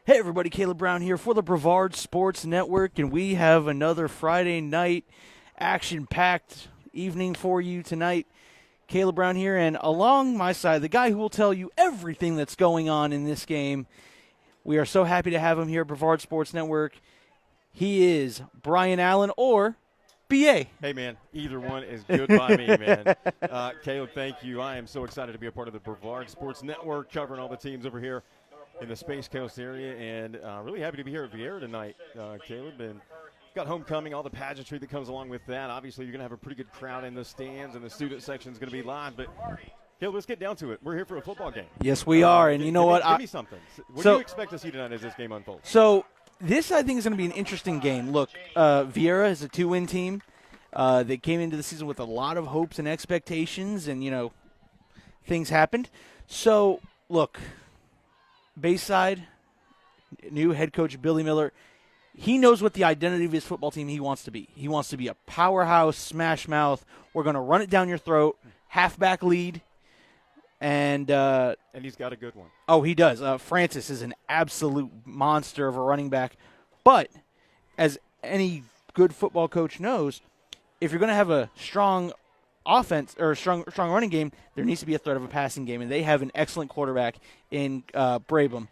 Hey everybody, Caleb Brown here for the Brevard Sports Network, and we have another Friday night action-packed evening for you tonight. Caleb Brown here, and along my side, the guy who will tell you everything that's going on in this game. We are so happy to have him here at Brevard Sports Network. He is Brian Allen, or BA. Hey, man, either one is good by me, man. Caleb, thank you. I am so excited to be a part of the Brevard Sports Network, covering all the teams over here in the Space Coast area, and really happy to be here at Viera tonight, Caleb. And got homecoming, all the pageantry that comes along with that. Obviously, you're going to have a pretty good crowd in the stands, and the student section is going to be live. But, Caleb, let's get down to it. We're here for a football game. Yes, we are. And you know what? Give me something. What do you expect to see tonight as this game unfolds? So this, I think, is going to be an interesting game. Look, Viera is a 2-win team. They came into the season with a lot of hopes and expectations, and, you know, things happened. So, look, Bayside, new head coach Billy Miller, he knows what the identity of his football team he wants to be. He wants to be a powerhouse, smash mouth. We're going to run it down your throat, halfback lead, and he's got a good one. Oh, he does. Francis is an absolute monster of a running back. But as any good football coach knows, if you're going to have a strong offense or a strong running game, there needs to be a threat of a passing game, and they have an excellent quarterback in Brabham.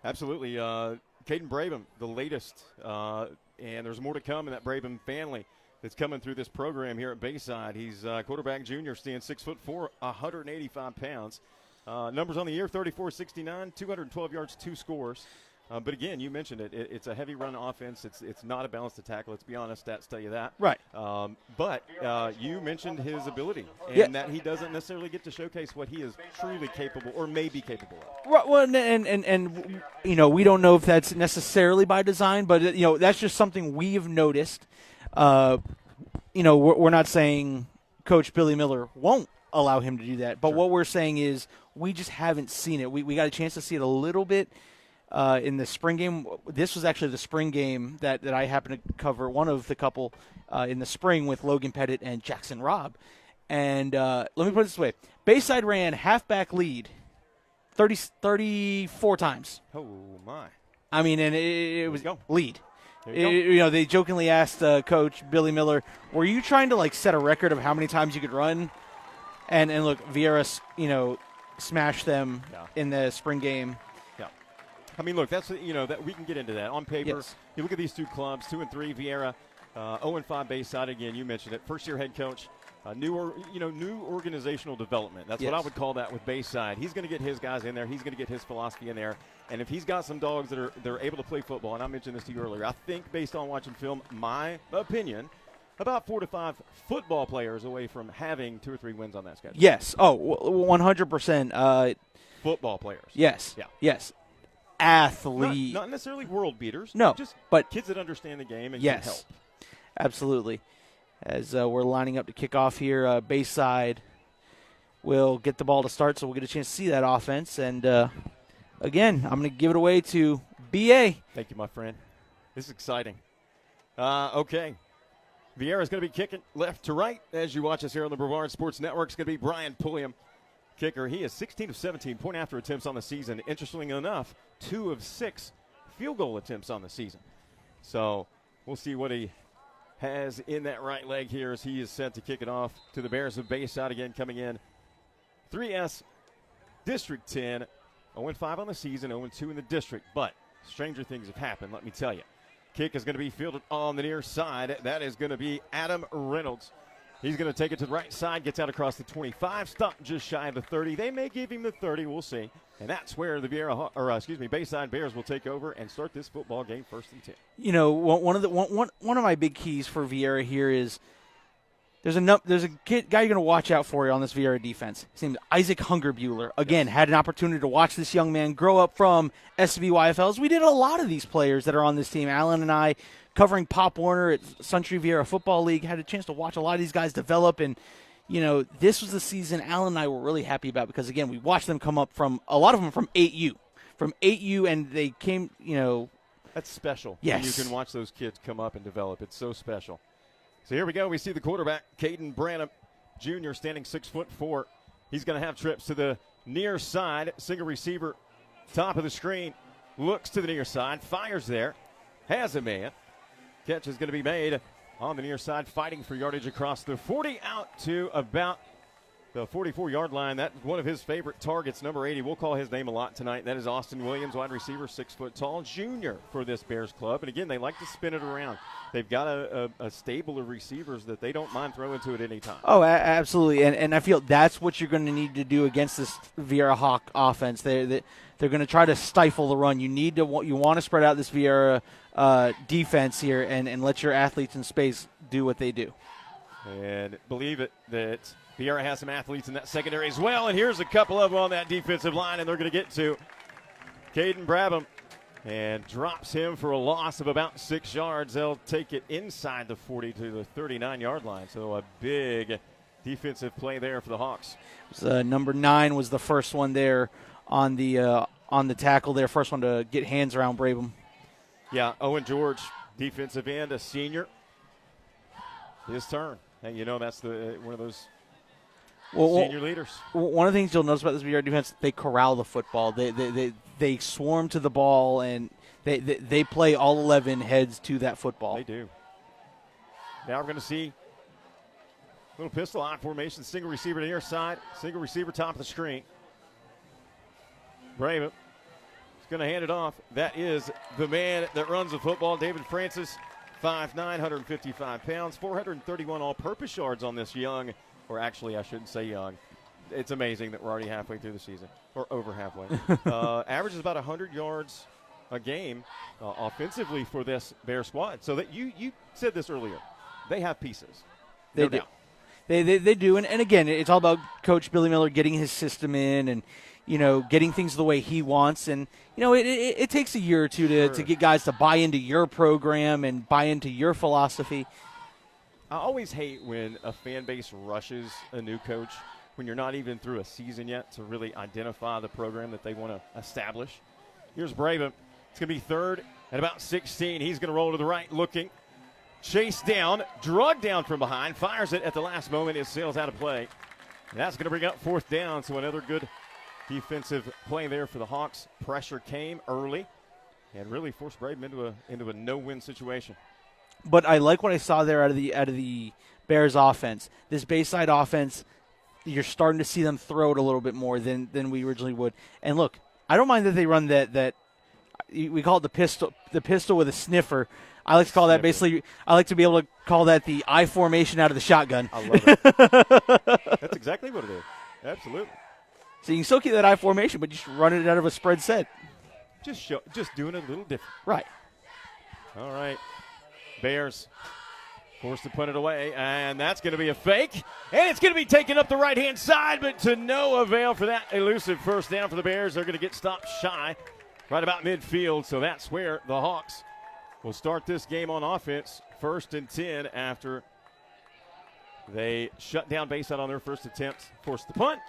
Absolutely. Caden Brabham, the latest, and there's more to come in that Brabham family that's coming through this program here at Bayside. He's quarterback junior, standing 6'4", 185 pounds. Numbers on the year, 34-69, 212 yards, 2 scores. But again, you mentioned it. It's a heavy run offense. It's not a balanced attack. Let's be honest. Stats tell you that. Right. But you mentioned his ability and that he doesn't necessarily get to showcase what he is truly capable or may be capable of. Right. Well, and you know, we don't know if that's necessarily by design, but you know, that's just something we've noticed. You know, we're not saying Coach Billy Miller won't allow him to do that, but what we're saying is we just haven't seen it. We got a chance to see it a little bit. In the spring game. This was actually the spring game that I happened to cover, one of the couple in the spring with Logan Pettit and Jackson Robb. And let me put it this way. Bayside ran halfback lead 34 times. Oh, my. I mean, and it was lead. You know, they jokingly asked Coach Billy Miller, were you trying to, like, set a record of how many times you could run? And look, Viera, you know, smashed them in the spring game. I mean, look, that's, you know, that we can get into that. On paper, Yes. You look at these two clubs, 2-3, Viera, 0-5 Bayside. Again, you mentioned it. First-year head coach, new organizational development. That's what I would call that with Bayside. He's going to get his guys in there. He's going to get his philosophy in there. And if he's got some dogs that are able to play football, and I mentioned this to you earlier, I think based on watching film, my opinion, about 4 to 5 football players away from having 2 or 3 wins on that schedule. Yes. Oh, 100%. Football players. Yes. Yeah. Yes. Athlete. Not necessarily world beaters. No, just but kids that understand the game and yes, can help. Absolutely. As we're lining up to kick off here, Bayside will get the ball to start, so we'll get a chance to see that offense. And, again, I'm going to give it away to B.A. Thank you, my friend. This is exciting. Okay. Viera's going to be kicking left to right as you watch us here on the Brevard Sports Network. It's going to be Brian Pulliam, kicker. He is 16 of 17 point after attempts on the season. Interestingly enough, 2 of 6 field goal attempts on the season. So we'll see what he has in that right leg here as he is set to kick it off to the Bears of Bayside again coming in. 3S District 10, 0-5 on the season, 0-2 in the district. But stranger things have happened, let me tell you. Kick is going to be fielded on the near side. That is going to be Adam Reynolds. He's going to take it to the right side, gets out across the 25, stopped just shy of the 30. They may give him the 30, we'll see. And that's where the Bayside Bears will take over and start this football game 1st and 10. You know, one of my big keys for Viera here is there's a guy you're going to watch out for on this Viera defense. His name is Isaac Hungerbuehler. Again, had an opportunity to watch this young man grow up from SVYFLs. We did a lot of these players that are on this team. Alan and I, covering Pop Warner at Century Viera Football League, had a chance to watch a lot of these guys develop. And, you know, this was the season Alan and I were really happy about because, again, we watched them come up from, a lot of them from 8U. From 8U, and they came, you know. That's special. Yes. When you can watch those kids come up and develop. It's so special. So here we go. We see the quarterback, Caden Branham Jr., standing 6'4". He's going to have trips to the near side. Single receiver, top of the screen. looks to the near side, fires there, has a man. Catch is going to be made on the near side, fighting for yardage across the 40 out to about the 44-yard line. That's one of his favorite targets, number 80. We'll call his name a lot tonight. That is Austin Williams, wide receiver, 6 foot tall, junior for this Bears club. And again, they like to spin it around. They've got a stable of receivers that they don't mind throwing to at any time. Oh, absolutely. And I feel that's what you're going to need to do against this Viera Hawk offense. They're going to try to stifle the run. You want to spread out this Viera defense here and let your athletes in space do what they do. And believe it that Viera has some athletes in that secondary as well, and here's a couple of them on that defensive line, and they're going to get to Caden Brabham and drops him for a loss of about 6 yards. They'll take it inside the 40 to the 39-yard line, so a big defensive play there for the Hawks. Number 9 was the first one there on the tackle there, first one to get hands around Brabham. Yeah, Owen George, defensive end, a senior. His turn. And that's one of those senior leaders. One of the things you'll notice about this VR defense, they corral the football. They swarm to the ball, and they play all 11 heads to that football. They do. Now we're going to see a little pistol out formation, single receiver to the near side, single receiver top of the screen. Brabham is going to hand it off. That is the man that runs the football, David Francis, 5'9", 155 pounds, 431 all-purpose yards on this young. Or actually, I shouldn't say young. It's amazing that we're already halfway through the season, or over halfway. Averages about 100 yards a game offensively for this Bear squad. So that you said this earlier. They have pieces. They do. They do. And again, it's all about Coach Billy Miller getting his system in and, getting things the way he wants. And, it takes a year or two to get guys to buy into your program and buy into your philosophy. I always hate when a fan base rushes a new coach when you're not even through a season yet to really identify the program that they want to establish. Here's Brabham. It's going to be third at about 16. He's going to roll to the right looking. Chased down, drugged down from behind, fires it at the last moment. It sails out of play. And that's going to bring up 4th down, so another good defensive play there for the Hawks. Pressure came early and really forced Brabham into a no-win situation. But I like what I saw there out of the Bears offense. This Bayside offense, you're starting to see them throw it a little bit more than we originally would. And look, I don't mind that they run that we call it the pistol with a sniffer. I like to call that basically. I like to be able to call that the I formation out of the shotgun. I love it. That's exactly what it is. Absolutely. So you can still keep that I formation, but you just run it out of a spread set. Just doing it a little different. Right. All right. Bears forced to put it away, and that's going to be a fake. And it's going to be taken up the right-hand side, but to no avail for that elusive first down for the Bears. They're going to get stopped shy right about midfield, so that's where the Hawks will start this game on offense. 1st and 10 after they shut down Bayside on their first attempt. Forced the punt.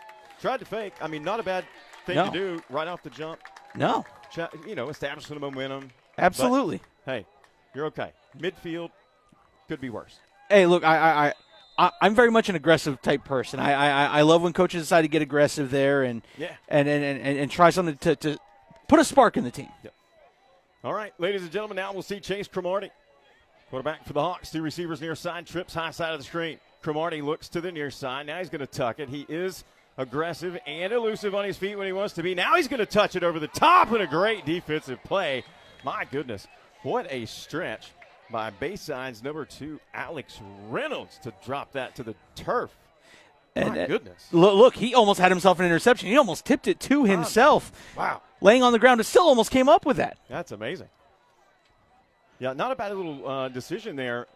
Tried to fake. I mean, not a bad thing to do right off the jump. No. Establishing the momentum. Absolutely. But, hey, you're okay. Midfield could be worse. Hey, look, I'm very much an aggressive type person. I love when coaches decide to get aggressive there and try something to put a spark in the team. Yep. All right, ladies and gentlemen, now we'll see Chase Cromartie. Quarterback for the Hawks, 2 receivers near side, trips high side of the screen. Cromartie looks to the near side. Now he's going to tuck it. He is aggressive and elusive on his feet when he wants to be. Now he's going to touch it over the top and a great defensive play. My goodness, what a stretch by Bayside's number 2, Alex Reynolds, to drop that to the turf. My goodness. Look, he almost had himself an interception. He almost tipped it to himself. Wow. Laying on the ground, and still almost came up with that. That's amazing. Yeah, not a bad little decision there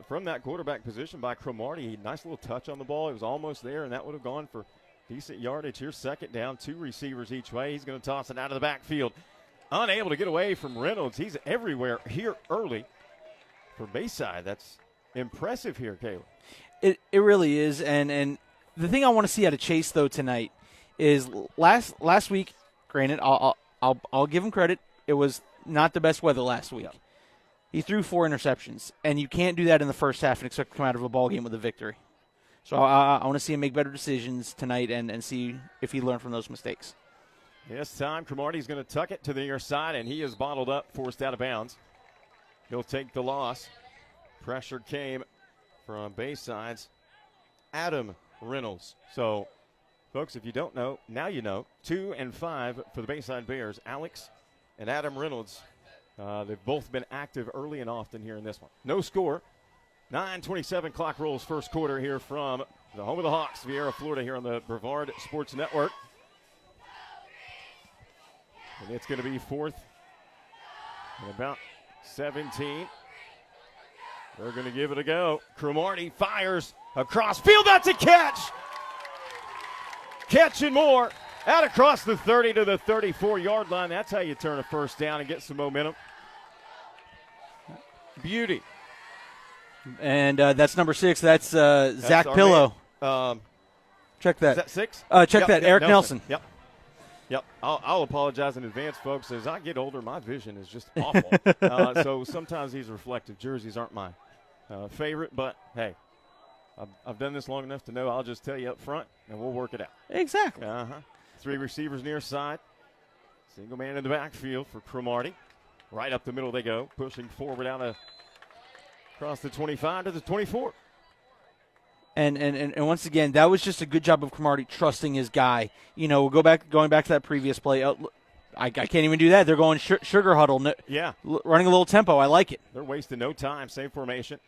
from that quarterback position by Cromartie. Nice little touch on the ball. It was almost there, and that would have gone for decent yardage. Here's 2nd down, 2 receivers each way. He's going to toss it out of the backfield. Unable to get away from Reynolds. He's everywhere here early. For Bayside, that's impressive here, Caleb. It really is, and the thing I want to see out of Chase though tonight is last week. Granted, I'll give him credit. It was not the best weather last week. Yep. He threw 4 interceptions, and you can't do that in the first half and expect to come out of a ball game with a victory. So I want to see him make better decisions tonight and see if he learned from those mistakes. This time, Cromartie's going to tuck it to the near side, and he is bottled up, forced out of bounds. He'll take the loss. Pressure came from Bayside's Adam Reynolds. So, folks, if you don't know, now you know. 2 and 5 for the Bayside Bears. Alex and Adam Reynolds. They've both been active early and often here in this one. No score. 9:27 clock rolls first quarter here from the home of the Hawks, Viera, Florida, here on the Brevard Sports Network. And it's going to be fourth and about 17. They're going to give it a go. Cromartie fires across field. That's a catch. Catch and more. Out across the 30 to the 34-yard line. That's how you turn a first down and get some momentum. Beauty. And that's number 6. That's Zach Pillow. Check that. Is that 6? Check that. Eric Nelson. Yep. I'll apologize in advance, folks. As I get older, my vision is just awful. So sometimes these reflective jerseys aren't my favorite. But, hey, I've done this long enough to know I'll just tell you up front, and we'll work it out. Exactly. 3 receivers near side. Single man in the backfield for Cromartie. Right up the middle they go, pushing forward out across the 25 to the 24. And once again, that was just a good job of Cromartie trusting his guy. You know, going back to that previous play. I can't even do that. They're going sugar huddle. Running a little tempo. I like it. They're wasting no time. Same formation.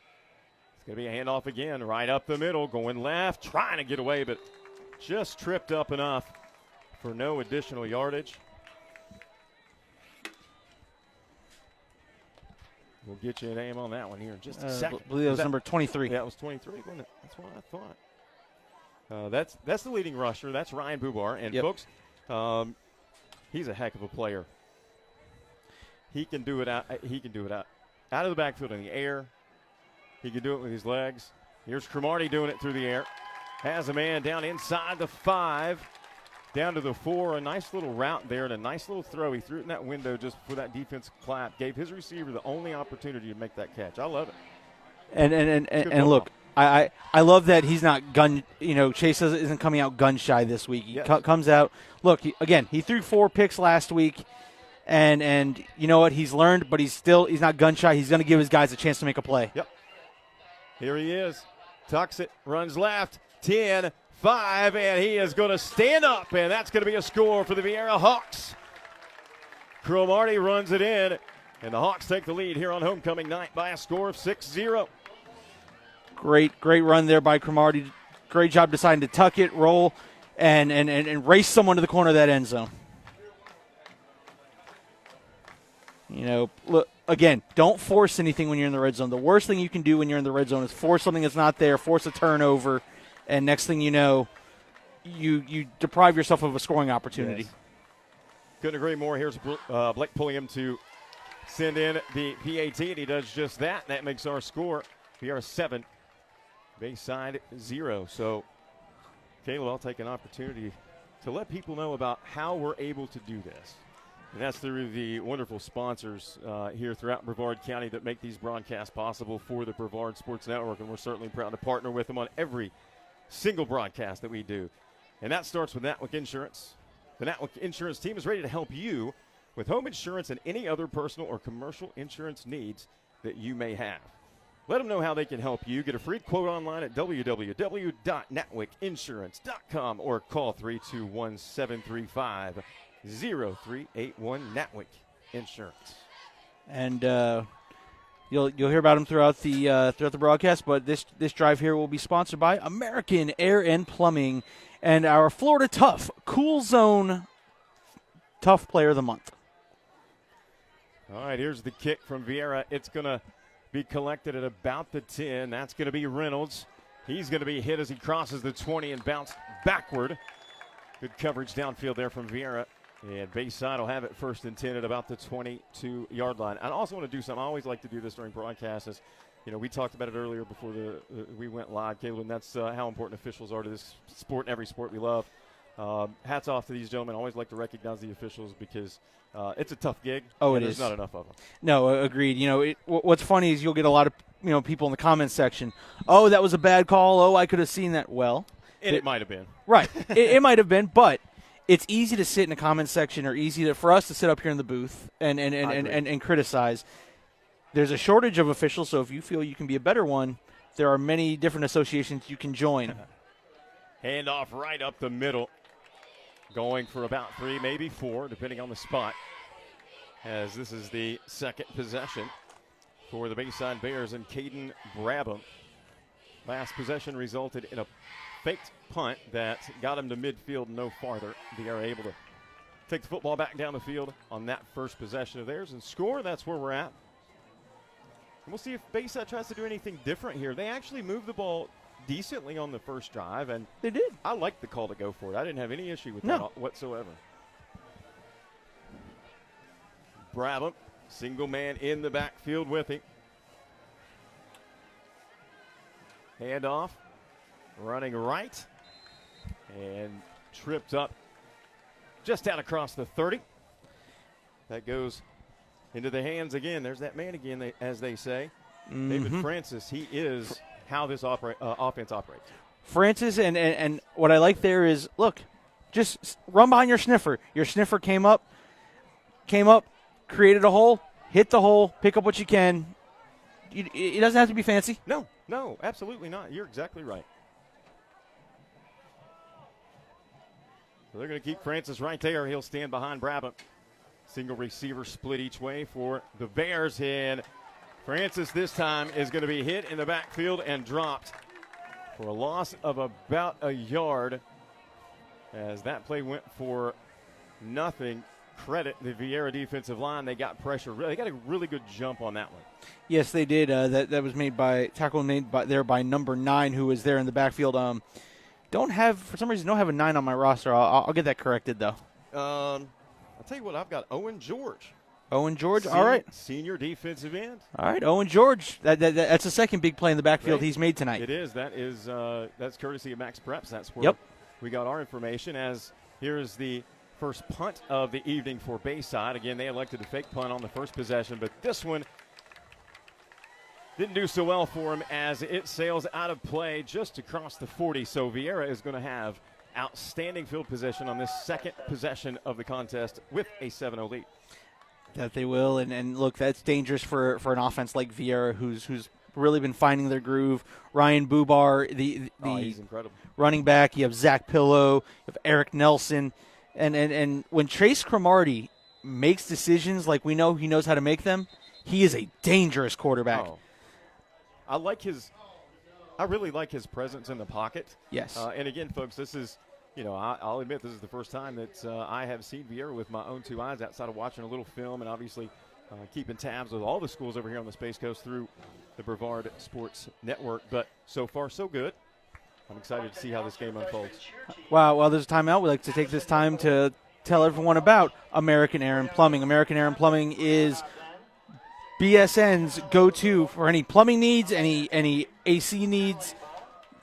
It's going to be a handoff again. Right up the middle. Going left. Trying to get away, but just tripped up enough for no additional yardage. We'll get you a name on that one here in just a second. I believe that was number 23. Yeah, it was 23, wasn't it? That's what I thought. That's the leading rusher. That's Ryan Bubar. And, folks, he's a heck of a player. He can do it out of the backfield in the air. He can do it with his legs. Here's Cromartie doing it through the air. Has a man down inside the 5. Down to the 4, a nice little route there and a nice little throw. He threw it in that window just for that defensive clap. Gave his receiver the only opportunity to make that catch. I love it. And look, I love that he's not gun. You know, Chase isn't coming out gun shy this week. He comes out. Look, he threw 4 picks last week, and you know what? He's learned, but he's not gun shy. He's going to give his guys a chance to make a play. Yep. Here he is. Tucks it, runs left, 10. 5, and he is going to stand up, and that's going to be a score for the Viera Hawks. Cromartie runs it in, and the Hawks take the lead here on homecoming night by a score of 6-0. Great run there by Cromartie. Great job deciding to tuck it, roll, and race someone to the corner of that end zone. You know, look, again, don't force anything when you're in the red zone. The worst thing you can do when you're in the red zone is force something that's not there, force a turnover. And next thing you know, you deprive yourself of a scoring opportunity. Yes. Couldn't agree more. Here's Blake Pulliam to send in the PAT, and he does just that. That makes our score Viera 7, Bayside 0. So, Caleb, I'll take an opportunity to let people know about how we're able to do this. And that's through the wonderful sponsors here throughout Brevard County that make these broadcasts possible for the Brevard Sports Network, and we're certainly proud to partner with them on every single broadcast that we do. And that starts with Natwick Insurance. The Natwick Insurance team is ready to help you with home insurance and any other personal or commercial insurance needs that you may have. Let them know how they can help you. Get a free quote online at www.natwickinsurance.com or call 321-735-0381 Natwick Insurance. And You'll hear about them throughout the broadcast, but this drive here will be sponsored by American Air and Plumbing and our Florida Tough Cool Zone Tough Player of the Month. All right, here's the kick from Viera. It's going to be collected at about the 10. That's going to be Reynolds. He's going to be hit as he crosses the 20 and bounced backward. Good coverage downfield there from Viera. And Bayside will have it 1st and 10 at about the 22-yard line. I also want to do something. I always like to do this during broadcasts. Is, you know, we talked about it earlier before we went live, Caleb, and that's how important officials are to this sport and every sport we love. Hats off to these gentlemen. I always like to recognize the officials because it's a tough gig. Oh, there's not enough of them. No, agreed. You know, what's funny is you'll get a lot of people in the comments section. Oh, that was a bad call. Oh, I could have seen that. Well, And it might have been. Right. it might have been, but it's easy to sit in a comment section or for us to sit up here in the booth and criticize. There's a shortage of officials, so if you feel you can be a better one, there are many different associations you can join. Handoff right up the middle. Going for about 3, maybe 4, depending on the spot. As this is the second possession for the Bayside Bears and Caden Brabham. Last possession resulted in a faked punt that got him to midfield, no farther. Viera able to take the football back down the field on that first possession of theirs and score. That's where we're at. And we'll see if Bayside tries to do anything different here. They actually moved the ball decently on the first drive, and they did. I liked the call to go for it. I didn't have any issue with that whatsoever. Brabham, single man in the backfield with him. Handoff, running right, and tripped up just out across the 30. That goes into the hands again. There's that man again, as they say. Mm-hmm. David Francis, he is how this offense operates. Francis, and what I like there is, look, just run behind your sniffer. Your sniffer came up, created a hole, hit the hole, pick up what you can. It doesn't have to be fancy. No, absolutely not. You're exactly right. So they're going to keep Francis right there. He'll stand behind Brabham. Single receiver split each way for the Bears. And Francis this time is going to be hit in the backfield and dropped for a loss of about a yard. As that play went for nothing. Credit the Viera defensive line. They got pressure. They got a really good jump on that one. Yes, they did. That was made by number 9, who was there in the backfield. For some reason, don't have a 9 on my roster. I'll get that corrected though. I'll tell you what. I've got Owen George. All right. Senior defensive end. All right, Owen George. That's the second big play in the backfield he's made tonight. It is. That's courtesy of Max Preps. That's where we got our information. As here's the first punt of the evening for Bayside. Again, they elected to fake punt on the first possession, but this one didn't do so well for him as it sails out of play just across the 40. So Viera is going to have outstanding field position on this second possession of the contest with a 7-0 lead. That they will, and look, that's dangerous for an offense like Viera, who's really been finding their groove. Ryan Bubar, he's incredible. Running back. You have Zach Pillow, you have Eric Nelson. And when Chase Cromartie makes decisions like we know he knows how to make them, he is a dangerous quarterback. I really like his presence in the pocket. Yes. And again, folks, this is, I'll admit this is the first time that I have seen Viera with my own 2 eyes outside of watching a little film and obviously keeping tabs with all the schools over here on the Space Coast through the Brevard Sports Network. But so far, so good. I'm excited to see how this game unfolds. Wow, well, there's a timeout. We'd like to take this time to tell everyone about American Air and Plumbing. American Air and Plumbing is BSN's go-to for any plumbing needs, any AC needs.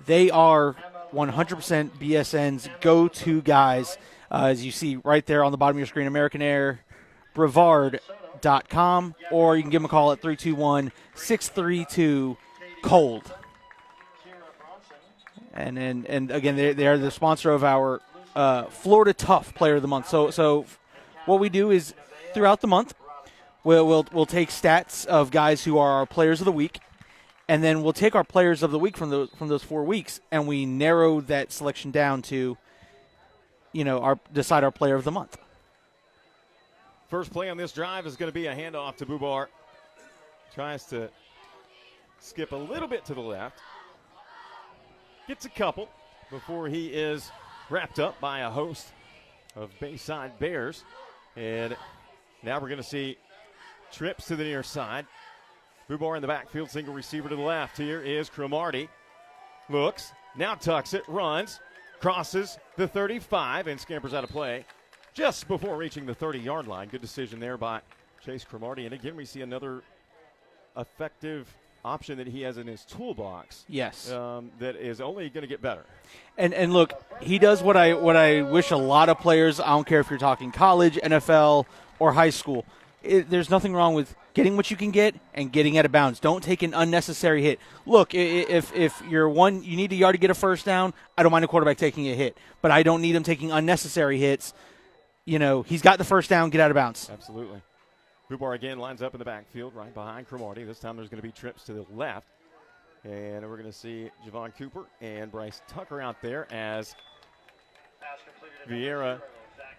They are 100% BSN's go-to guys. As you see right there on the bottom of your screen, American Air, Brevard.com, or you can give them a call at 321-632-COLD. And again, they are the sponsor of our Florida Tough Player of the Month. So what we do is throughout the month, we'll take stats of guys who are our Players of the Week, and then we'll take our Players of the Week from those 4 weeks, and we narrow that selection down to, decide our Player of the Month. First play on this drive is going to be a handoff to Bubar. Tries to skip a little bit to the left. Gets a couple before he is wrapped up by a host of Bayside Bears. And now we're going to see trips to the near side. Bubar in the backfield, single receiver to the left. Here is Cromartie. Looks, now tucks it, runs, crosses the 35, and scampers out of play just before reaching the 30-yard line. Good decision there by Chase Cromartie. And again, we see another effective option that he has in his toolbox. Yes. That is only going to get better. And look, he does what I wish a lot of players, I don't care if you're talking college, NFL, or high school, there's nothing wrong with getting what you can get and getting out of bounds. Don't take an unnecessary hit. Look, if you're you need a yard to get a first down, I don't mind a quarterback taking a hit, but I don't need him taking unnecessary hits. He's got the first down, get out of bounds. Absolutely. Bubar again lines up in the backfield right behind Cromartie. This time there's going to be trips to the left. And we're going to see Javon Cooper and Bryce Tucker out there as Viera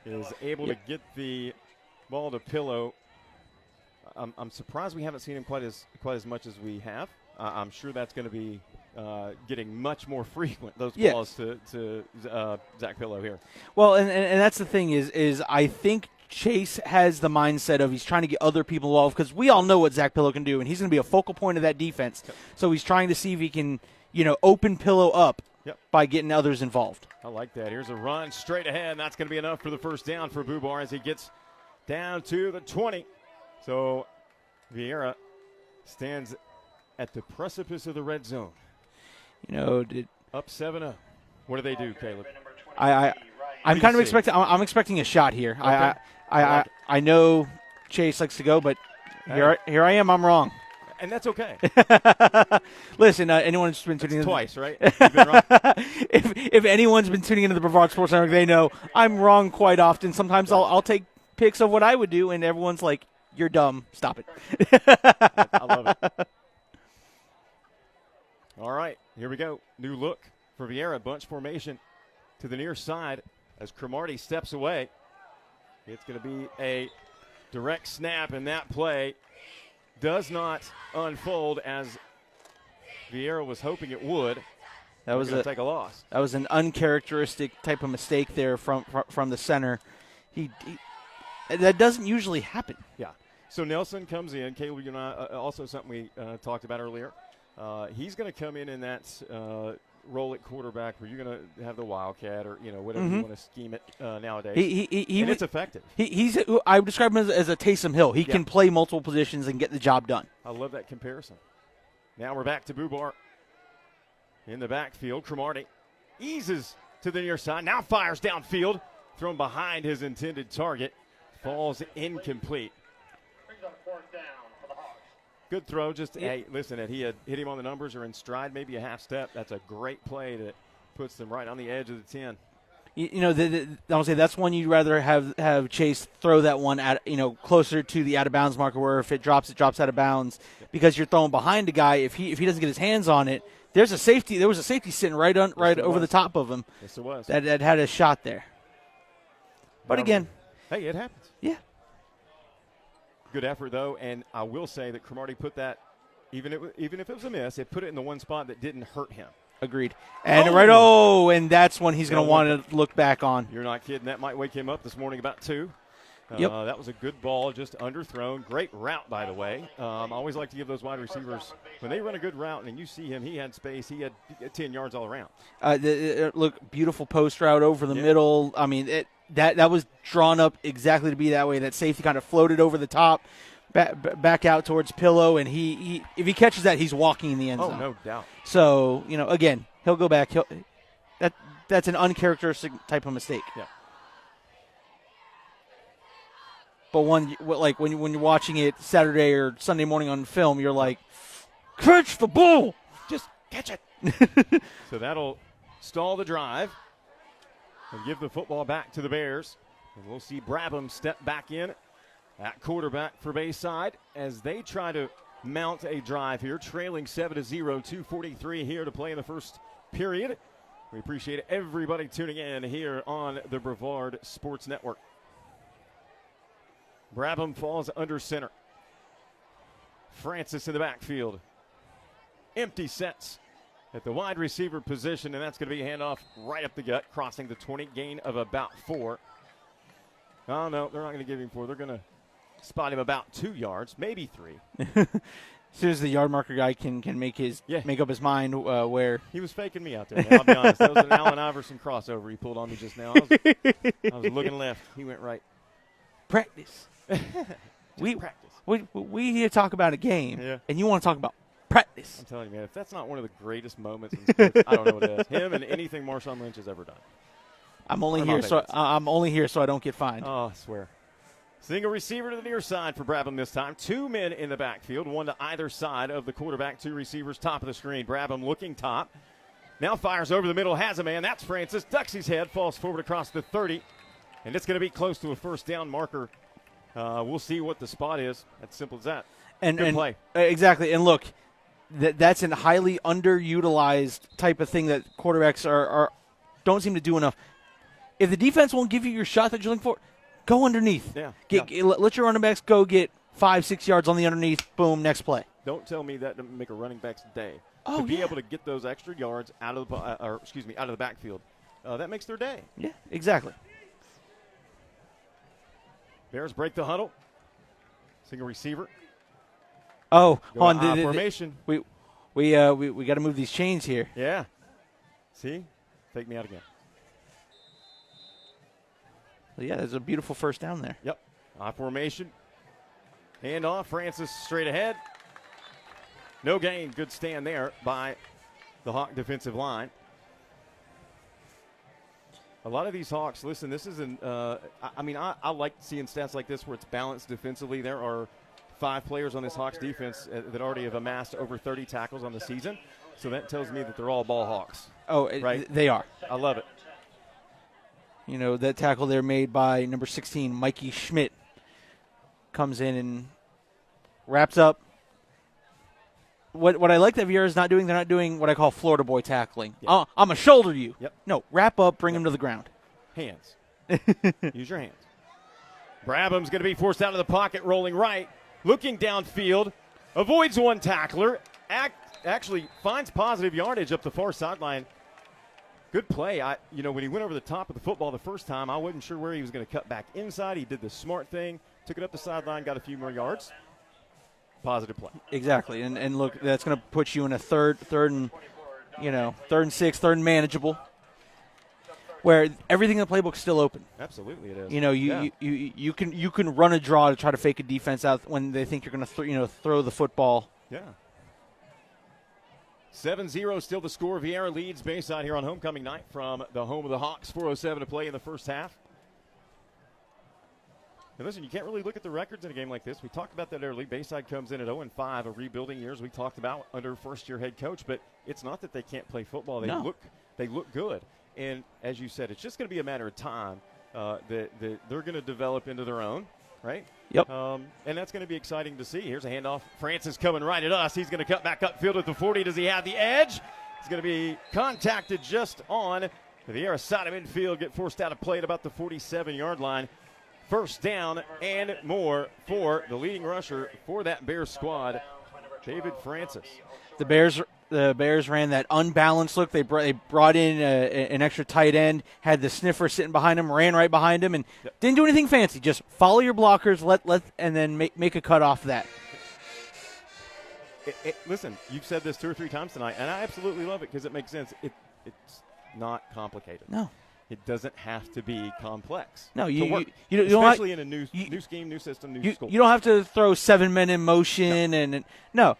is able to get the ball to Pillow. I'm surprised we haven't seen him quite as much as we have. I'm sure that's going to be getting much more frequent, those balls to Zach Pillow here. Well, and that's the thing is I think Chase has the mindset of he's trying to get other people involved because we all know what Zach Pillow can do, and he's going to be a focal point of that defense. So he's trying to see if he can, open Pillow up by getting others involved. I like that. Here's a run straight ahead, and that's going to be enough for the first down for Bubar as he gets down to the 20. So Viera stands at the precipice of the red zone. Up 7-0. What do they do, Caleb? I'm kind of expecting. I'm expecting a shot here. Okay. I know Chase likes to go, but here I am. I'm wrong. And that's okay. Listen, anyone who's been tuning in twice, right? You've been wrong. if anyone's been tuning into the Brevard Sports Network, they know I'm wrong quite often. Sometimes I'll take pics of what I would do, and everyone's like, "You're dumb. Stop it." I love it. All right, here we go. New look for Viera. Bunch formation to the near side as Cromartie steps away. It's going to be a direct snap, and that play does not unfold as Viera was hoping it would. That was take a loss. That was an uncharacteristic type of mistake there from the center. That doesn't usually happen. Yeah. So Nelson comes in. Caleb, you and I, also something we talked about earlier. He's going to come in that role at quarterback where you're going to have the wildcat or whatever you want to scheme it nowadays. And it's effective. I would describe him as a Taysom Hill. He can play multiple positions and get the job done. I love that comparison. Now we're back to Bubar in the backfield. Cromartie eases to the near side. Now fires downfield, thrown behind his intended target. Falls incomplete. Good throw. Listen, he had hit him on the numbers or in stride, maybe a half step. That's a great play that puts them right on the edge of the 10. I'll say that's one you'd rather have Chase throw that one at closer to the out of bounds marker, where if it drops out of bounds because you're throwing behind a guy. If he doesn't get his hands on it, there was a safety sitting right over the top of him. Yes, there was. That had a shot there. But again, hey, it happens. Yeah. Good effort, though, and I will say that Cromartie put that, even if it was a miss, it put it in the one spot that didn't hurt him. Agreed. And and that's when he's going to want to look back on. You're not kidding. That might wake him up this morning about 2. Yep. That was a good ball, just underthrown. Great route, by the way. I always like to give those wide receivers, when they run a good route and you see him, he had space. He had 10 yards all around. Look, beautiful post route over the middle. I mean, that was drawn up exactly to be that way. That safety kind of floated over the top, back out towards Pillow, and he if he catches that, he's walking in the end zone. Oh, no doubt. So, again, he'll go back. That's an uncharacteristic type of mistake. Yeah. But when you're watching it Saturday or Sunday morning on film, you're like, catch the ball. Just catch it. So that'll stall the drive and give the football back to the Bears. And we'll see Brabham step back in at quarterback for Bayside as they try to mount a drive here, trailing 7-0, 2:43 here to play in the first period. We appreciate everybody tuning in here on the Brevard Sports Network. Brabham falls under center. Francis in the backfield. Empty sets at the wide receiver position, and that's going to be a handoff right up the gut, crossing the 20, gain of about 4. Oh, no, they're not going to give him 4. They're going to spot him about 2 yards, maybe 3. As soon as the yard marker guy can make up his mind where he was faking me out there. Man, I'll be honest, that was an Allen Iverson crossover he pulled on me just now. I was looking left. He went right. Practice. We here to talk about a game, and you want to talk about practice. I'm telling you, man, if that's not one of the greatest moments in sports, I don't know what it is. Him and anything Marshawn Lynch has ever done. I'm only here so I don't get fined. Oh, I swear. Single receiver to the near side for Brabham this time. 2 men in the backfield, one to either side of the quarterback, 2 receivers top of the screen. Brabham looking top. Now fires over the middle, has a man. That's Francis. Ducks his head, falls forward across the 30. And it's going to be close to a first down marker. We'll see what the spot is. That's simple as that. Good play. Exactly. And look, that's a highly underutilized type of thing that quarterbacks don't seem to do enough. If the defense won't give you your shot that you're looking for, go underneath. Let your running backs go get 5-6 yards on the underneath. Boom, next play. Don't tell me that to make a running back's day. To be able to get those extra yards out of the backfield, that makes their day. Yeah, exactly. Bears break the huddle. Single receiver. Oh, on formation. We got to move these chains here. Yeah. See, take me out again. Well, yeah, there's a beautiful first down there. Yep. I formation. Hand off. Francis straight ahead. No gain. Good stand there by the Hawk defensive line. A lot of these Hawks, listen, this isn't, I like seeing stats like this where it's balanced defensively. There are 5 players on this Hawks defense that already have amassed over 30 tackles on the season. So that tells me that they're all ball Hawks. Oh, right? They are. I love it. You know, that tackle there made by number 16, Mikey Schmidt, comes in and wraps up. What I like that Viera's not doing, they're not doing what I call Florida boy tackling. Yep. I'm going to shoulder you. Yep. No, wrap up, bring him to the ground. Hands. Use your hands. Brabham's going to be forced out of the pocket, rolling right, looking downfield, avoids one tackler, actually finds positive yardage up the far sideline. Good play. When he went over the top of the football the first time, I wasn't sure where he was going to cut back inside. He did the smart thing, took it up the sideline, got a few more yards. Positive play. Exactly. And look, that's going to put you in a third and 6, third and manageable, where everything in the playbook's still open. Absolutely it is. You can run a draw to try to fake a defense out when they think you're going to throw the football. Yeah. 7-0 still the score. Viera leads Bayside here on homecoming night from the home of the Hawks. 4:07 to play in the first half. And listen, you can't really look at the records in a game like this. We talked about that early. Bayside comes in at 0-5, a rebuilding year, as we talked about under first-year head coach. But it's not that they can't play football. They look good. And as you said, it's just going to be a matter of time that they're going to develop into their own, right? Yep. And that's going to be exciting to see. Here's a handoff. Francis coming right at us. He's going to cut back upfield at the 40. Does he have the edge? He's going to be contacted just on the Viera side of midfield, get forced out of play at about the 47-yard line. First down and more for the leading rusher for that Bears squad, David Francis. The Bears ran that unbalanced look. They brought in an extra tight end, had the sniffer sitting behind him, ran right behind him, and didn't do anything fancy. Just follow your blockers, and then make a cut off that. Listen, you've said this 2 or 3 times tonight, and I absolutely love it because it makes sense. It's not complicated. No. It doesn't have to be complex. No, you don't especially in a new scheme, new system, new school. You don't have to throw 7 men in motion, no.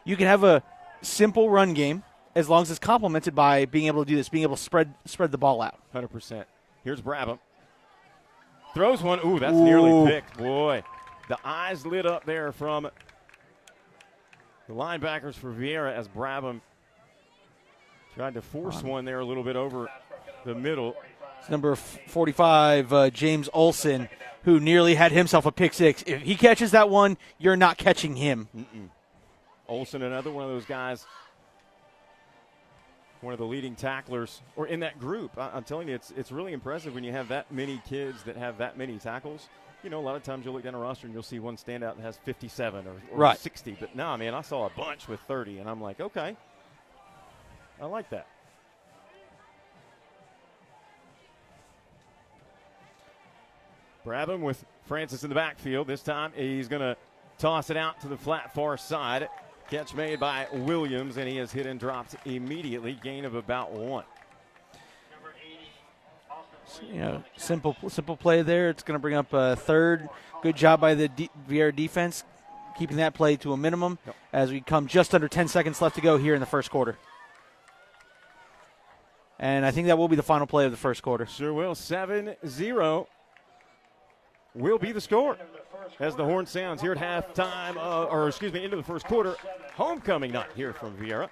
You can have a simple run game as long as it's complemented by being able to do this, being able to spread the ball out. 100%. Here's Brabham. Throws one. Ooh, that's nearly picked. Boy, the eyes lit up there from the linebackers for Viera as Brabham tried to force one there a little bit over the middle. It's number 45, James Olson, who nearly had himself a pick six. If he catches that one, you're not catching him. Olson, another one of those guys, one of the leading tacklers, or in that group. I'm telling you, it's really impressive when you have that many kids that have that many tackles. A lot of times you'll look down a roster and you'll see one standout that has 57 or 60. But no, man, I saw a bunch with 30, and I'm like, okay, I like that. Brabham with Francis in the backfield. This time he's going to toss it out to the flat far side. Catch made by Williams, and he is hit and dropped immediately. Gain of about 1. Simple play there. It's going to bring up a third. Good job by the Viera defense, keeping that play to a minimum as we come just under 10 seconds left to go here in the first quarter. And I think that will be the final play of the first quarter. Sure will. 7-0. will be the score. As the horn sounds here at halftime, into the first quarter, homecoming night here from Viera.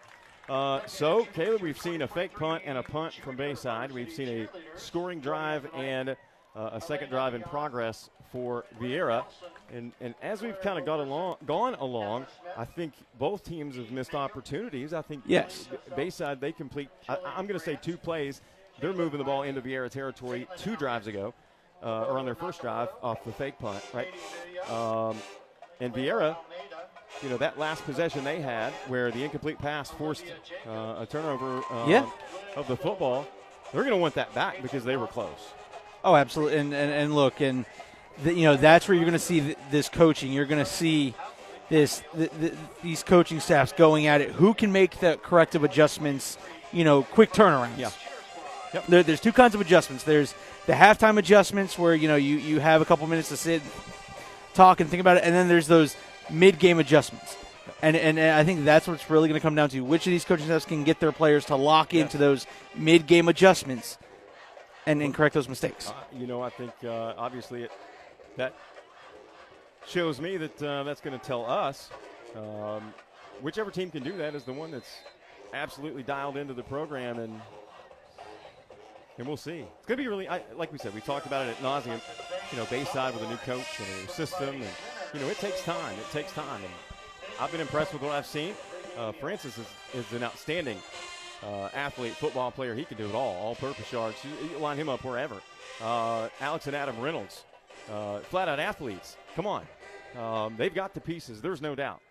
So, Caleb, we've seen a fake punt and a punt from Bayside. We've seen a scoring drive and a second drive in progress for Viera. And as we've kind of gone along, I think both teams have missed opportunities. I think yes. Bayside, they complete, I'm going to say 2 plays. They're moving the ball into Viera territory 2 drives ago. Or on their first drive off the fake punt, right? And Viera, that last possession they had where the incomplete pass forced a turnover of the football, they're going to want that back because they were close. Oh, absolutely. And look, that's where you're going to see this coaching. You're going to see these coaching staffs going at it. Who can make the corrective adjustments, quick turnarounds? Yeah. Yep. There's 2 kinds of adjustments. There's the halftime adjustments where, you have a couple minutes to sit, talk, and think about it. And then there's those mid-game adjustments. And I think that's what's really going to come down to. Which of these coaching staffs can get their players to lock into those mid-game adjustments and correct those mistakes? I think obviously that shows me that that's going to tell us whichever team can do that is the one that's absolutely dialed into the program, and we'll see. It's going to be really, like we said, we talked about it at nauseum. Bayside with a new coach and a new system, and it takes time. It takes time, and I've been impressed with what I've seen. Francis is an outstanding athlete, football player. He can do it all-purpose yards. You line him up wherever. Alex and Adam Reynolds, flat-out athletes. Come on. They've got the pieces. There's no doubt.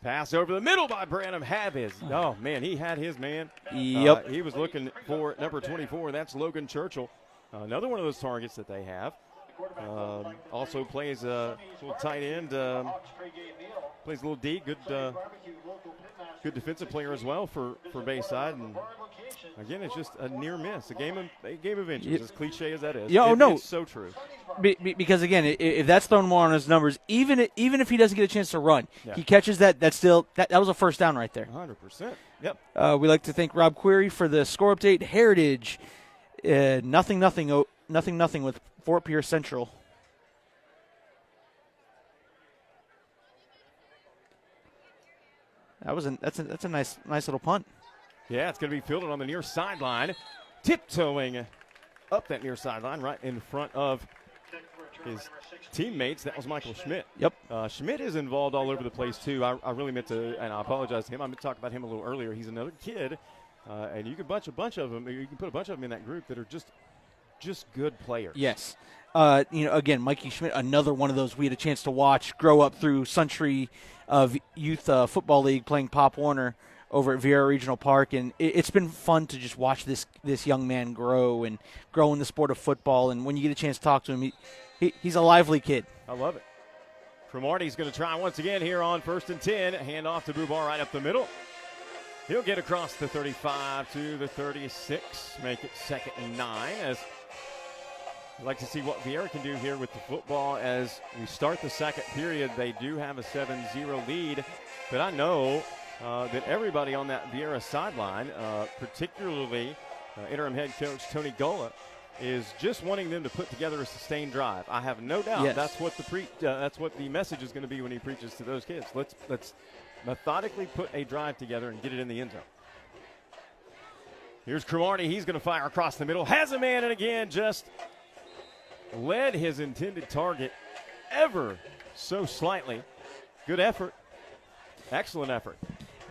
Pass over the middle by Branham. Oh, man, he had his man. Yep. He was looking for number 24. That's Logan Churchill. Another one of those targets that they have. Also plays a little tight end. Plays a little D. Good defensive player as well for Bayside. And again, it's just a near miss. A game of inches, as cliche as that is. It's so true. Because again, if that's thrown more on his numbers, even if he doesn't get a chance to run, he catches that. That's still that was a first down right there. 100%. Yep. We'd like to thank Rob Query for the score update. Heritage, nothing with Fort Pierce Central. That's a nice little punt. Yeah, it's going to be fielded on the near sideline, tiptoeing up that near sideline right in front of his teammates. That was Michael Schmidt. Yep. Schmidt is involved all over the place, too. I really meant to, and I apologize to him. I meant to talk about him a little earlier. He's another kid, and you can put a bunch of them in that group that are just good players. Yes. Again, Mikey Schmidt, another one of those we had a chance to watch grow up through Century Youth Football League playing Pop Warner over at Viera Regional Park, and it's been fun to just watch this young man grow in the sport of football. And when you get a chance to talk to him, he's a lively kid. I love it. Cromartie's going to try once again here on 1st and 10. Hand off to Bubar right up the middle. He'll get across the 35 to the 36, make it 2nd and 9. As I'd like to see what Viera can do here with the football as we start the second period. They do have a 7-0 lead, but I know that everybody on that Viera sideline, particularly interim head coach Tony Gola, is just wanting them to put together a sustained drive. I have no doubt that's what the message is going to be when he preaches to those kids. Let's methodically put a drive together and get it in the end zone. Here's Cromartie. He's going to fire across the middle. Has a man, and again just led his intended target ever so slightly. Good effort. Excellent effort.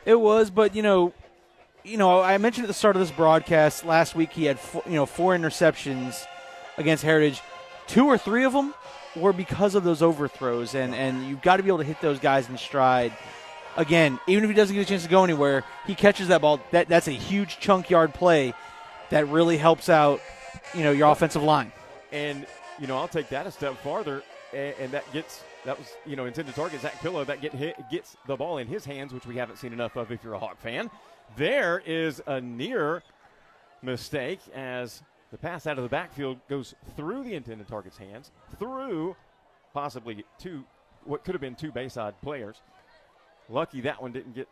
It was, but I mentioned at the start of this broadcast last week he had 4 interceptions against Heritage. 2 or 3 of them were because of those overthrows, and you've got to be able to hit those guys in stride. Again, even if he doesn't get a chance to go anywhere, he catches that ball. That's a huge chunk yard play that really helps out, your offensive line. And I'll take that a step farther, and that was intended target Zach Pillow. That gets the ball in his hands, which we haven't seen enough of if you're a Hawk fan. There is a near mistake as the pass out of the backfield goes through the intended target's hands, through possibly what could have been 2 Bayside players. Lucky that one didn't get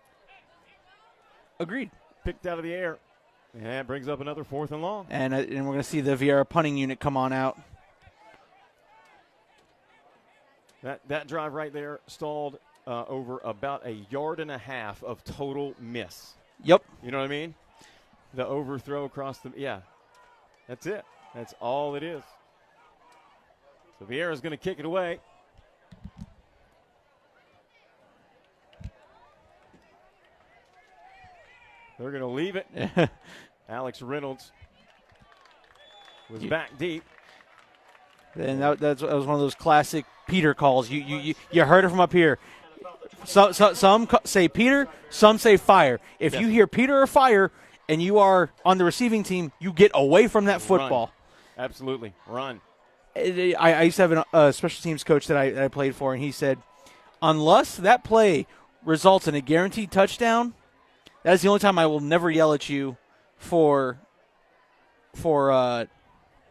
picked out of the air. And that brings up another 4th and long. And we're going to see the Viera punting unit come on out. That drive right there stalled over about 1.5 yards of total miss. Yep. You know what I mean? The overthrow across the – yeah. That's it. That's all it is. So Viera's going to kick it away. They're going to leave it. Alex Reynolds was back deep. And that was one of those classic Peter calls. You heard it from up here. Some say Peter, some say fire. If you hear Peter or fire and you are on the receiving team, you get away from that football. Run. Absolutely. Run. I used to have a special teams coach that I played for, and he said, unless that play results in a guaranteed touchdown, that is the only time I will never yell at you for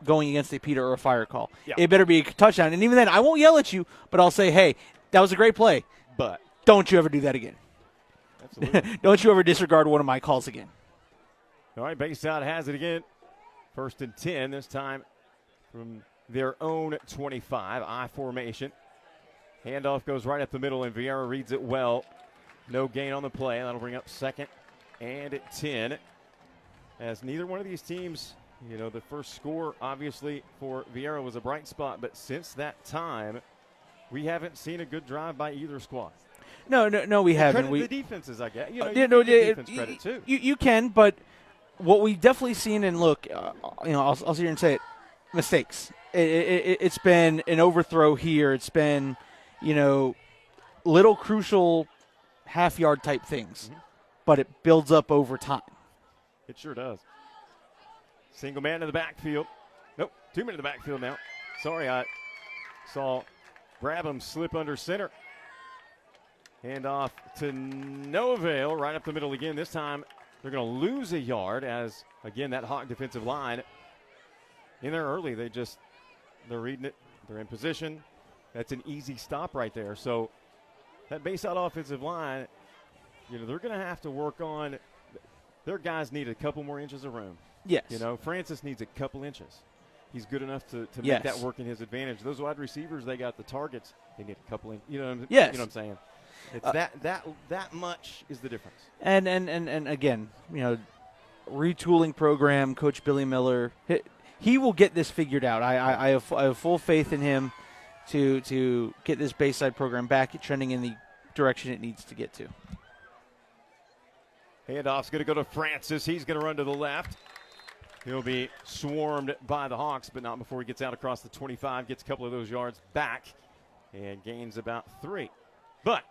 going against a Peter or a fire call. Yeah. It better be a touchdown. And even then, I won't yell at you, but I'll say, hey, that was a great play. But don't you ever do that again. Absolutely. Don't you ever disregard one of my calls again. All right, Bayside has it again. 1st and 10, this time from their own 25, I formation. Handoff goes right up the middle, and Viera reads it well. No gain on the play. That'll bring up 2nd and 10. As neither one of these teams, the first score, obviously, for Viera was a bright spot. But since that time, we haven't seen a good drive by either squad. No, we haven't. The defenses, I guess. Defense credit, too. You can, but what we've definitely seen, and look, I'll sit here and say it, mistakes. It's been an overthrow here. It's been, little crucial half-yard type things, but it builds up over time. It sure does. Single man in the backfield. Nope, 2 men in the backfield now. Sorry, I saw Brabham slip under center. Hand off to no avail, right up the middle again. This time they're going to lose 1 yard as, again, that Hawk defensive line in there early. They're reading it. They're in position. That's an easy stop right there. So that Bayside offensive line, they're going to have to work on – their guys need a couple more inches of room. Yes. Francis needs a couple inches. He's good enough to make that work in his advantage. Those wide receivers, they got the targets. They need a couple inches. You know what I'm saying? It's that much is the difference. And again, retooling program, Coach Billy Miller, he will get this figured out. I have full faith in him to get this Bayside program back trending in the direction it needs to get to. Handoff's going to go to Francis. He's going to run to the left. He'll be swarmed by the Hawks, but not before he gets out across the 25, gets a couple of those yards back, and gains about 3. But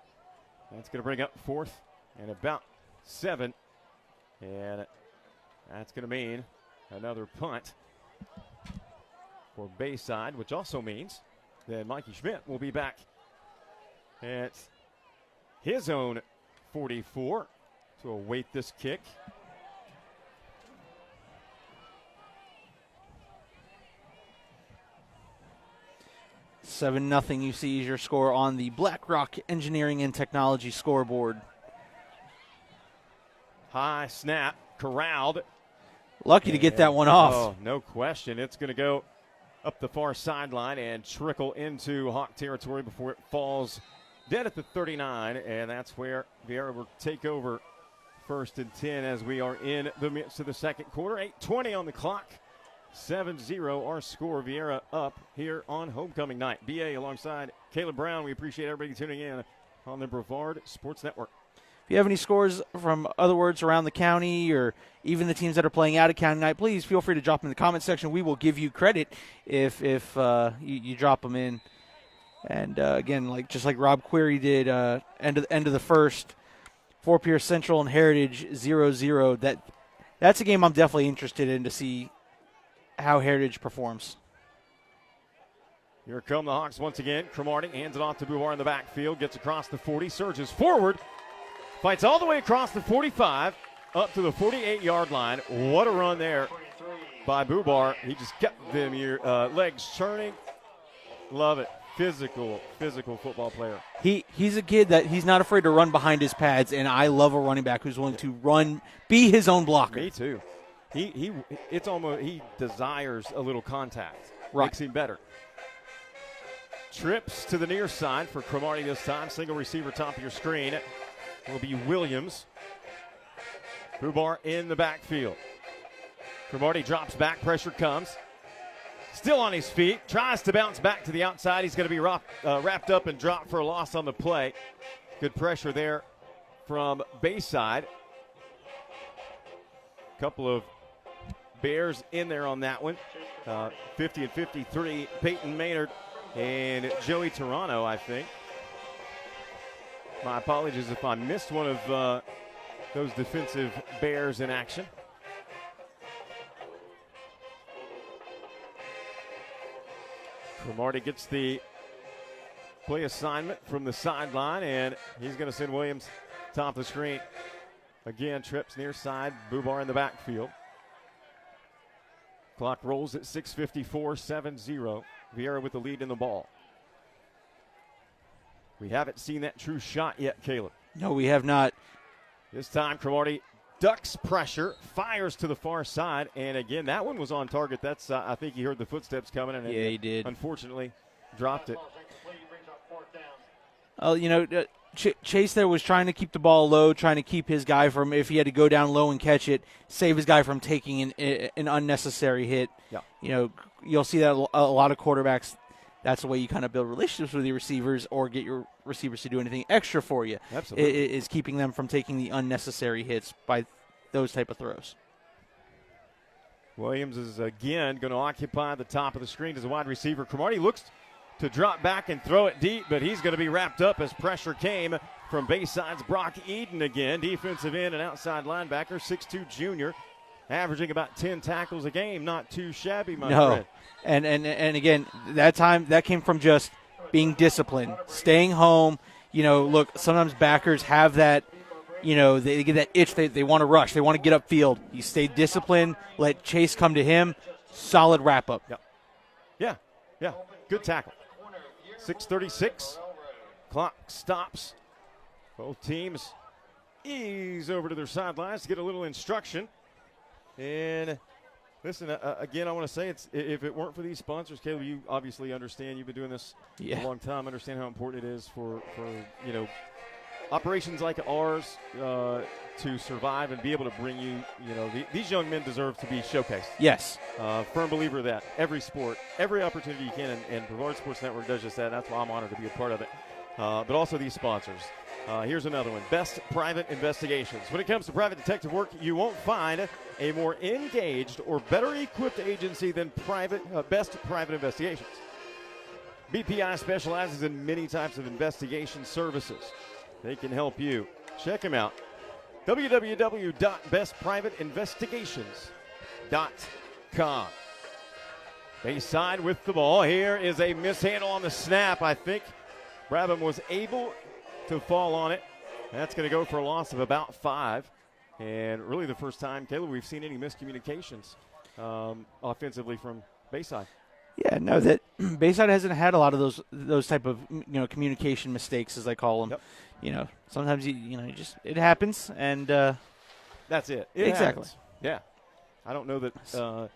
that's going to bring up 4th and about 7, and that's going to mean another punt for Bayside, which also means that Mikey Schmidt will be back at his own 44 to await this kick. Seven 0 you see is your score on the BlackRock Engineering and Technology scoreboard. High snap, corralled. Lucky to get that one off. Oh, no question. It's going to go up the far sideline and trickle into Hawk territory before it falls dead at the 39, and that's where Viera will take over 1st and 10 as we are in the midst of the second quarter. 8:20 on the clock. 7-0 our score. Viera up here on homecoming night. BA alongside Caleb Brown. We appreciate everybody tuning in on the Brevard Sports Network. If you have any scores from other words around the county or even the teams that are playing out of county night, please feel free to drop them in the comment section. We will give you credit if you drop them in. And again, just like Rob Query did, end of the first, Fort Pierce Central and Heritage 0-0. That's a game I'm definitely interested in to see how Heritage performs. Here come the Hawks once again. Cromartie hands it off to Bouvard in the backfield, gets across the 40, surges forward, fights all the way across the 45, up to the 48-yard line. What a run there by Bouvard. He just kept them legs turning. Love it. Physical football player. He's a kid that he's not afraid to run behind his pads, and I love a running back who's willing to run, be his own blocker. Me too. It's almost he desires a little contact. Right. Makes him better. Trips to the near side for Cromartie this time. Single receiver top of your screen will be Williams. Bubar in the backfield. Cromartie drops back. Pressure comes. Still on his feet. Tries to bounce back to the outside. He's going to be wrapped up and dropped for a loss on the play. Good pressure there from Bayside. Couple of Bears in there on that one. 50 and 53. Peyton Maynard and Joey Toronto, I think. My apologies if I missed one of those defensive Bears in action. Cromartie gets the play assignment from the sideline, and he's going to send Williams top of the screen. Again, trips near side, Bubar in the backfield. Clock rolls at 6:54, 7-0. Viera with the lead in the ball. We haven't seen that true shot yet, Caleb. No, we have not. This time, Cromartie ducks pressure, fires to the far side, and again, that one was on target. That's I think he heard the footsteps coming, and yeah, he did. Unfortunately, dropped it. Chase there was trying to keep the ball low, trying to keep his guy from, if he had to go down low and catch it, save his guy from taking an unnecessary hit. Yeah. You'll see that a lot of quarterbacks. That's the way you kind of build relationships with your receivers or get your receivers to do anything extra for you. Absolutely. Is keeping them from taking the unnecessary hits by those type of throws. Williams is again going to occupy the top of the screen as a wide receiver. Cromartie looks to drop back and throw it deep, but he's going to be wrapped up as pressure came from Bayside's Brock Eden again. Defensive end and outside linebacker, 6'2 junior, averaging about 10 tackles a game. Not too shabby, my friend. And again, that time, that came from just being disciplined, staying home. Look, sometimes backers have that, they get that itch. They want to rush. They want to get upfield. You stay disciplined, let Chase come to him. Solid wrap-up. Yeah. Good tackle. 6:36. Clock stops. Both teams ease over to their sidelines to get a little instruction. And listen, again, I want to say, if it weren't for these sponsors, Caleb, you obviously understand. You've been doing this a long time. Understand how important it is for operations like ours to survive and be able to bring you. These young men deserve to be showcased. Yes. Firm believer of that. Every sport, every opportunity you can, and Brevard Sports Network does just that. That's why I'm honored to be a part of it. But also these sponsors. Here's another one. Best Private Investigations. When it comes to private detective work, you won't find a more engaged or better equipped agency than Best Private Investigations. BPI specializes in many types of investigation services. They can help you. Check them out. www.bestprivateinvestigations.com. Bayside with the ball. Here is a mishandle on the snap. I think Brabham was able to fall on it. That's going to go for a loss of about 5. And really the first time, Caleb, we've seen any miscommunications offensively from Bayside. Yeah, no, that Bayside hasn't had a lot of those type of communication mistakes, as I call them. Yep. Sometimes it happens, and that's it. Exactly. Happens. Yeah. I don't know that.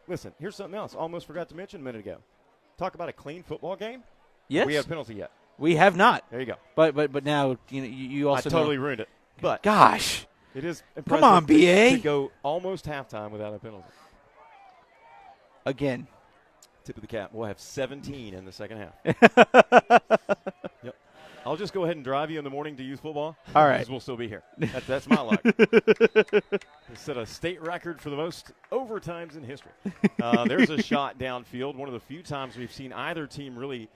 Listen, here's something else. Almost forgot to mention a minute ago. Talk about a clean football game. Yes. We have a penalty yet. We have not. There you go. But now you also I totally ruined it. But gosh, it is impressive. Come on, BA. To go almost halftime without a penalty. Again. Tip of the cap. We'll have 17 in the second half. Yep. I'll just go ahead and drive you in the morning to youth football. All right. Because we'll still be here. That's my luck. We set a state record for the most overtimes in history. There's a shot downfield. One of the few times we've seen either team really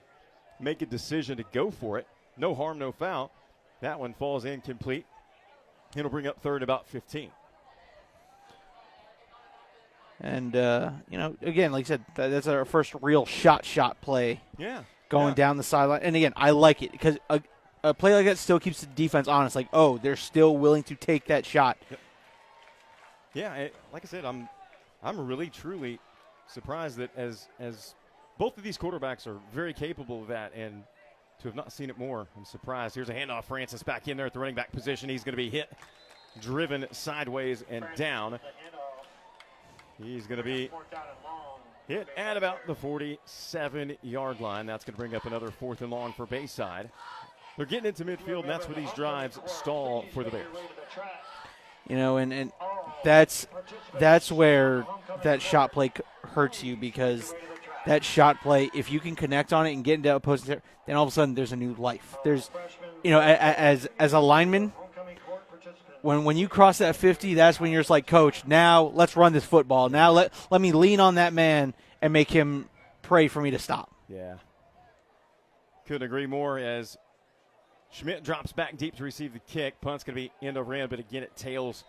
make a decision to go for it. No harm, no foul. That one falls incomplete. It'll bring up third about 15. And, again, like I said, that's our first real shot play. Yeah. Going down the sideline. And, again, I like it because a play like that still keeps the defense honest. Like, they're still willing to take that shot. Yep. Yeah, like I said, I'm really, truly surprised that as both of these quarterbacks are very capable of that, and to have not seen it more, I'm surprised. Here's a handoff. Francis back in there at the running back position. He's going to be hit, driven sideways and down. He's going to be Hit at about the 47-yard line. That's going to bring up another 4th and long for Bayside. They're getting into midfield, and that's where these drives stall for the Bears. You know, and that's where that shot play hurts you, because that shot play, if you can connect on it and get into opposing, then all of a sudden there's a new life. There's, you know, as a lineman, when you cross that 50, that's when you're just like, Coach, now let's run this football. Now let me lean on that man and make him pray for me to stop. Yeah. Couldn't agree more, as Schmidt drops back deep to receive the kick. Punt's going to be end over end, but again it tails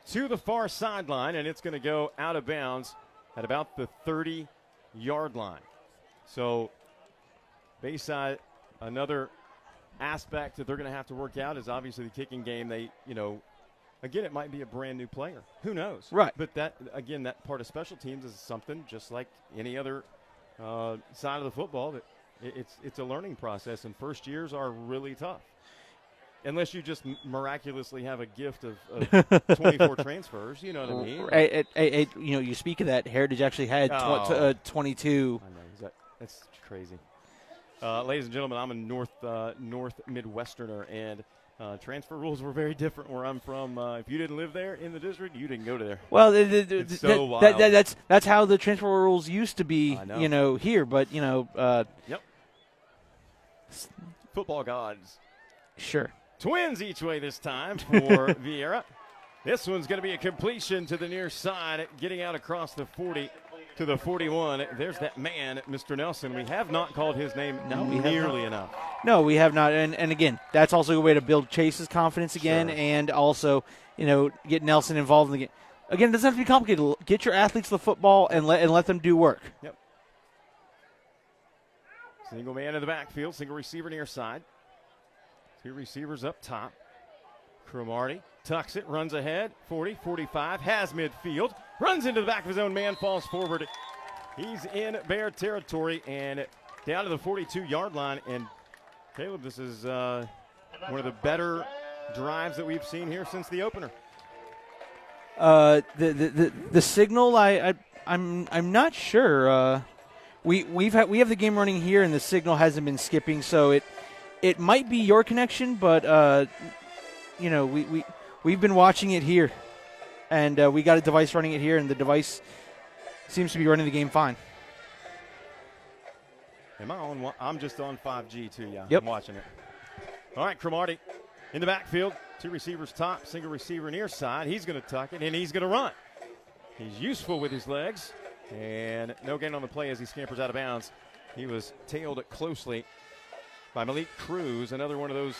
to the far sideline, and it's going to go out of bounds at about the 30-yard line. So Bayside, another aspect that they're going to have to work out is obviously the kicking game. They, you know, again, it might be a brand new player. Who knows? Right. But that, again, that part of special teams is something just like any other side of the football that it's a learning process, and first years are really tough. Unless you just miraculously have a gift of 24 transfers, you know what I mean? You know, you speak of that. Heritage actually had 22. I know. That's crazy. Ladies and gentlemen, I'm a North Midwesterner, and transfer rules were very different where I'm from. If you didn't live there in the district, you didn't go to there. Well, it's so wild. That's how the transfer rules used to be, you know, here. But, you know. Yep. Football gods. Sure. Twins each way this time for Viera. This one's going to be a completion to the near side, getting out across the 40 to the 41. There's that man, Mr. Nelson. We have not called his name nearly enough. No, we have not. And again, that's also a way to build Chase's confidence again, Sure. and also, you know, get Nelson involved in the game. Again, it doesn't have to be complicated. Get your athletes the football and let them do work. Yep. Single man in the backfield, single receiver near side. 2 receivers up top. Cromartie tucks it, runs ahead, 40, 45, has midfield, runs into the back of his own man, falls forward. He's in Bear territory and down to the 42-yard line. And, Caleb, this is one of the better drives that we've seen here since the opener. The signal, I'm not sure. We have the game running here, and the signal hasn't been skipping, so it might be your connection, but you know, we've been watching it here, and we got a device running it here, and the device seems to be running the game fine. Am I on? I'm just on 5G too. Yeah, yep. I'm watching it. All right, Cromartie in the backfield, 2 receivers top, single receiver near side. He's going to tuck it, and he's going to run. He's useful with his legs, and no gain on the play as he scampers out of bounds. He was tailed closely by Malik Cruz, another one of those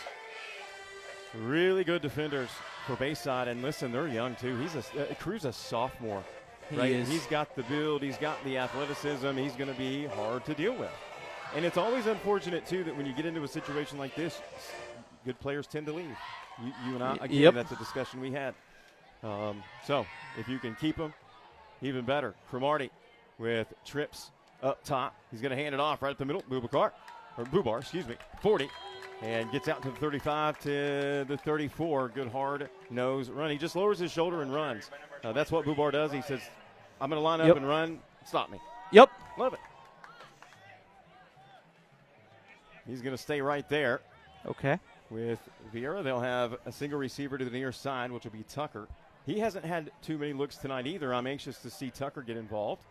really good defenders for Bayside. And listen, they're young too. Cruz a sophomore, right? He's got the build, he's got the athleticism. He's going to be hard to deal with. And it's always unfortunate too that when you get into a situation like this, good players tend to leave. You and I, again, That's a discussion we had. So if you can keep them, even better. Cromartie with trips up top. He's going to hand it off right at the middle. Bubar, excuse me, 40, and gets out to the 35 to the 34. Good hard nose run. He just lowers his shoulder and runs. That's what Bubar does. He says, I'm going to line up and run. Stop me. Yep. Love it. He's going to stay right there. Okay. With Viera, they'll have a single receiver to the near side, which will be Tucker. He hasn't had too many looks tonight either. I'm anxious to see Tucker get involved.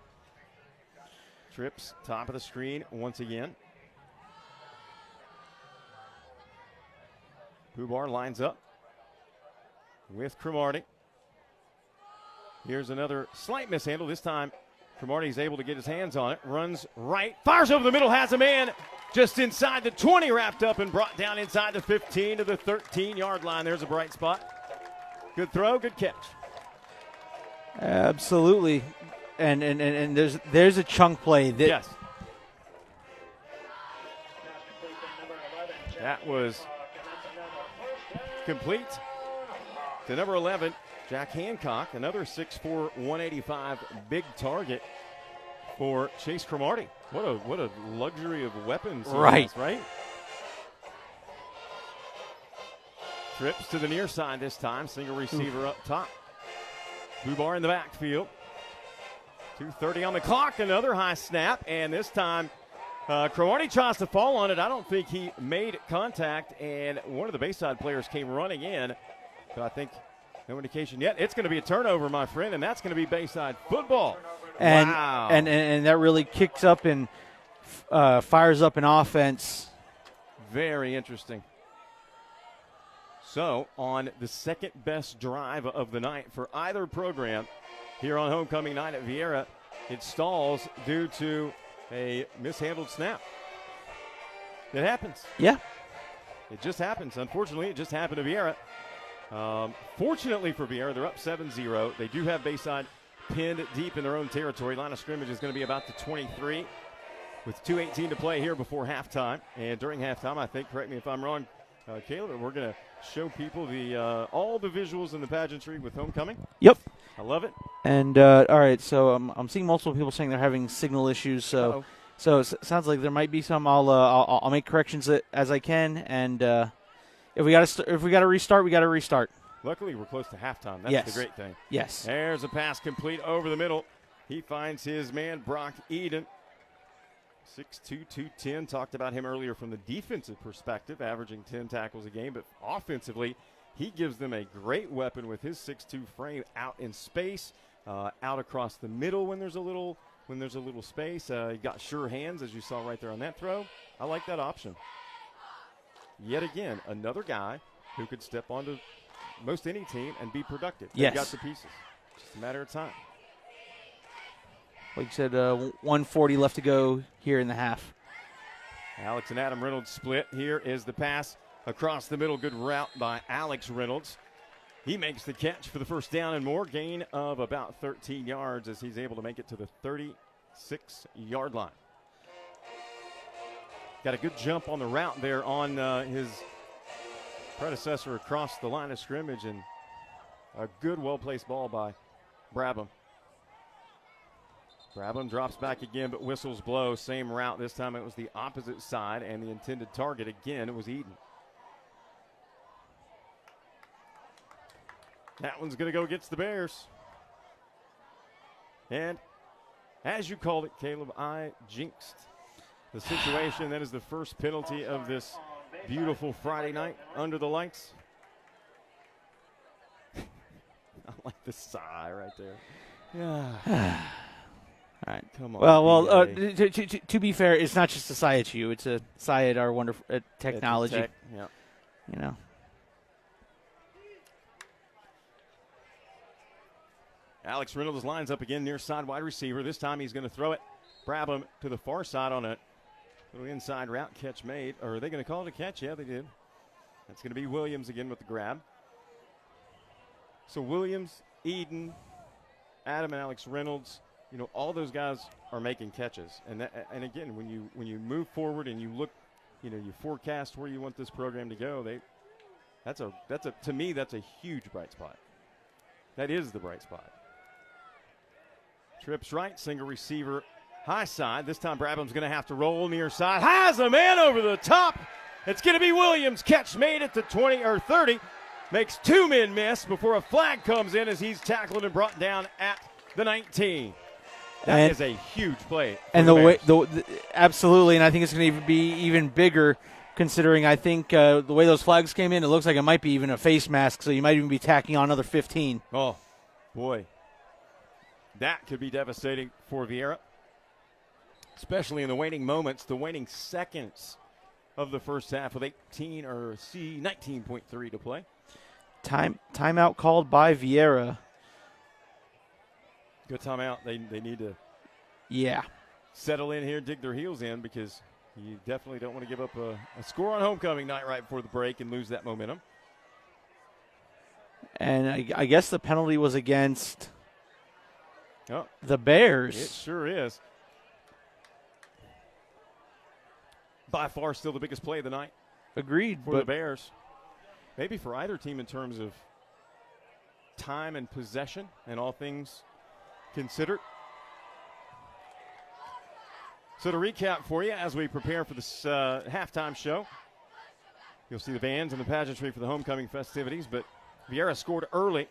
Trips, top of the screen once again. Bubar lines up with Cromartie. Here's another slight mishandle. This time, Cromartie's able to get his hands on it. Runs right, fires over the middle, has a man just inside the 20, wrapped up and brought down inside the 15 to the 13-yard line. There's a bright spot. Good throw, good catch. Absolutely. And there's a chunk play. Yes. That was complete to number 11, Jack Hancock. Another 6'4", 185 big target for Chase Cromartie. What a luxury of weapons. Right. Right? Trips to the near side this time. Single receiver up top. Bubar in the backfield. 2:30 on the clock. Another high snap, and this time Cromartie tries to fall on it. I don't think he made contact, and one of the Bayside players came running in, but I think no indication yet. It's going to be a turnover, my friend, and that's going to be Bayside football. And, wow. And that really kicks up and fires up an offense. Very interesting. So, on the second best drive of the night for either program here on homecoming night at Viera, it stalls due to a mishandled snap. It happens. Yeah. It just happens. Unfortunately, it just happened to Viera. Fortunately for Viera, they're up 7-0. They do have Bayside pinned deep in their own territory. Line of scrimmage is going to be about the 23 with 2:18 to play here before halftime. And during halftime, I think, correct me if I'm wrong, Caleb, we're going to show people all the visuals and the pageantry with homecoming. Yep. I love it. And, all right, so I'm seeing multiple people saying they're having signal issues. So it sounds like there might be some. I'll make corrections as I can. And if we got to restart, we got to restart. Luckily, we're close to halftime. That's yes. the great thing. Yes. There's a pass complete over the middle. He finds his man, Brock Eden. 6'2", 210. Talked about him earlier from the defensive perspective, averaging 10 tackles a game. But offensively, he gives them a great weapon with his 6'2" frame out in space, out across the middle when there's a little space. He got sure hands, as you saw right there on that throw. I like that option. Yet again, another guy who could step onto most any team and be productive. Yes. They got the pieces. Just a matter of time. Like you said, 1:40 left to go here in the half. Alex and Adam Reynolds split. Here is the pass across the middle. Good route by Alex Reynolds. He makes the catch for the first down and more. Gain of about 13 yards as he's able to make it to the 36-yard line. Got a good jump on the route there on his predecessor across the line of scrimmage, and a good, well-placed ball by Brabham. Brabham drops back again, but whistles blow. Same route. This time it was the opposite side, and the intended target again was Eden. That one's going to go against the Bears. And as you called it, Caleb, I jinxed the situation. That is the first penalty of this beautiful Friday night under the lights. I like the sigh right there. Yeah. All right. Come on. Well. To be fair, it's not just a sigh at you; it's a sigh at our wonderful technology. Yeah. You know. Alex Reynolds lines up again near side wide receiver. This time he's going to throw it. Brabham to the far side on a little inside route catch made. Or are they going to call it a catch? Yeah, they did. That's going to be Williams again with the grab. So Williams, Eden, Adam, and Alex Reynolds. You know, all those guys are making catches. And again, when you move forward and you look, you know, you forecast where you want this program to go, to me that's a huge bright spot. That is the bright spot. Trips right, single receiver, high side. This time Brabham's going to have to roll near side. Has a man over the top. It's going to be Williams. Catch made at the 20 or 30. Makes two men miss before a flag comes in as he's tackled and brought down at the 19. That is a huge play. And absolutely, and I think it's going to be even bigger considering I think the way those flags came in, it looks like it might be even a face mask, so you might even be tacking on another 15. Oh, boy. That could be devastating for Viera, especially in the waning moments, the waning seconds of the first half with 19.3 to play. Timeout called by Viera. Good timeout. They need to settle in here, dig their heels in, because you definitely don't want to give up a score on homecoming night right before the break and lose that momentum. And I guess the penalty was against the Bears. It sure is. By far still the biggest play of the night. Agreed. For the Bears. Maybe for either team in terms of time and possession and all things considered. So to recap for you as we prepare for this halftime show, you'll see the bands and the pageantry for the homecoming festivities, but Viera scored early,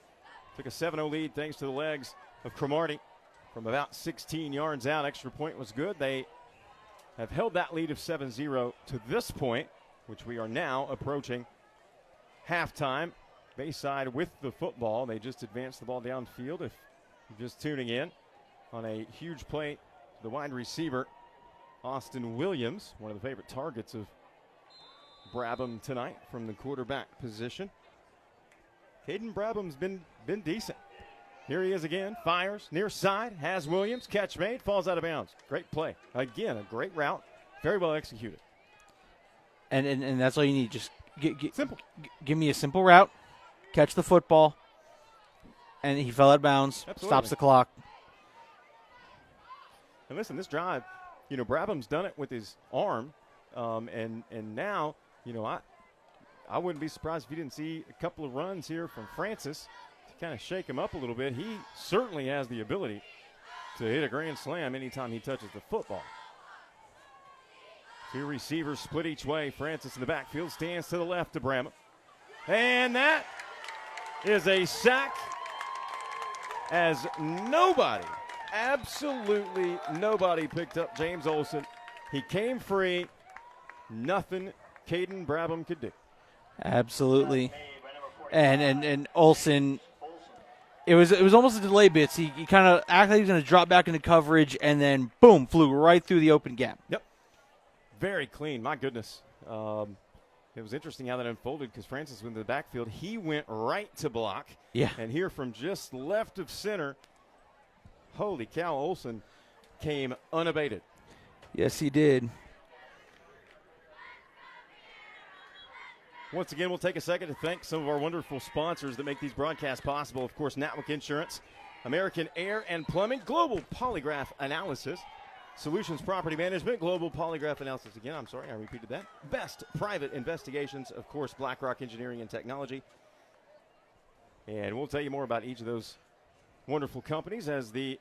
took a 7-0 lead thanks to the legs of Cromartie. from about 16 yards out. Extra point was good. They have held that lead of 7-0 to this point, which we are now approaching halftime. Bayside with the football. They just advanced the ball downfield. If you're just tuning in, on a huge play, the wide receiver, Austin Williams, one of the favorite targets of Brabham tonight from the quarterback position. Caden Brabham's been decent. Here he is again, fires, near side, has Williams, catch made, falls out of bounds. Great play. Again, a great route, very well executed. And that's all you need. Just simple. Give me a simple route, catch the football, and he fell out of bounds, Absolutely. Stops the clock. And listen, this drive, Brabham's done it with his arm, and now, I wouldn't be surprised if you didn't see a couple of runs here from Francis to kind of shake him up a little bit. He certainly has the ability to hit a grand slam anytime he touches the football. Two receivers split each way. Francis in the backfield stands to the left to Brabham. And that is a sack as nobody, absolutely nobody picked up James Olsen. He came free. Nothing Caden Brabham could do. Absolutely. And Olsen, it was almost a delay bits. He kind of acted like he was going to drop back into coverage, and then, boom, flew right through the open gap. Yep. Very clean. My goodness. It was interesting how that unfolded because Francis went to the backfield. He went right to block. Yeah. And here from just left of center, holy cow, Olsen came unabated. Yes, he did. Once again, we'll take a second to thank some of our wonderful sponsors that make these broadcasts possible. Of course, Natwick Insurance, American Air and Plumbing, Global Polygraph Analysis, Solutions Property Management, Global Polygraph Analysis. Again, I'm sorry, I repeated that. Best Private Investigations, of course, BlackRock Engineering and Technology. And we'll tell you more about each of those wonderful companies as the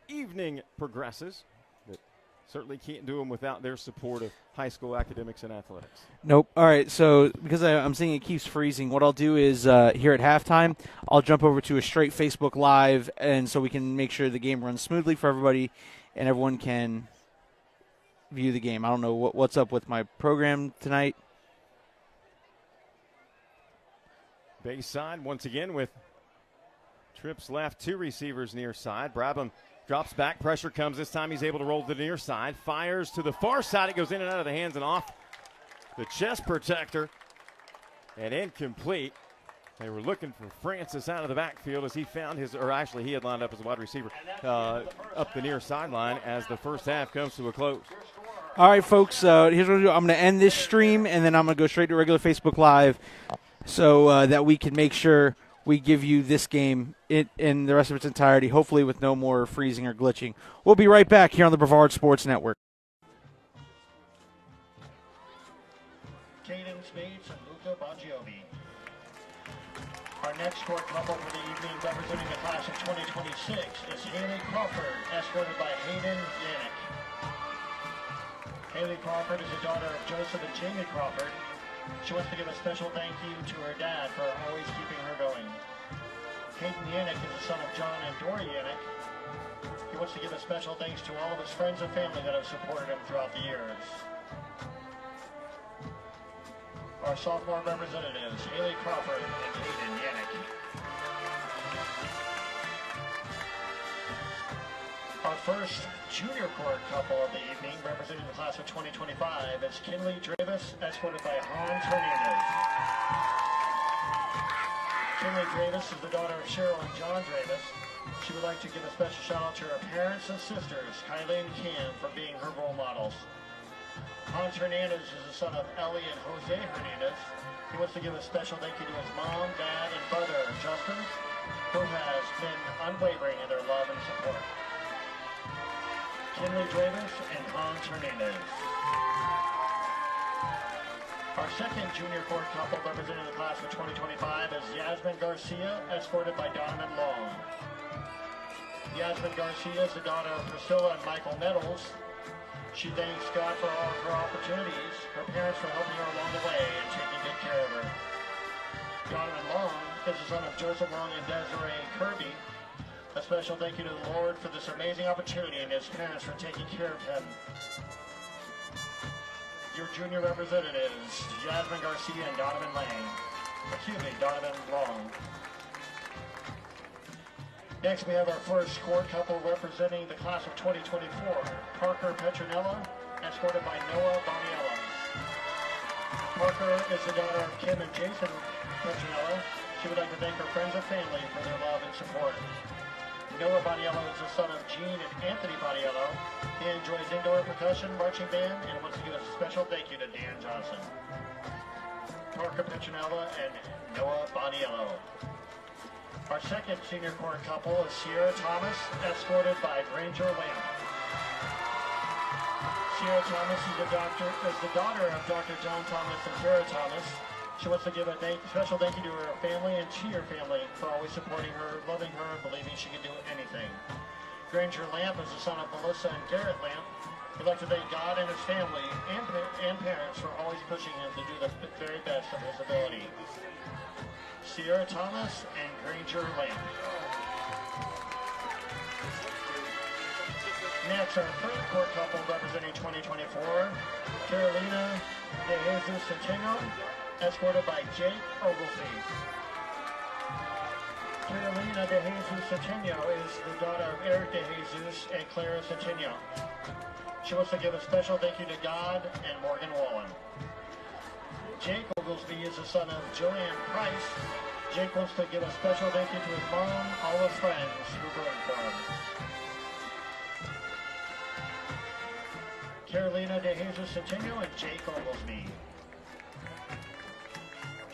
evening progresses. But certainly can't do them without their support of high school academics and athletics. Nope. All right, so because I'm seeing it keeps freezing, what I'll do is here at halftime, I'll jump over to a straight Facebook Live, and so we can make sure the game runs smoothly for everybody and everyone can view the game. I don't know what's up with my program tonight. Bayside once again with trips left, two receivers near side. Brabham drops back, pressure comes. This time he's able to roll to the near side. Fires to the far side. It goes in and out of the hands and off the chest protector. And incomplete. They were looking for Francis out of the backfield as he found his, or actually he had lined up as a wide receiver up the near sideline as the first half comes to a close. All right, folks, here's what I'm going to do. I'm going to end this stream, and then I'm going to go straight to regular Facebook Live so that we can make sure we give you this game in the rest of its entirety, hopefully with no more freezing or glitching. We'll be right back here on the Brevard Sports Network. Caden Spades and Luca Bongiovi. Our next court couple for the evening, representing the class of 2026, is Haley Crawford, escorted by Hayden Yannick. Haley Crawford is the daughter of Joseph and Jamie Crawford. She wants to give a special thank you to her dad for always keeping her going. Hayden Yannick is the son of John and Dory Yannick. He wants to give a special thanks to all of his friends and family that have supported him throughout the years. Our sophomore representatives, Haley Crawford and Hayden Yannick. Our first junior court couple of the evening, representing the class of 2025, is Kinley Dravis, escorted by Hans Hernandez. Kinley Dravis is the daughter of Cheryl and John Dravis. She would like to give a special shout out to her parents and sisters, Kylie and Cam, for being her role models. Hans Hernandez is the son of Ellie and Jose Hernandez. He wants to give a special thank you to his mom, dad, and brother, Justin, who has been unwavering in their love and support. Kinley Dravis and Hans Hernandez. Our second junior court couple representing the class of 2025 is Yasmin Garcia, escorted by Donovan Long. Yasmin Garcia is the daughter of Priscilla and Michael Nettles. She thanks God for all of her opportunities, her parents for helping her along the way and taking good care of her. Donovan Long is the son of Joseph Long and Desiree Kirby. A special thank you to the Lord for this amazing opportunity and his parents for taking care of him. Your junior representatives, Jasmine Garcia and Donovan Long. Next, we have our first court couple representing the class of 2024, Parker Petronella, escorted by Noah Boniello. Parker is the daughter of Kim and Jason Petronella. She would like to thank her friends and family for their love and support. Noah Boniello is the son of Gene and Anthony Boniello. He enjoys indoor percussion, marching band, and wants to give a special thank you to Dan Johnson. Parker Petronella and Noah Boniello. Our second senior court couple is Sierra Thomas, escorted by Granger Lamb. Sierra Thomas is the daughter of Dr. John Thomas and Sarah Thomas. She wants to give a special thank you to her family and to your family for always supporting her, loving her, and believing she can do anything. Granger Lamp is the son of Melissa and Garrett Lamp. We'd like to thank God and his family and parents for always pushing him to do the very best of his ability. Sierra Thomas and Granger Lamp. Next, our third court couple representing 2024, Carolina De Jesus Centeno, escorted by Jake Oglesby. Carolina De Jesus Centeno is the daughter of Eric De Jesus and Clara Centeno. She wants to give a special thank you to God and Morgan Wallen. Jake Oglesby is the son of Joanne Price. Jake wants to give a special thank you to his mom, all his friends who voted for him. Carolina De Jesus Centeno and Jake Oglesby.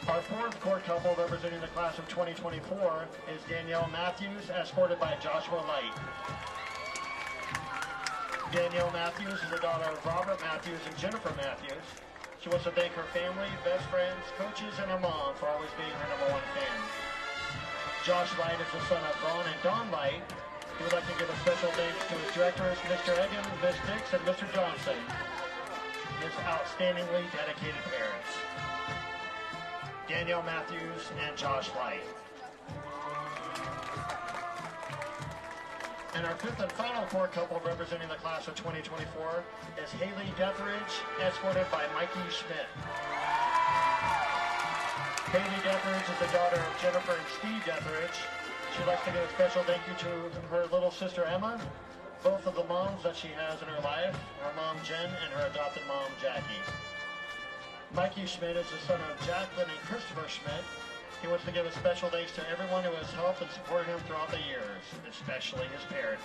Our fourth court couple representing the class of 2024 is Danielle Matthews, escorted by Joshua Light. Danielle Matthews is the daughter of Robert Matthews and Jennifer Matthews. She wants to thank her family, best friends, coaches, and her mom for always being her #1 fan. Josh Light is the son of Ron and Don Light. He would like to give a special thanks to his directors, Mr. Egan, Ms. Dix, and Mr. Johnson, his outstandingly dedicated parents. Danielle Matthews and Josh Light. And our fifth and final court couple representing the class of 2024 is Haley Deathridge, escorted by Mikey Schmidt. Haley Deathridge is the daughter of Jennifer and Steve Deathridge. She'd like to give a special thank you to her little sister Emma, both of the moms that she has in her life, her mom Jen and her adopted mom Jackie. Mikey Schmidt is the son of Jacqueline and Christopher Schmidt. He wants to give a special thanks to everyone who has helped and supported him throughout the years, especially his parents,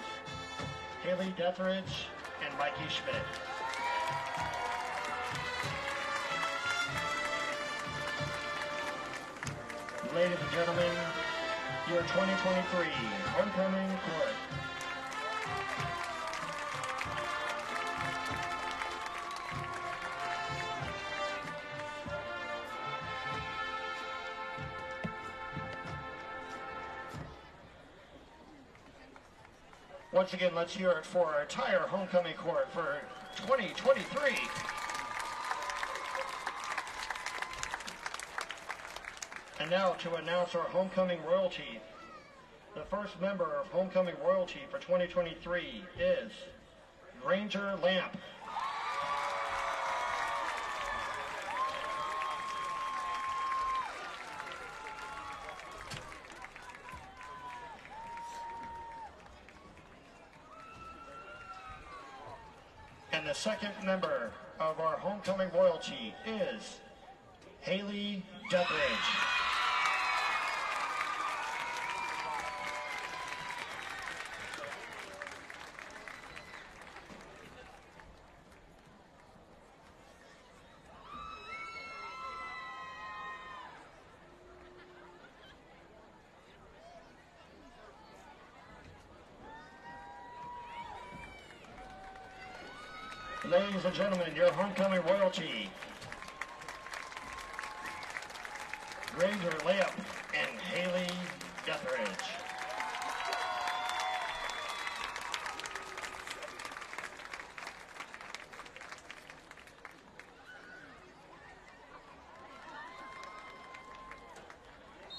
Haley Deathridge and Mikey Schmidt. Ladies and gentlemen, your 2023 homecoming court. Once again, let's hear it for our entire homecoming court for 2023. And now to announce our homecoming royalty. The first member of homecoming royalty for 2023 is Granger Lamp. And the second member of our homecoming royalty is Haley Deathridge. Ladies and gentlemen, your homecoming royalty, Granger Lamp and Haley Deathridge.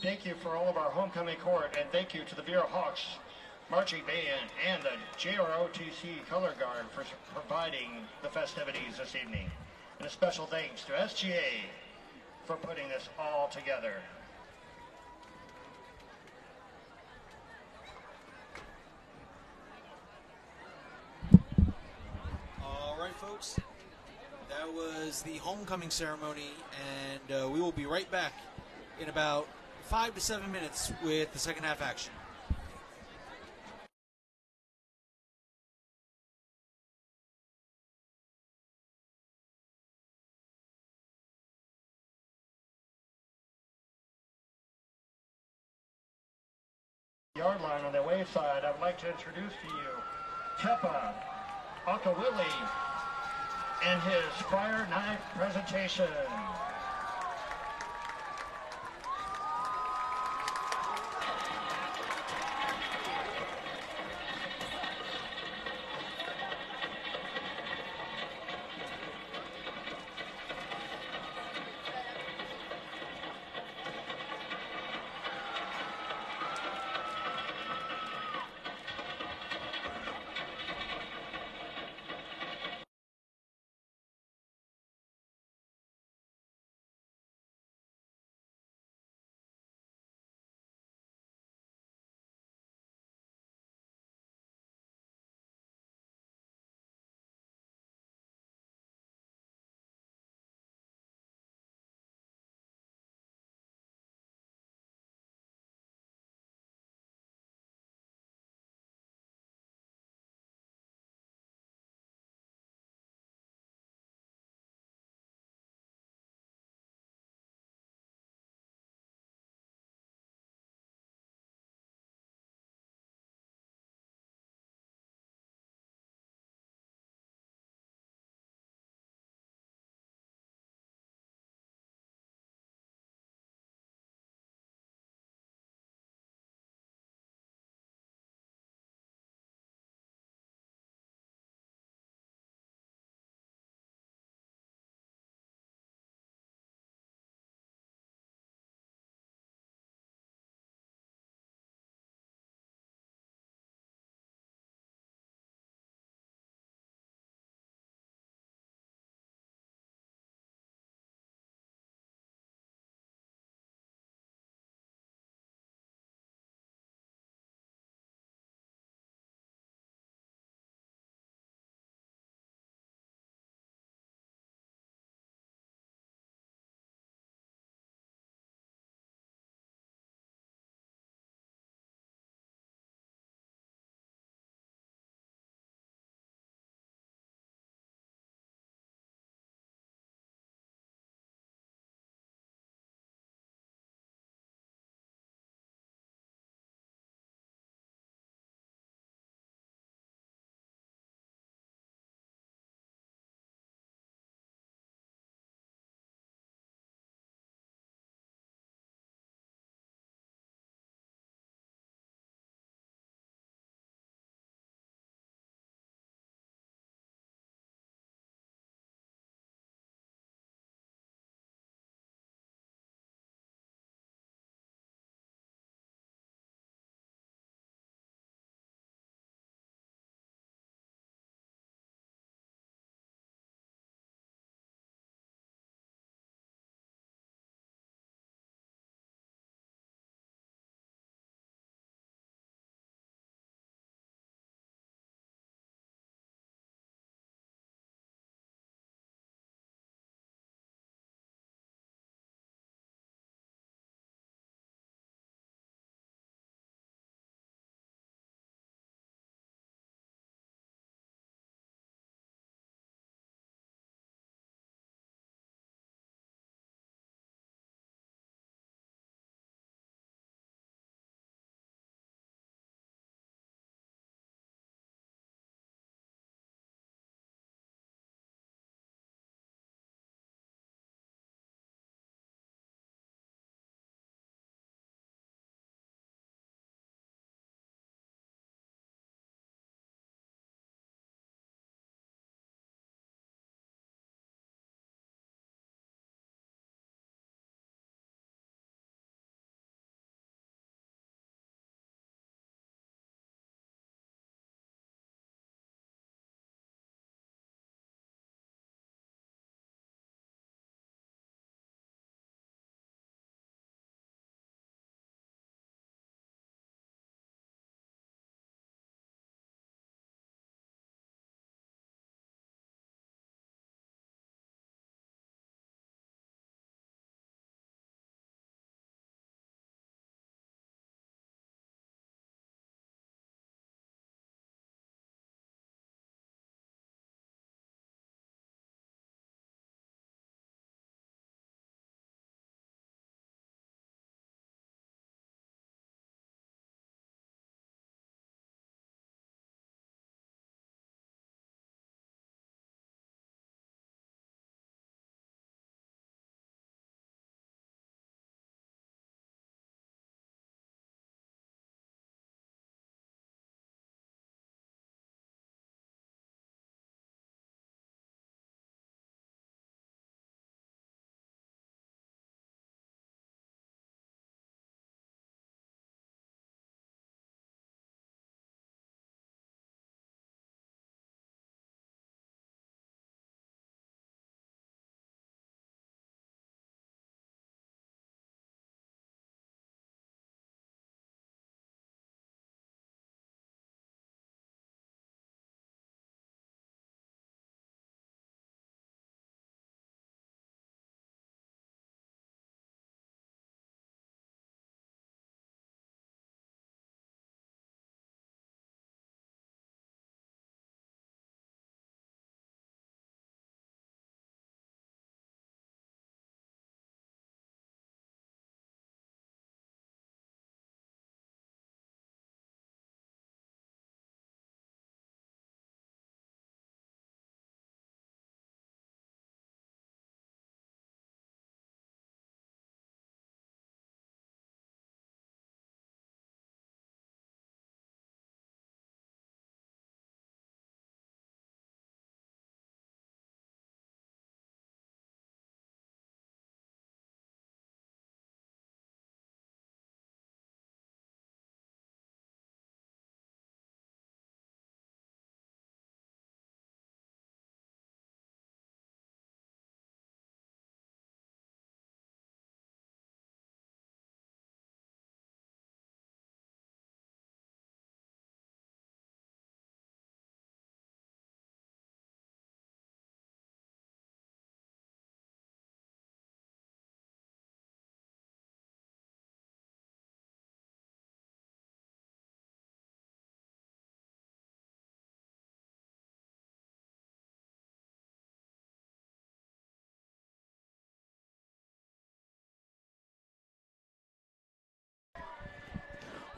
Thank you for all of our homecoming court, and thank you to the Viera Hawks marching band, and the JROTC color guard for providing the festivities this evening. And a special thanks to SGA for putting this all together. All right, folks. That was the homecoming ceremony, and we will be right back in about 5 to 7 minutes with the second half action. Yard line on the away side, I would like to introduce to you Tepa Akawili and his fire knife presentation.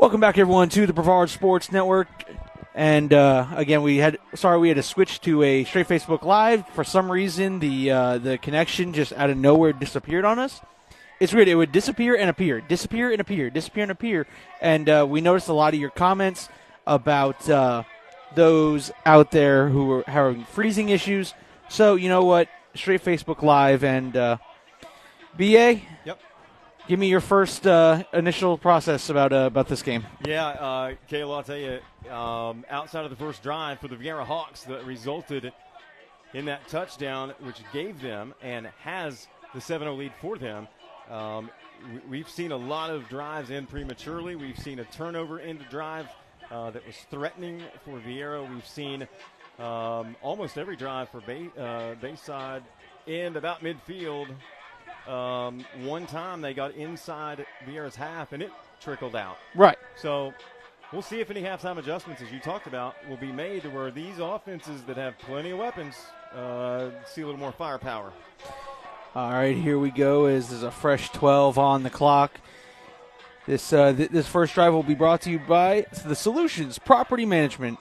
Welcome back, everyone, to the Brevard Sports Network. And again, we had to switch to a straight Facebook Live. For some reason, the connection just out of nowhere disappeared on us. It's weird. It would disappear and appear, disappear and appear, disappear and appear. And we noticed a lot of your comments about those out there who were having freezing issues. So you know what? Straight Facebook Live and BA. Yep. Give me your first initial process about this game. Yeah, Kayla, I'll tell you, outside of the first drive for the Viera Hawks that resulted in that touchdown, which gave them and has the 7-0 lead for them, we've seen a lot of drives end prematurely. We've seen a turnover into drive that was threatening for Viera. We've seen almost every drive for Bayside end about midfield. One time they got inside Viera's half, and it trickled out. Right. So we'll see if any halftime adjustments, as you talked about, will be made to where these offenses that have plenty of weapons see a little more firepower. All right, here we go. There's a fresh 12 on the clock. This first drive will be brought to you by the Solutions Property Management,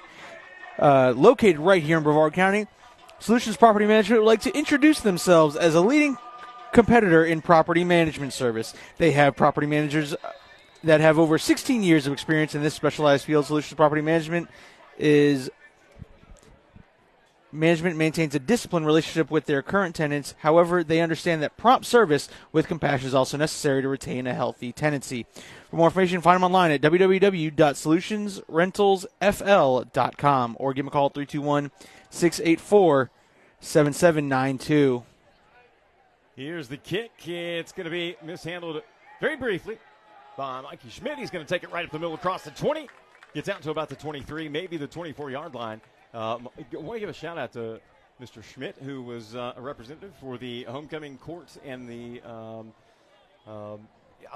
located right here in Brevard County. Solutions Property Management would like to introduce themselves as a leading competitor in property management service. They have property managers that have over 16 years of experience in this specialized field. Solutions Property Management maintains a disciplined relationship with their current tenants. However, they understand that prompt service with compassion is also necessary to retain a healthy tenancy. For more information, find them online at www.solutionsrentalsfl.com or give them a call at 321-684-7792. Here's the kick. It's going to be mishandled very briefly by Mikey Schmidt. He's going to take it right up the middle across the 20. Gets out to about the 23, maybe the 24-yard line. I want to give a shout-out to Mr. Schmidt, who was a representative for the homecoming court and the I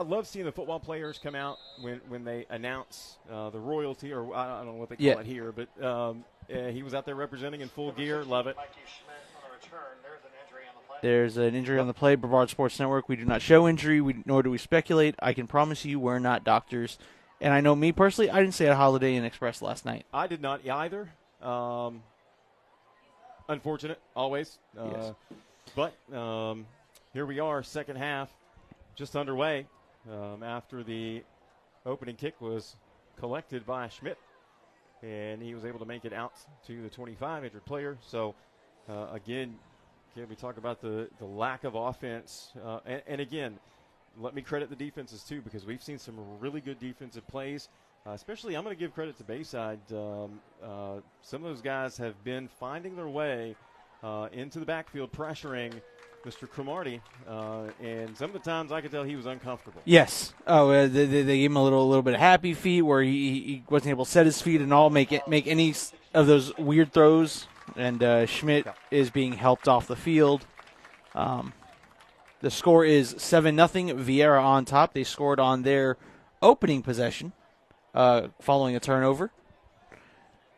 love seeing the football players come out when they announce the royalty, or I don't know what they call it here, but he was out there representing in full gear. Love it. There's an injury on the play. Brevard Sports Network, we do not show injury, nor do we speculate. I can promise you we're not doctors. And I know me personally, I didn't say a Holiday Inn Express last night. I did not either. Unfortunate, always. Yes. But here we are, second half, just underway after the opening kick was collected by Schmidt. And he was able to make it out to the 25, injured player. So, again, we talk about the lack of offense. And again, let me credit the defenses, too, because we've seen some really good defensive plays. Especially, I'm going to give credit to Bayside. Some of those guys have been finding their way into the backfield, pressuring Mr. Cromartie. And some of the times I could tell he was uncomfortable. Yes. Oh, they gave him a little bit of happy feet where he wasn't able to set his feet and all, make any of those weird throws. And Schmidt is being helped off the field. The score is 7-0. Viera on top. They scored on their opening possession following a turnover.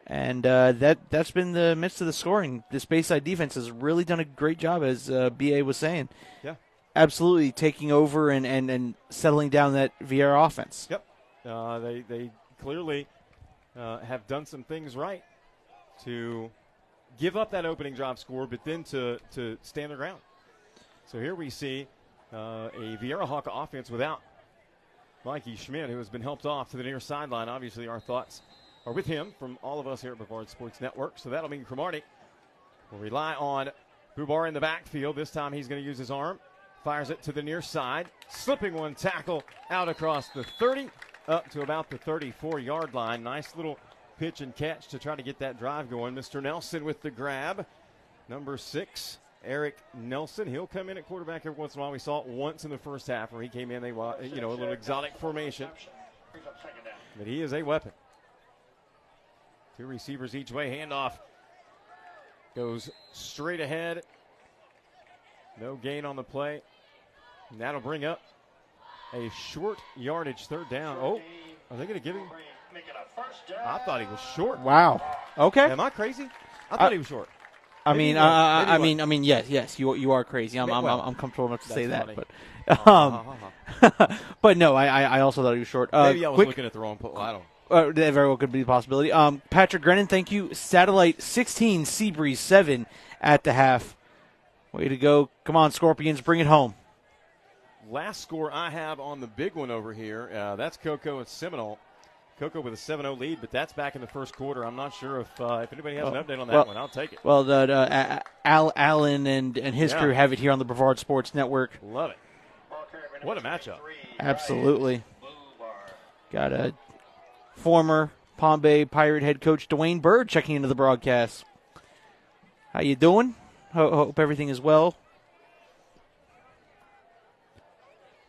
And that's been the midst of the scoring. This Bayside defense has really done a great job, as BA was saying. Yeah. Absolutely taking over and settling down that Viera offense. Yep. They clearly have done some things right to give up that opening drive score, but then to stand their ground. So here we see a Viera Hawk offense without Mikey Schmidt, who has been helped off to the near sideline. Obviously, our thoughts are with him from all of us here at Brevard Sports Network. So that'll mean Cromartie will rely on Bubar in the backfield. This time he's going to use his arm. Fires it to the near side. Slipping one tackle out across the 30 up to about the 34-yard line. Nice little pitch and catch to try to get that drive going. Mr. Nelson with the grab. Number 6, Eric Nelson. He'll come in at quarterback every once in a while. We saw it once in the first half where he came in, a little exotic formation. But he is a weapon. 2 receivers each way. Handoff goes straight ahead. No gain on the play. And that'll bring up a short yardage third down. Oh, are they going to give him? I thought he was short. Wow. Okay. Am I crazy? I thought he was short. I mean, yes, you are crazy. I'm comfortable enough to say that, funny. but but no, I also thought he was short. Maybe I was looking at the wrong. I don't. That very well could be a possibility. Patrick Grennan, thank you. Satellite 16, Seabreeze 7 at the half. Way to go! Come on, Scorpions, bring it home. Last score I have on the big one over here, that's Cocoa and Seminole. Cocoa with a 7-0 lead, but that's back in the first quarter. I'm not sure if anybody has an update on that one. I'll take it. Well, Alan and his crew have it here on the Brevard Sports Network. Love it. What a matchup. Absolutely. Got a former Palm Bay Pirate head coach Dwayne Bird checking into the broadcast. How you doing? Hope everything is well.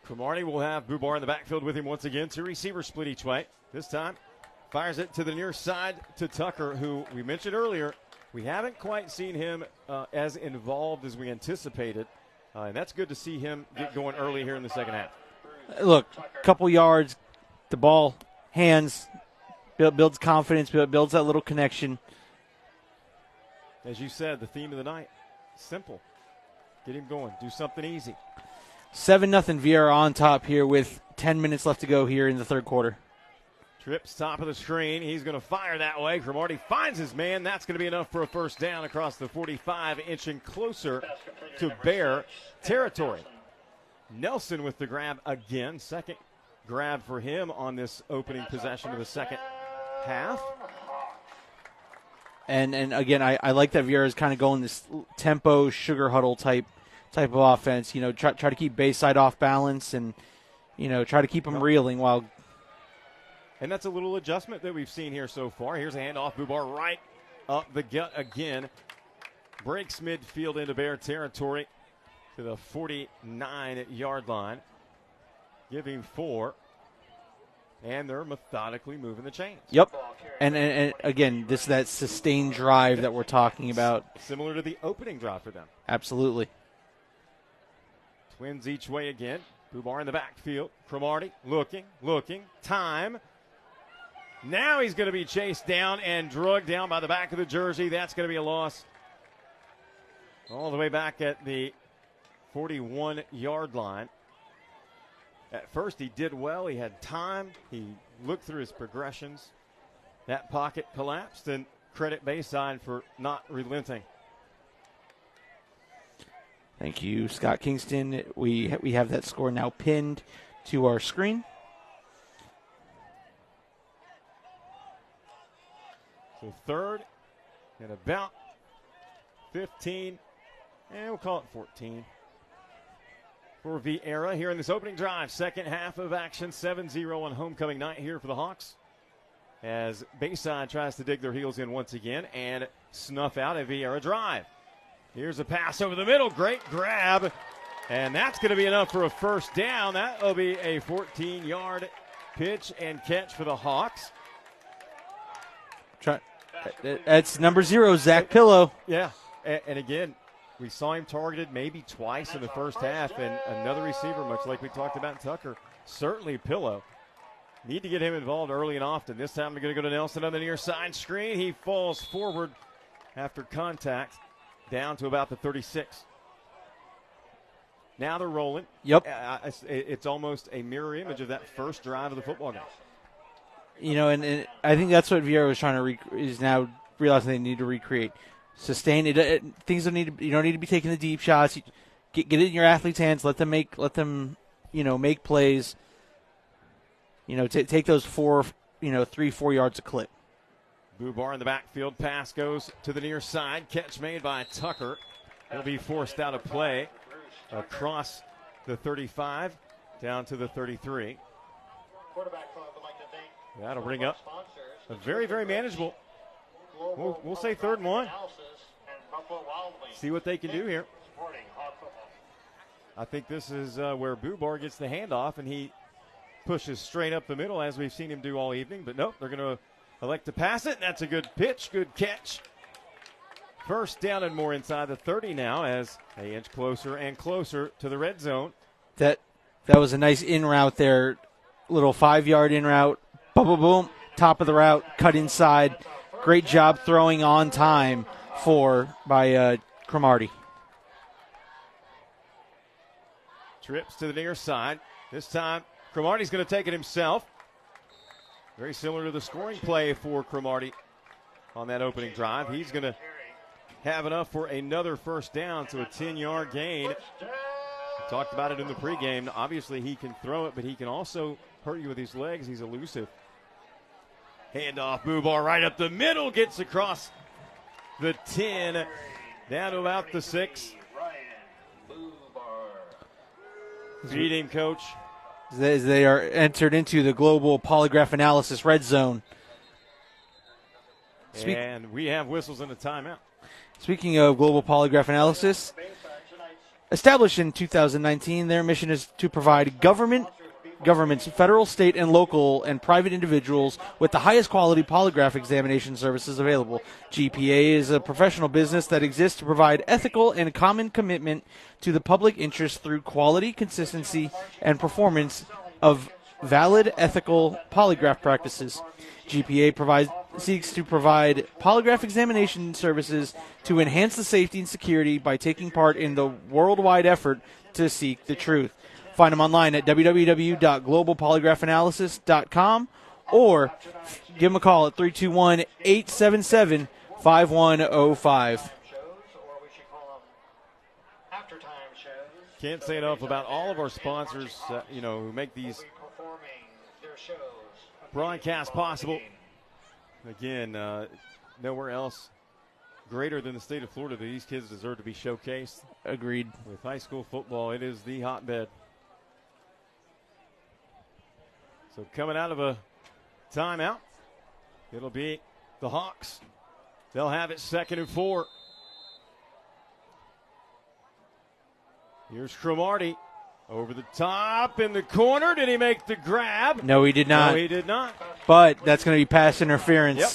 Cromartie will have Bubar in the backfield with him once again. Two receivers split each way. This time, fires it to the near side to Tucker, who we mentioned earlier. We haven't quite seen him as involved as we anticipated, and that's good to see him get going early here in the second half. Look, couple yards, the ball, hands, builds confidence, builds that little connection. As you said, the theme of the night, simple. Get him going. Do something easy. 7-0 Viera on top here with 10 minutes left to go here in the third quarter. Trips top of the screen. He's going to fire that way. Cromartie finds his man. That's going to be enough for a first down across the 45, inching closer to Bear territory. Nelson with the grab again. Second grab for him on this opening possession of the second half. And again, I like that Viera is kind of going this tempo, sugar huddle type of offense. You know, try to keep Bayside off balance and, you know, try to keep them reeling while. And that's a little adjustment that we've seen here so far. Here's a handoff. Bubar right up the gut again. Breaks midfield into Bear territory to the 49-yard line. Give him 4. And they're methodically moving the chains. Yep. And again, this is that sustained drive that we're talking about. Similar to the opening drive for them. Absolutely. Twins each way again. Bubar in the backfield. Cromartie looking. Time. Now he's going to be chased down and drugged down by the back of the jersey. That's going to be a loss. All the way back at the 41-yard line. At first he did well. He had time. He looked through his progressions. That pocket collapsed, and credit Bayside for not relenting. Thank you, Scott Kingston. We have that score now pinned to our screen. So third and about 15, and we'll call it 14 for Viera here in this opening drive. Second half of action, 7-0 on homecoming night here for the Hawks, as Bayside tries to dig their heels in once again and snuff out a Viera drive. Here's a pass over the middle. Great grab. And that's going to be enough for a first down. That will be a 14-yard pitch and catch for the Hawks. That's number 0, Zach Pillow. Yeah. And again, we saw him targeted maybe twice in the first half. And another receiver, much like we talked about Tucker, certainly Pillow. Need to get him involved early and often. This time we're going to go to Nelson on the near side screen. He falls forward after contact. Down to about the 36. Now they're rolling. Yep. It's almost a mirror image of that first drive of the football game. You know, and I think that's what Viera was trying to is now realizing they need to recreate. Sustain it. Things don't need to. You don't need to be taking the deep shots. Get it in your athletes' hands. Let them make plays. You know, take those 3-4 yards a clip. Bubar in the backfield. Pass goes to the near side. Catch made by Tucker. He'll be forced out of play across the 35 down to the 33. That'll bring up a very, very manageable. We'll say 3rd and 1. See what they can do here. I think this is where Bubar gets the handoff, and he pushes straight up the middle as we've seen him do all evening. But nope, they're going to elect to pass it, and that's a good pitch, good catch. First down and more inside the 30 now as they inch closer and closer to the red zone. That was a nice in route there, little 5-yard in route. Boom, boom, boom, top of the route, cut inside. Great job throwing on time 4 by Cromartie. Trips to the near side. This time, Cromartie's going to take it himself. Very similar to the scoring play for Cromartie on that opening drive. He's going to have enough for another first down, so a 10-yard gain. We talked about it in the pregame. Obviously, he can throw it, but he can also hurt you with his legs. He's elusive. Handoff, Bubar right up the middle, gets across the 10, down to about the 6. Feed him, coach. As they are entered into the global polygraph analysis red zone. And we have whistles and a timeout. Speaking of global polygraph analysis, established in 2019, their mission is to provide governments, federal, state, and local and private individuals with the highest quality polygraph examination services available. GPA is a professional business that exists to provide ethical and common commitment to the public interest through quality, consistency, and performance of valid ethical polygraph practices. GPA seeks to provide polygraph examination services to enhance the safety and security by taking part in the worldwide effort to seek the truth. Find them online at www.globalpolygraphanalysis.com or give them a call at 321-877-5105. Can't say enough about all of our sponsors, who make these broadcasts possible. Again, nowhere else greater than the state of Florida that these kids deserve to be showcased. Agreed. With high school football, it is the hotbed. So coming out of a timeout, it'll be the Hawks. They'll have it 2nd and 4. Here's Cromartie over the top in the corner. Did he make the grab? No, he did not. No, he did not. But that's going to be pass interference. Yep.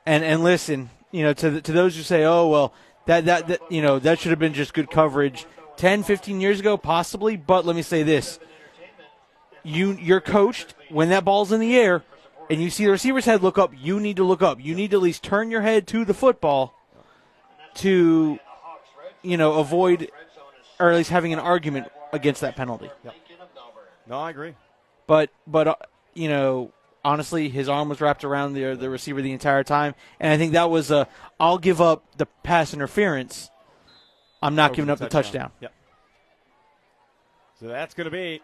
And listen, to those who say, oh, well, that should have been just good coverage 10, 15 years ago, possibly. But let me say this. You're coached when that ball's in the air and you see the receiver's head look up, you need to look up. You need to at least turn your head to the football to, avoid or at least having an argument against that penalty. Yep. No, I agree. But honestly, his arm was wrapped around the receiver the entire time, and I think that was I'll give up the pass interference. I'm not giving up the touchdown. Yep. So that's going to be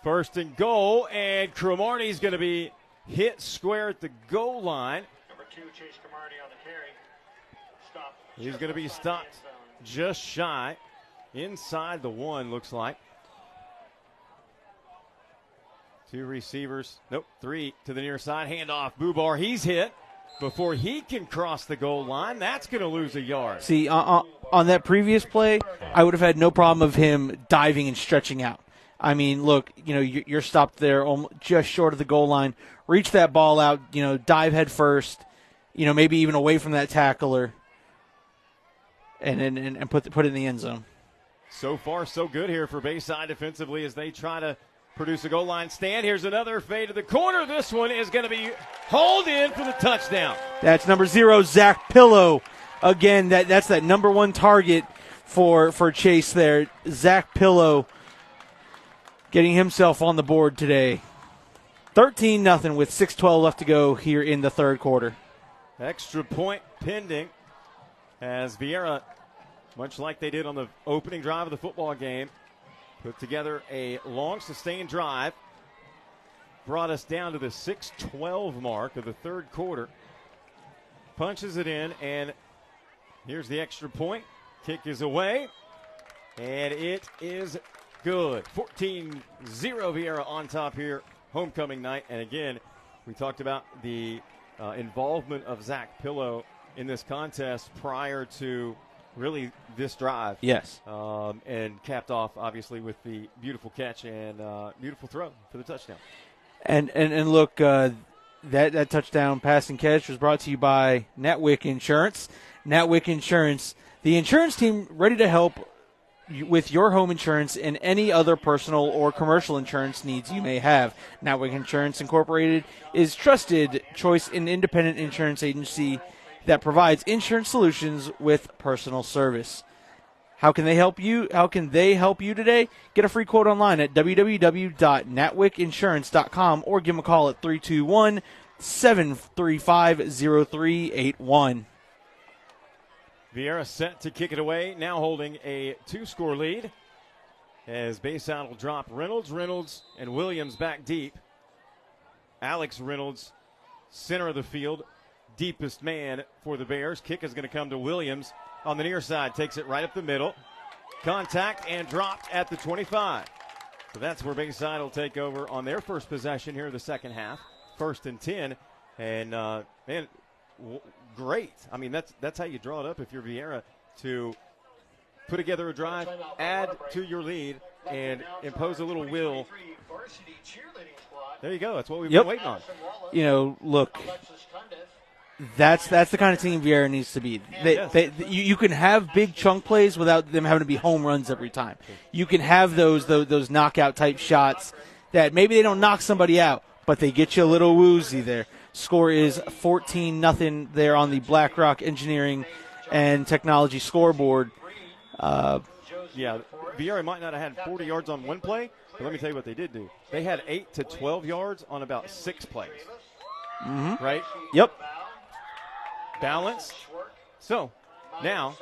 1st and goal, and Cromartie's going to be hit square at the goal line. Number 2, Chase Cromartie on the carry. Stop. He's going to be stopped just shy. Inside the 1, looks like. 2 receivers. Nope, 3 to the near side. Handoff. Bubar, he's hit before he can cross the goal line. That's going to lose a yard. See, on that previous play, I would have had no problem of him diving and stretching out. I mean, look, you're stopped there just short of the goal line. Reach that ball out, dive head first, maybe even away from that tackler, and put it in the end zone. So far, so good here for Bayside defensively as they try to produce a goal line stand. Here's another fade to the corner. This one is going to be hauled in for the touchdown. That's number 0, Zach Pillow. Again, that's that number 1 target for Chase there. Zach Pillow getting himself on the board today. 13-0 with 6:12 left to go here in the third quarter. Extra point pending as Viera, much like they did on the opening drive of the football game, put together a long sustained drive, brought us down to the 6:12 mark of the third quarter. Punches it in, and here's the extra point. Kick is away, and it is good. 14-0 Viera on top here, homecoming night. And again, we talked about the involvement of Zach Pillow in this contest prior to really this drive. Yes. And capped off, obviously, with the beautiful catch and beautiful throw for the touchdown. And look, that touchdown pass and catch was brought to you by Natwick Insurance. Natwick Insurance, the insurance team ready to help with your home insurance and any other personal or commercial insurance needs you may have. Natwick Insurance Incorporated is trusted choice and independent insurance agency that provides insurance solutions with personal service. How can they help you? How can they help you today? Get a free quote online at www.natwickinsurance.com or give them a call at 321-735-0381. Viera set to kick it away, now holding a 2-score lead as Bayside will drop Reynolds, and Williams back deep. Alex Reynolds, center of the field, deepest man for the Bears. Kick is going to come to Williams on the near side, takes it right up the middle. Contact and dropped at the 25. So that's where Bayside will take over on their first possession here in the second half. 1st and 10. And, great. I mean, that's how you draw it up if you're Viera, to put together a drive, add to your lead, and impose a little will. There you go. That's what we've been waiting on. You know, look, that's the kind of team Viera needs to be. You can have big chunk plays without them having to be home runs every time. You can have those knockout type shots that maybe they don't knock somebody out, but they get you a little woozy there. Score is 14-0 there on the BlackRock Engineering and Technology scoreboard. Viera might not have had 40 yards on one play, but let me tell you what they did do. They had 8 to 12 yards on about 6 plays. Mm-hmm. Right? Yep. Balanced. So, now,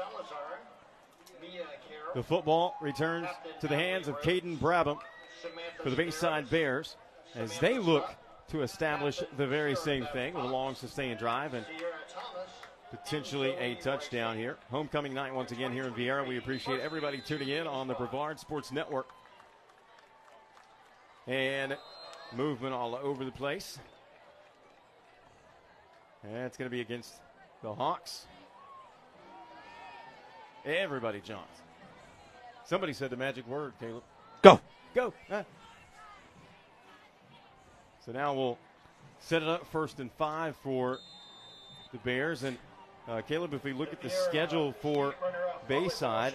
the football returns to the hands of Caden Brabham for the Bayside Bears as they look to establish the very same thing with a long sustained drive and potentially a touchdown here. Homecoming night once again here in Viera. We appreciate everybody tuning in on the Brevard Sports Network. And movement all over the place. And it's going to be against the Hawks. Everybody jumps. Somebody said the magic word, Caleb. Go. Go. So now we'll set it up 1st and 5 for the Bears. And Caleb, if we look at the schedule for Bayside,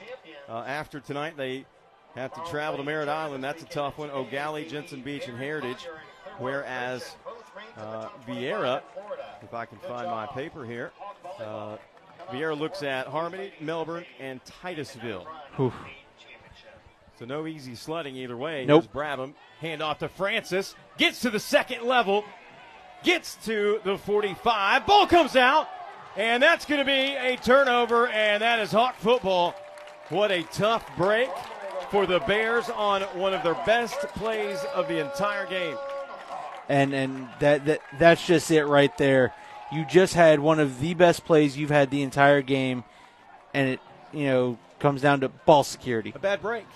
after tonight they have to travel to Merritt Island. That's a tough one. O'Galley, Jensen Beach, and Heritage. Whereas Viera, if I can find my paper here, Viera looks at Harmony, Melbourne, and Titusville. Oof. So no easy sledding either way. Nope. Here's Brabham. Hand off to Francis. Gets to the second level. Gets to the 45. Ball comes out. And that's going to be a turnover. And that is Hawk football. What a tough break for the Bears on one of their best plays of the entire game. And that's just it right there. You just had one of the best plays you've had the entire game. And it, comes down to ball security. A bad break.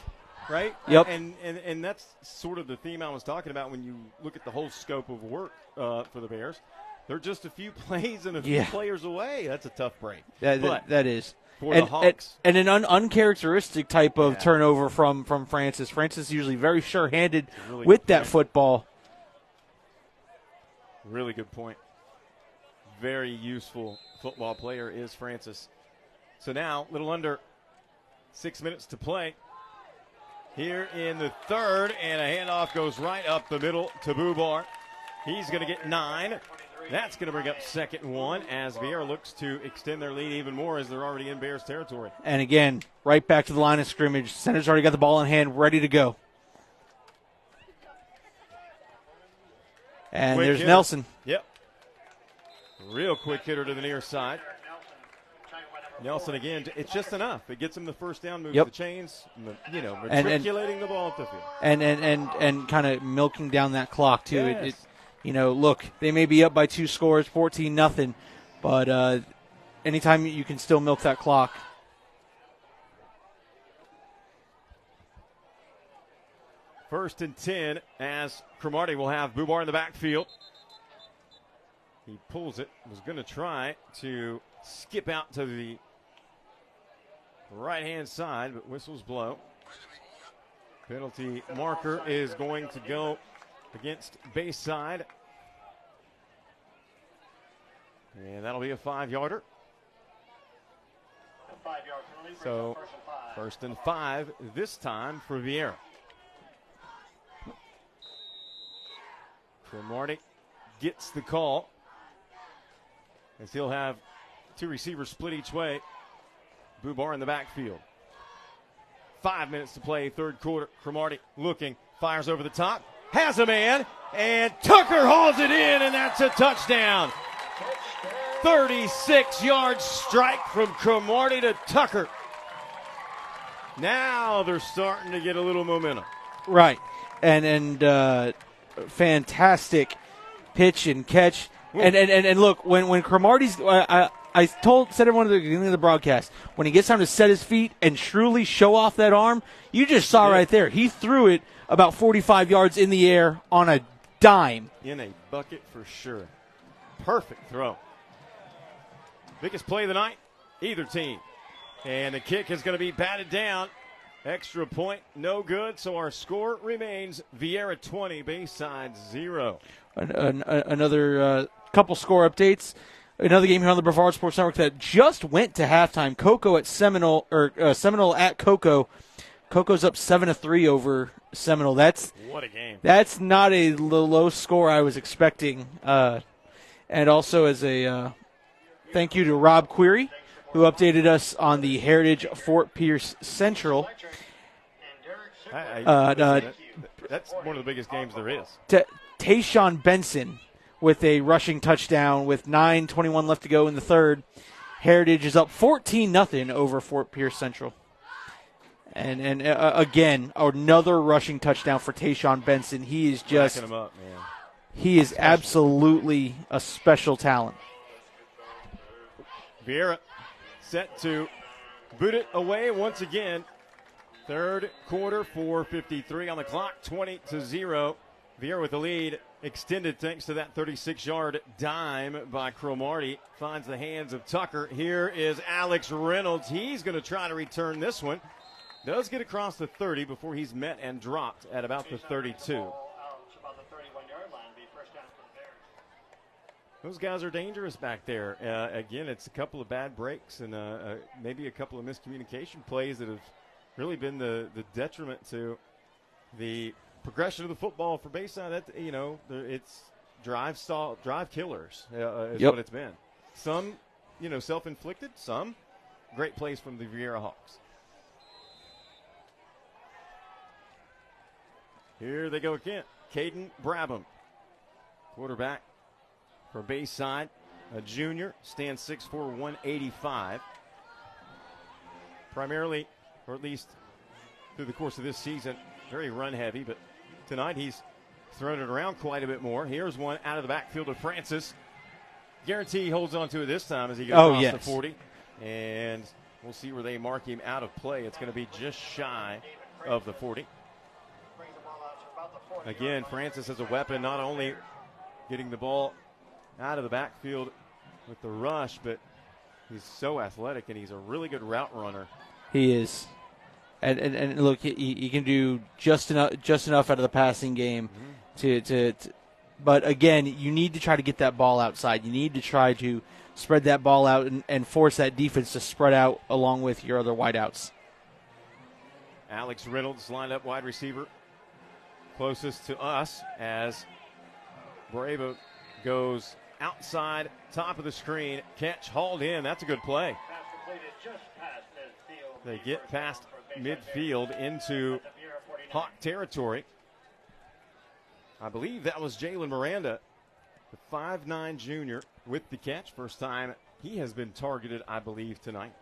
Right? Yep. And that's sort of the theme I was talking about when you look at the whole scope of work for the Bears. They're just a few plays and a few players away. That's a tough break. That is. For the Hawks. And an uncharacteristic type of turnover from Francis. Francis is usually very sure-handed with that football. Really good point. Very useful football player is Francis. So now, a little under 6 minutes to play. Here in the third, and a handoff goes right up the middle to Bubar. He's going to get 9. That's going to bring up 2nd and 1 as Viera looks to extend their lead even more as they're already in Bears territory. And again, right back to the line of scrimmage. Center's already got the ball in hand, ready to go. And Quick there's hitter. Nelson. Yep. Real quick hitter to the near side. Nelson again, it's just enough. It gets him the first down, moves the chains, matriculating the ball up the field. And kind of milking down that clock, too. Yes. Look, they may be up by 2 scores, 14-0, but anytime you can still milk that clock. First and 10 as Cromartie will have Bubar in the backfield. He pulls it, was going to try to skip out to the right-hand side, but whistles blow. Penalty marker is going to go against Bayside. And that'll be a 5-yarder. So, 1st and 5 this time for Viera. Cromartie gets the call as he'll have Two receivers split each way. Bubar in the backfield. 5 minutes to play, third quarter. Cromartie looking, fires over the top, has a man, and Tucker hauls it in, and that's a touchdown. 36-yard strike from Cromartie to Tucker. Now they're starting to get a little momentum. Right. And fantastic pitch and catch. And look, when Cromartie's said everyone at the beginning of the broadcast, when he gets time to set his feet and truly show off that arm, you just saw right there. He threw it about 45 yards in the air on a dime. In a bucket for sure. Perfect throw. Biggest play of the night, either team. And the kick is going to be batted down. Extra point, no good. So our score remains Viera 20, Bayside 0. Another couple score updates. Another game here on the Brevard Sports Network that just went to halftime. Cocoa at Seminole, Seminole at Cocoa. Cocoa's up 7-3 over Seminole. What a game. That's not a low score I was expecting. And also as a thank you to Rob Query, who updated us on the Heritage Fort Pierce Central. That's one of the biggest games there is. Tayshawn Benson with a rushing touchdown with 9:21 left to go in the third. Heritage is up 14-0 over Fort Pierce Central. And again, another rushing touchdown for Tayshawn Benson. He is just him up, man. He is absolutely a special talent. Viera set to boot it away once again. Third quarter, 4:53 on the clock, 20-0. Viera with the lead, extended thanks to that 36-yard dime by Cromartie. Finds the hands of Tucker. Here is Alex Reynolds. He's going to try to return this one. Does get across the 30 before he's met and dropped at about the 32. Those guys are dangerous back there. Again, it's a couple of bad breaks and maybe a couple of miscommunication plays that have really been the detriment to the progression of the football for Bayside. It's drive killers is what it's been. Some, self-inflicted. Some great plays from the Viera Hawks. Here they go again. Caden Brabham, quarterback for Bayside, a junior, stands 6'4", 185. Primarily, or at least through the course of this season, very run-heavy, but tonight he's thrown it around quite a bit more. Here's one out of the backfield of Francis. Guarantee he holds on to it this time as he goes across the 40. And we'll see where they mark him out of play. It's going to be just shy of the 40. Again, Francis as a weapon, not only getting the ball out of the backfield with the rush, but he's so athletic and he's a really good route runner. He is. And look, he can do just enough out of the passing game to but again, you need to try to get that ball outside. You need to try to spread that ball out and force that defense to spread out along with your other wideouts. Alex Reynolds lined up wide receiver closest to us as Bravo goes outside, top of the screen, catch hauled in. That's a good play. They get past midfield into Hawk territory. I believe that was Jalen Miranda, the 5'9" junior, with the catch. First time he has been targeted, I believe, tonight.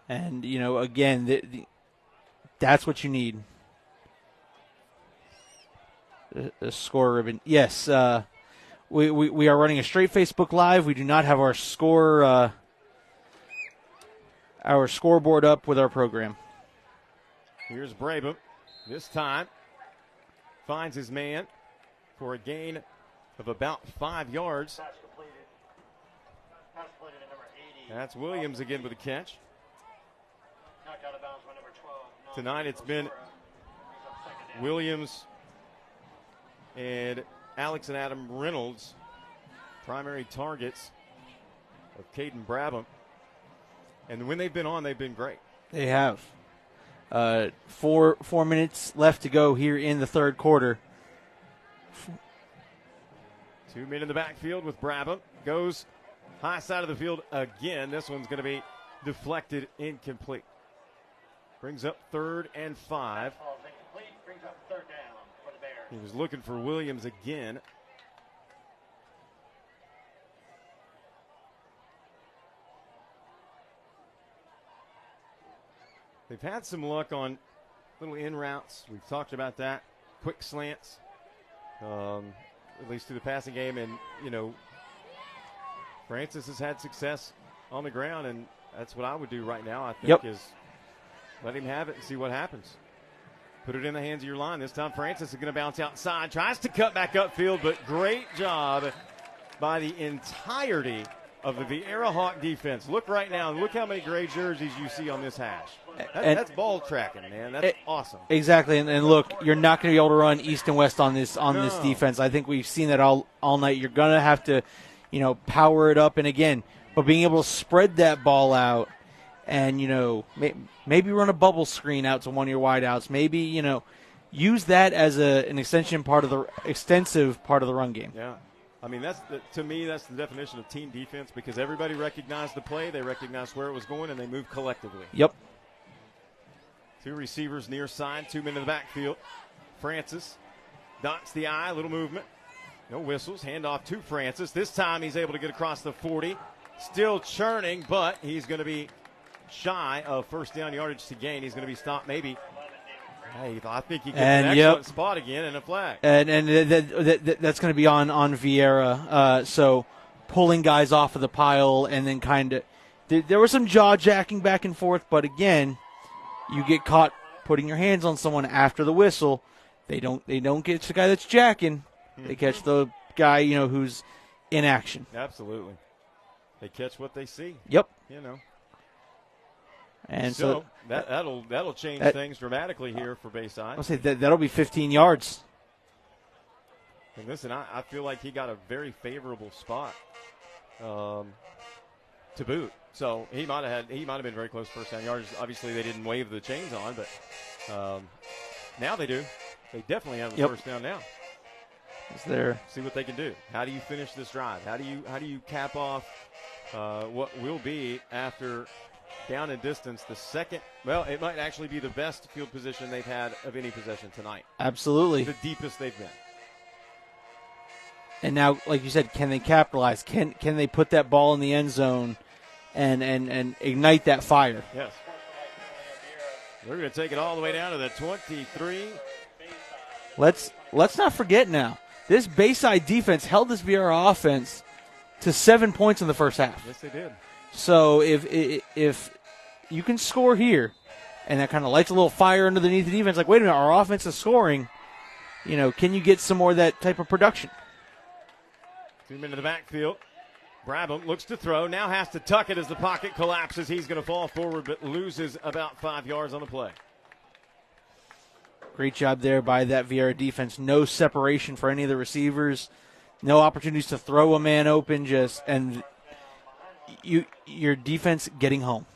And, again, that's what you need. The score ribbon. Yes, we are running a straight Facebook Live. We do not have our scoreboard up with our program. Here's Brabham. This time finds his man for a gain of about 5 yards. That's Williams again with a catch. Tonight it's been Williams and Alex and Adam Reynolds, primary targets of Caden Brabham. And when they've been on, they've been great. They have. 4 minutes left to go here in the third quarter. 2 men in the backfield with Brabham. Goes high side of the field again. This one's going to be deflected, incomplete. Brings up 3rd and 5. Brings up 3rd down for the Bears. He was looking for Williams again. They've had some luck on little in routes. We've talked about that. Quick slants, at least through the passing game. And, Francis has had success on the ground, and that's what I would do right now, I think, is let him have it and see what happens. Put it in the hands of your line. This time Francis is going to bounce outside. Tries to cut back upfield, but great job by the entirety of the Viera Hawk defense. Look right now. Look how many gray jerseys you see on this hash. That's ball tracking, man. That's awesome. Exactly. And look, you're not going to be able to run east and west on this defense. I think we've seen that all night. You're going to have to, power it up. And again, but being able to spread that ball out and, maybe run a bubble screen out to one of your wideouts. Maybe, use that as an extensive part of the run game. Yeah. I mean, to me, that's the definition of team defense, because everybody recognized the play, they recognized where it was going, and they moved collectively. Yep. 2 receivers near side, 2 men in the backfield. Francis dots the I, little movement. No whistles, handoff to Francis. This time he's able to get across the 40. Still churning, but he's going to be shy of first down yardage to gain. He's going to be stopped maybe. Hey, I think he gets an excellent spot again and a flag. And that's going to be on Viera. So pulling guys off of the pile and then kind of there was some jaw jacking back and forth, but again, you get caught putting your hands on someone after the whistle. They don't get the guy that's jacking. They catch the guy who's in action. Absolutely, they catch what they see. Yep. And so that'll change things dramatically here for Bayside. I'll say that'll be 15 yards. And listen, I feel like he got a very favorable spot to boot. So he might have been very close first down yards. Obviously, they didn't wave the chains on, but now they do. They definitely have the first down now. It's there. See what they can do. How do you finish this drive? How do you cap off what will be after down in distance the second? Well, it might actually be the best field position they've had of any possession tonight. Absolutely, the deepest they've been. And now, like you said, can they capitalize? Can they put that ball in the end zone and ignite that fire? Yes. They're going to take it all the way down to the 23. Let's not forget now. This Bayside defense held this Viera offense to 7 points in the first half. Yes, they did. So if you can score here, and that kind of lights a little fire underneath the defense, like, wait a minute, our offense is scoring, can you get some more of that type of production? 2 men in the backfield. Brabham looks to throw, now has to tuck it as the pocket collapses. He's going to fall forward, but loses about 5 yards on the play. Great job there by that Viera defense. No separation for any of the receivers. No opportunities to throw a man open. Your defense getting home.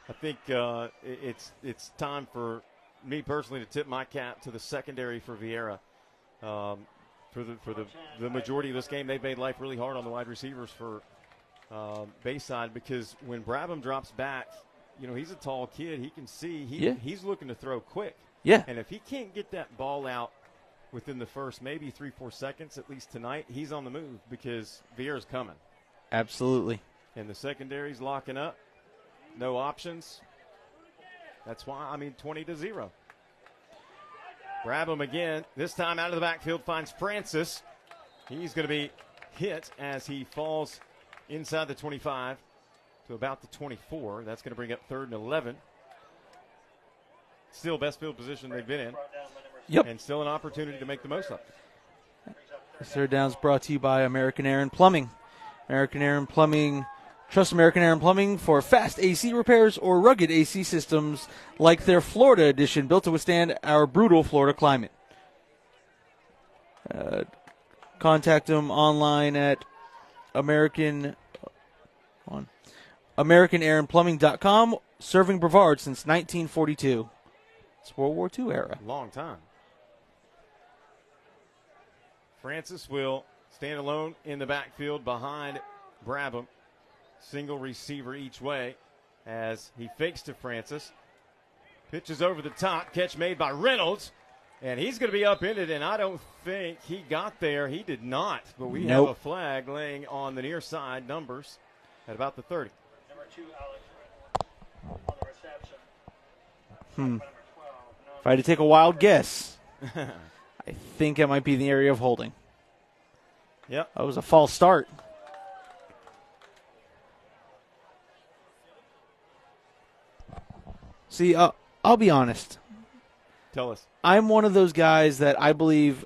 I think it's time for me personally to tip my cap to the secondary for Viera. For the majority of this game, they've made life really hard on the wide receivers for Bayside, because when Brabham drops back, he's a tall kid. He can see. He's looking to throw quick. Yeah. And if he can't get that ball out within the first maybe 3-4 seconds, at least tonight, he's on the move, because Viera's coming. Absolutely. And the secondary's locking up. No options. That's why, 20-0. Brabham again, this time out of the backfield, finds Francis. He's going to be hit as he falls inside the 25 to about the 24. That's going to bring up 3rd and 11. Still best field position they've been in. Yep. And still an opportunity to make the most of it. The third down is brought to you by American Air and Plumbing. American Air and Plumbing. Trust American Air and Plumbing for fast AC repairs or rugged AC systems like their Florida edition, built to withstand our brutal Florida climate. Contact them online at AmericanAirandPlumbing.com, serving Brevard since 1942. It's World War II era. Long time. Francis will stand alone in the backfield behind Brabham. Single receiver each way as he fakes to Francis. Pitches over the top. Catch made by Reynolds. And he's going to be upended, and I don't think he got there. He did not. But we have a flag laying on the near side numbers at about the 30. Number 2, Alex on the reception. Number 12. If I had to take a wild guess, I think it might be in the area of holding. Yep. That was a false start. See, I'll be honest. Tell us. I'm one of those guys that I believe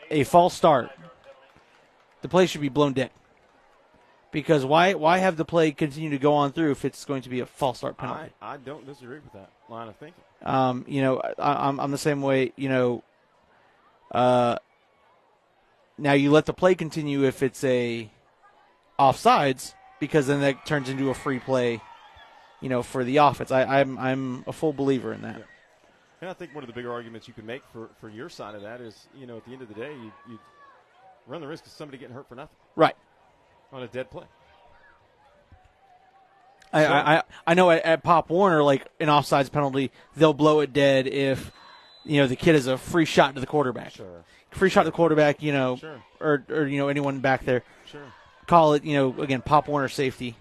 a false start, the play should be blown dead. Because why have the play continue to go on through if it's going to be a false start penalty? I don't disagree with that line of thinking. I'm the same way. Now you let the play continue if it's a offsides, because then that turns into a free play. For the offense. I'm a full believer in that. Yeah. And I think one of the bigger arguments you can make for your side of that is, at the end of the day, you run the risk of somebody getting hurt for nothing. Right. On a dead play. I know at Pop Warner, like an offsides penalty, they'll blow it dead if, the kid has a free shot to the quarterback. Sure. Free shot to the quarterback, Sure. or anyone back there. Sure. Call it, again, Pop Warner safety.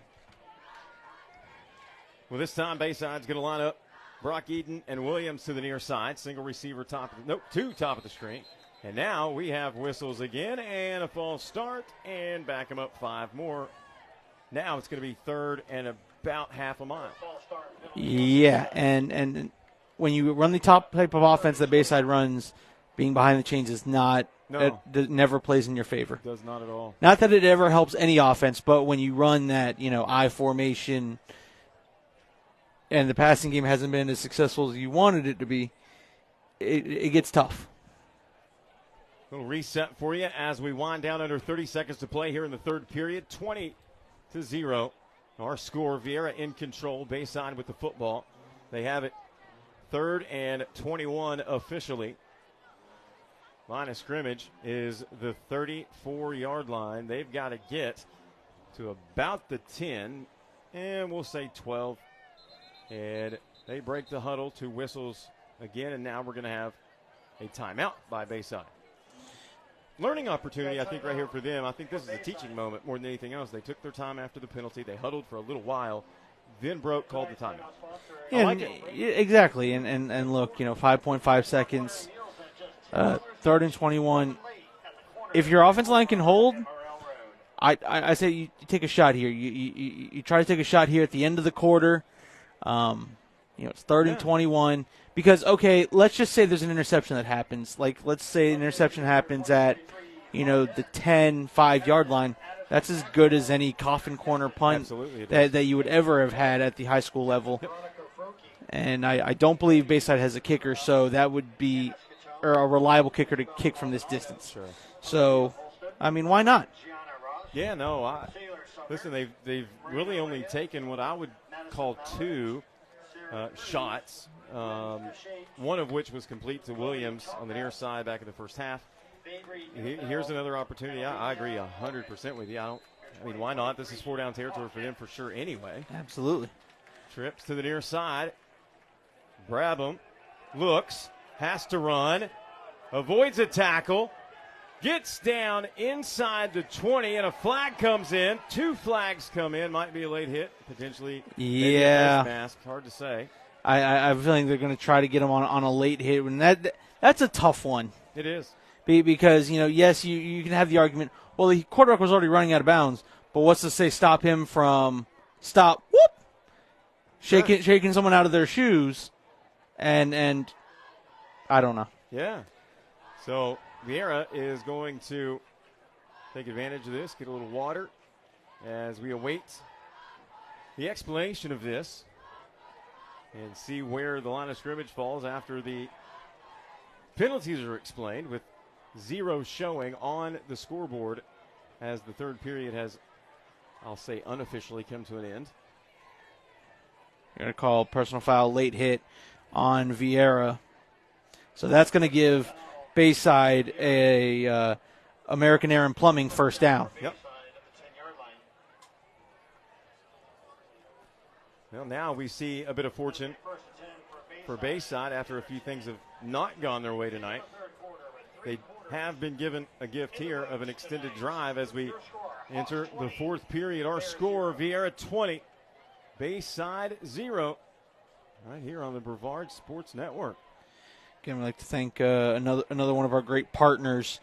Well, this time Bayside's going to line up Brock Eden and Williams to the near side. Single receiver two top of the screen. And now we have whistles again and a false start and back them up 5 more. Now it's going to be third and about half a mile. Yeah, and when you run the top type of offense that Bayside runs, being behind the chains is not it never plays in your favor. It does not at all. Not that it ever helps any offense, but when you run that, I formation and the passing game hasn't been as successful as you wanted it to be, it gets tough. Little reset for you as we wind down under 30 seconds to play here in the third period. 20-0. Our score, Viera in control, Bayside with the football. They have it 3rd and 21 officially. Line of scrimmage is the 34-yard line. They've got to get to about the 10, and we'll say 12. And they break the huddle to whistles again, and now we're going to have a timeout by Bayside. Learning opportunity, I think, right here for them. I think this is a teaching moment more than anything else. They took their time after the penalty. They huddled for a little while, then called the timeout. Yeah, I like it. Exactly. And look, 5.5 seconds, 3rd and 21. If your offensive line can hold, I say you take a shot here. You try to take a shot here at the end of the quarter. It's 3rd and 21 because, okay, let's just say there's an interception that happens. Like, let's say an interception happens at, the 10, 5-yard line. That's as good as any coffin corner punt that you would ever have had at the high school level. And I don't believe Bayside has a kicker, so that would be a reliable kicker to kick from this distance. Sure. So, why not? Yeah, no. Listen, they've really only taken what I would call 2 shots, one of which was complete to Williams on the near side back in the first half. Here's another opportunity. I agree 100% with you. Why not? This is 4-down territory for them for sure anyway. Absolutely. Trips to the near side. Brabham looks, has to run, avoids a tackle, gets down inside the 20, and a flag comes in. 2 flags come in. Might be a late hit, potentially. Yeah. Mask. Hard to say. I have a feeling they're going to try to get him on a late hit. And that's a tough one. It is. Because, yes, you can have the argument, well, the quarterback was already running out of bounds, but what's to say stop him from shaking someone out of their shoes, and I don't know. Yeah. So Viera is going to take advantage of this, get a little water as we await the explanation of this and see where the line of scrimmage falls after the penalties are explained, with 0 showing on the scoreboard as the third period has, I'll say, unofficially come to an end. You're going to call personal foul, late hit on Viera. So that's going to give Bayside a American Air and Plumbing first down. Yep. Well, now we see a bit of fortune for Bayside after a few things have not gone their way tonight. They have been given a gift here of an extended drive as we enter the fourth period. Our score, Viera 20, Bayside 0, right here on the Brevard Sports Network. Again, we'd like to thank another one of our great partners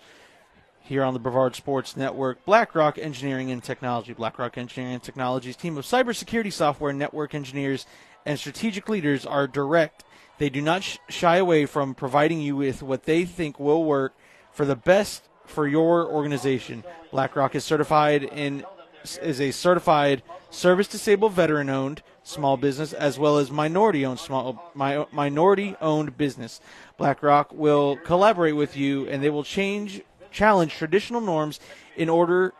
here on the Brevard Sports Network, BlackRock Engineering and Technology. BlackRock Engineering and Technology's team of cybersecurity software, network engineers, and strategic leaders are direct. They do not shy away from providing you with what they think will work for the best for your organization. BlackRock is a certified service-disabled veteran-owned small business as well as minority-owned business. BlackRock will collaborate with you, and they will challenge traditional norms in order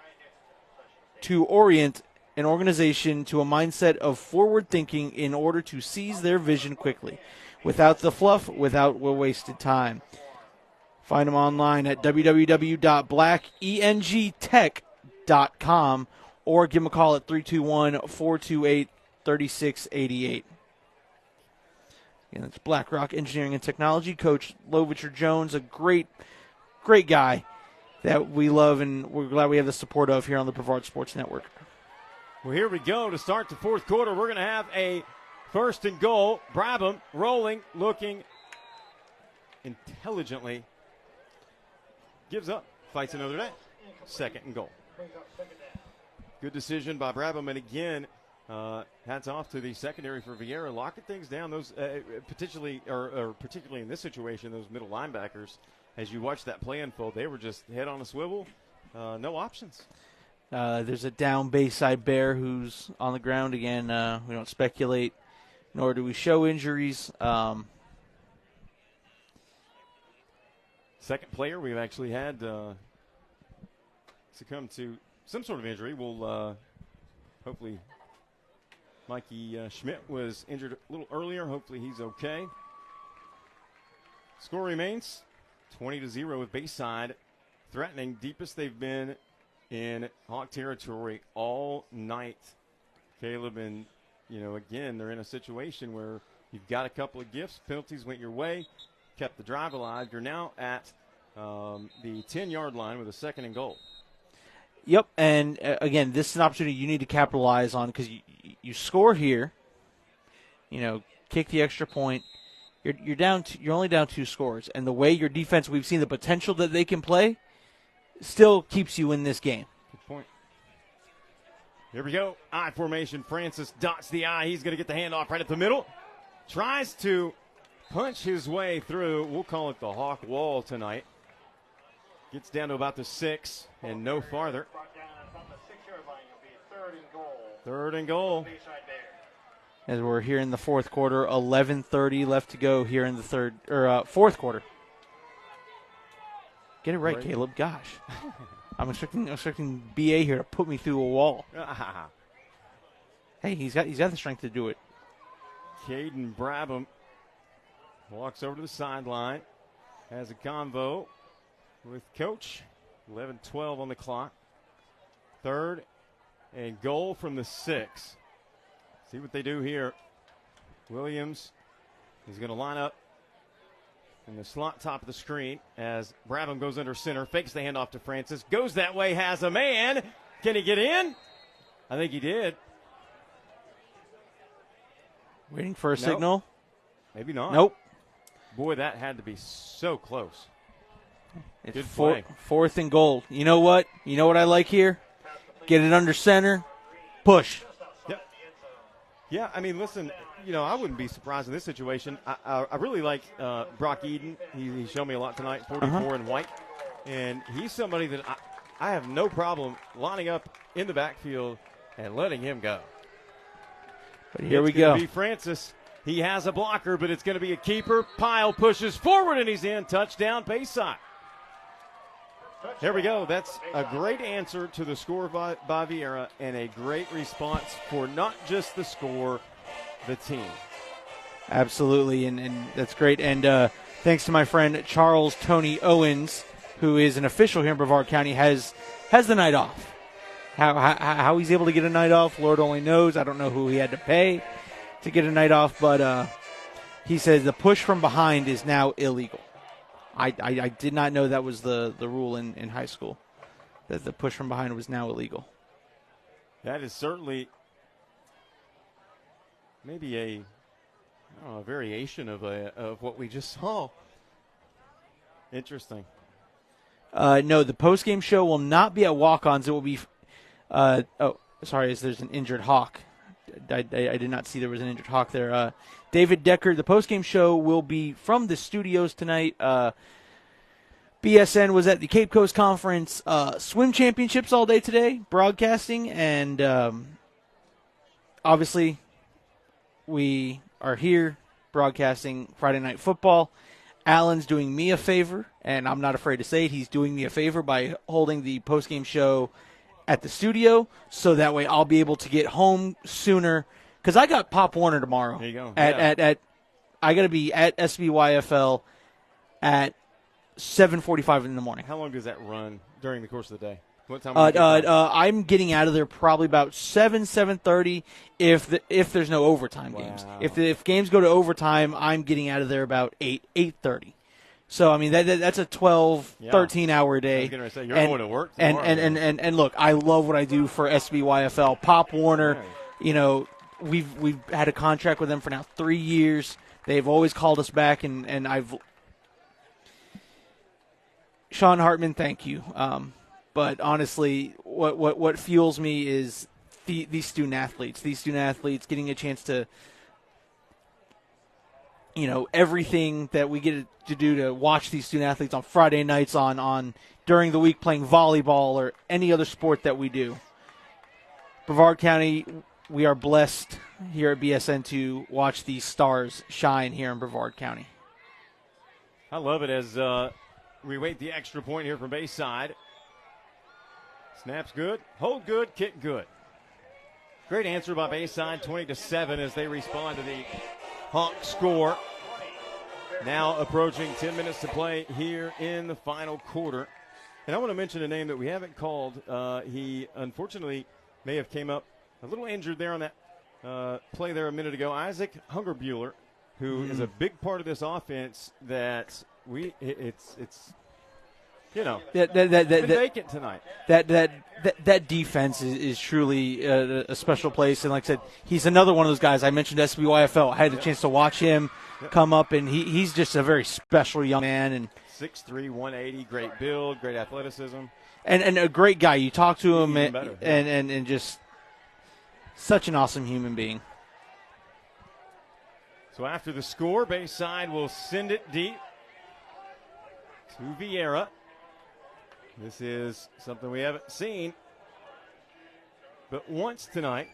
to orient an organization to a mindset of forward thinking in order to seize their vision quickly, without the fluff, without wasted time. Find them online at www.blackengtech.com or give them a call at 321-428-3688. Again, it's BlackRock Engineering and Technology. Coach Lovicher Jones, a great guy that we love, and we're glad we have the support of here on the Brevard Sports Network. Well, here we go to start the fourth quarter. We're going to have a first and goal. Brabham rolling, looking intelligently. Gives up, fights another day. Second and goal. Good decision by Brabham, and again, hats off to the secondary for Viera, locking things down. Those particularly in this situation, those middle linebackers. As you watch that play unfold, they were just head on a swivel, no options. There's a down Bayside Bear who's on the ground again. We don't speculate, nor do we show injuries. Second player we've actually had succumb to some sort of injury. We'll hopefully Mikey Schmidt was injured a little earlier. Hopefully he's okay. Score remains 20-0 with Bayside threatening. Deepest they've been in Hawk territory all night. Caleb, and again, they're in a situation where you've got a couple of gifts. Penalties went your way, kept the drive alive. You're now at the 10-yard line with a second and goal. Yep, and again, this is an opportunity you need to capitalize on because you score here, kick the extra point. You're down. You're only down 2 scores, and the way your defense, we've seen the potential that they can play, still keeps you in this game. Good point. Here we go. I formation. Francis dots the I. He's going to get the handoff right at the middle. Tries to punch his way through. We'll call it the Hawk wall tonight. Gets down to about the 6 and no farther. Third and goal. As we're here in the fourth quarter, 11:30 left to go here in the fourth quarter. Get it right, Caleb. Gosh, I'm expecting BA here to put me through a wall. Hey, he's got the strength to do it. Caden Brabham walks over to the sideline, has a convo with coach. 11-12 on the clock. Third and goal from the 6. See what they do here. Williams is going to line up in the slot top of the screen as Brabham goes under center, fakes the handoff to Francis, goes that way, has a man. Can he get in? I think he did. Waiting for a signal. Maybe not. Nope. Boy, that had to be so close. It's Good play. Fourth and goal. You know what? You know what I like here? Get it under center. Push. Yeah, I mean, listen, I wouldn't be surprised in this situation. I really like Brock Eden. He showed me a lot tonight, 44 in white. And he's somebody that I have no problem lining up in the backfield and letting him go. But here we go. It's going to be Francis. He has a blocker, but it's going to be a keeper. Pyle pushes forward, and he's in. Touchdown, Bayside. There we go. That's a great answer to the score by Viera and a great response for not just the score, the team. Absolutely, and that's great. And thanks to my friend Charles Tony Owens, who is an official here in Brevard County, has the night off. How he's able to get a night off, Lord only knows. I don't know who he had to pay to get a night off, but he says the push from behind is now illegal. I did not know that was the rule in high school, that the push from behind was now illegal. That is certainly maybe a variation of what we just saw. Interesting. No, the postgame show will not be at walk-ons. It will be there's an injured Hawk. I did not see there was an injured Hawk there. David Decker, the postgame show will be from the studios tonight. BSN was at the Cape Coast Conference swim championships all day today, broadcasting, and obviously we are here broadcasting Friday Night Football. Alan's doing me a favor, and I'm not afraid to say it. He's doing me a favor by holding the postgame show at the studio, so that way I'll be able to get home sooner. Because I got Pop Warner tomorrow. There you go. I got to be at SBYFL at 7:45 in the morning. How long does that run during the course of the day? What time? I'm getting out of there probably about 7:30 if there's no overtime games. If games go to overtime, I'm getting out of there about 8:30. So I mean that's a 12, 13 hour day. I was going to say you're going to work tomorrow. And look, I love what I do for SBYFL. Pop Warner, we've had a contract with them for now 3 years. They've always called us back, and I've Sean Hartman, thank you. But honestly, what fuels me is these student athletes. These student athletes getting a chance to, everything that we get to do to watch these student athletes on Friday nights, on during the week playing volleyball or any other sport that we do. Brevard County, we are blessed here at BSN to watch these stars shine here in Brevard County. I love it as we wait the extra point here from Bayside. Snaps good, hold good, kick good. Great answer by Bayside, 20-7 as they respond to the Hawks score. Now approaching 10 minutes to play here in the final quarter. And I want to mention a name that we haven't called. He unfortunately may have came up a little injured there on that play there a minute ago. Isaac Hungerbuehler, who is a big part of this offense that it's vacant tonight. That defense is truly a special place, and like I said, he's another one of those guys. I mentioned SBYFL. I had a chance to watch him come up, and he's just a very special young man. And 6'3", 180, great build, great athleticism, and a great guy. You talk to him, and just such an awesome human being. So after the score, Bayside will send it deep to Viera. This is something we haven't seen but once tonight.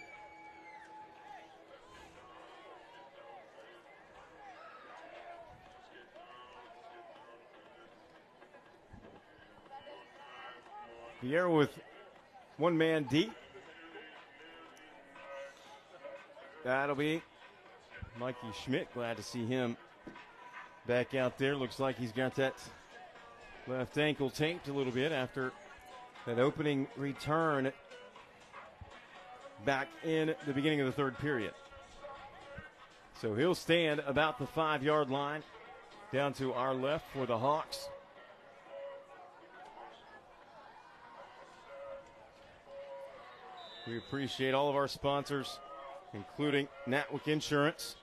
Viera with one man deep. That'll be Mikey Schmidt. Glad to see him back out there. Looks like he's got that left ankle taped a little bit after that opening return back in the beginning of the third period. So he'll stand about the 5-yard line down to our left for the Hawks. We appreciate all of our sponsors, including Natwick Insurance.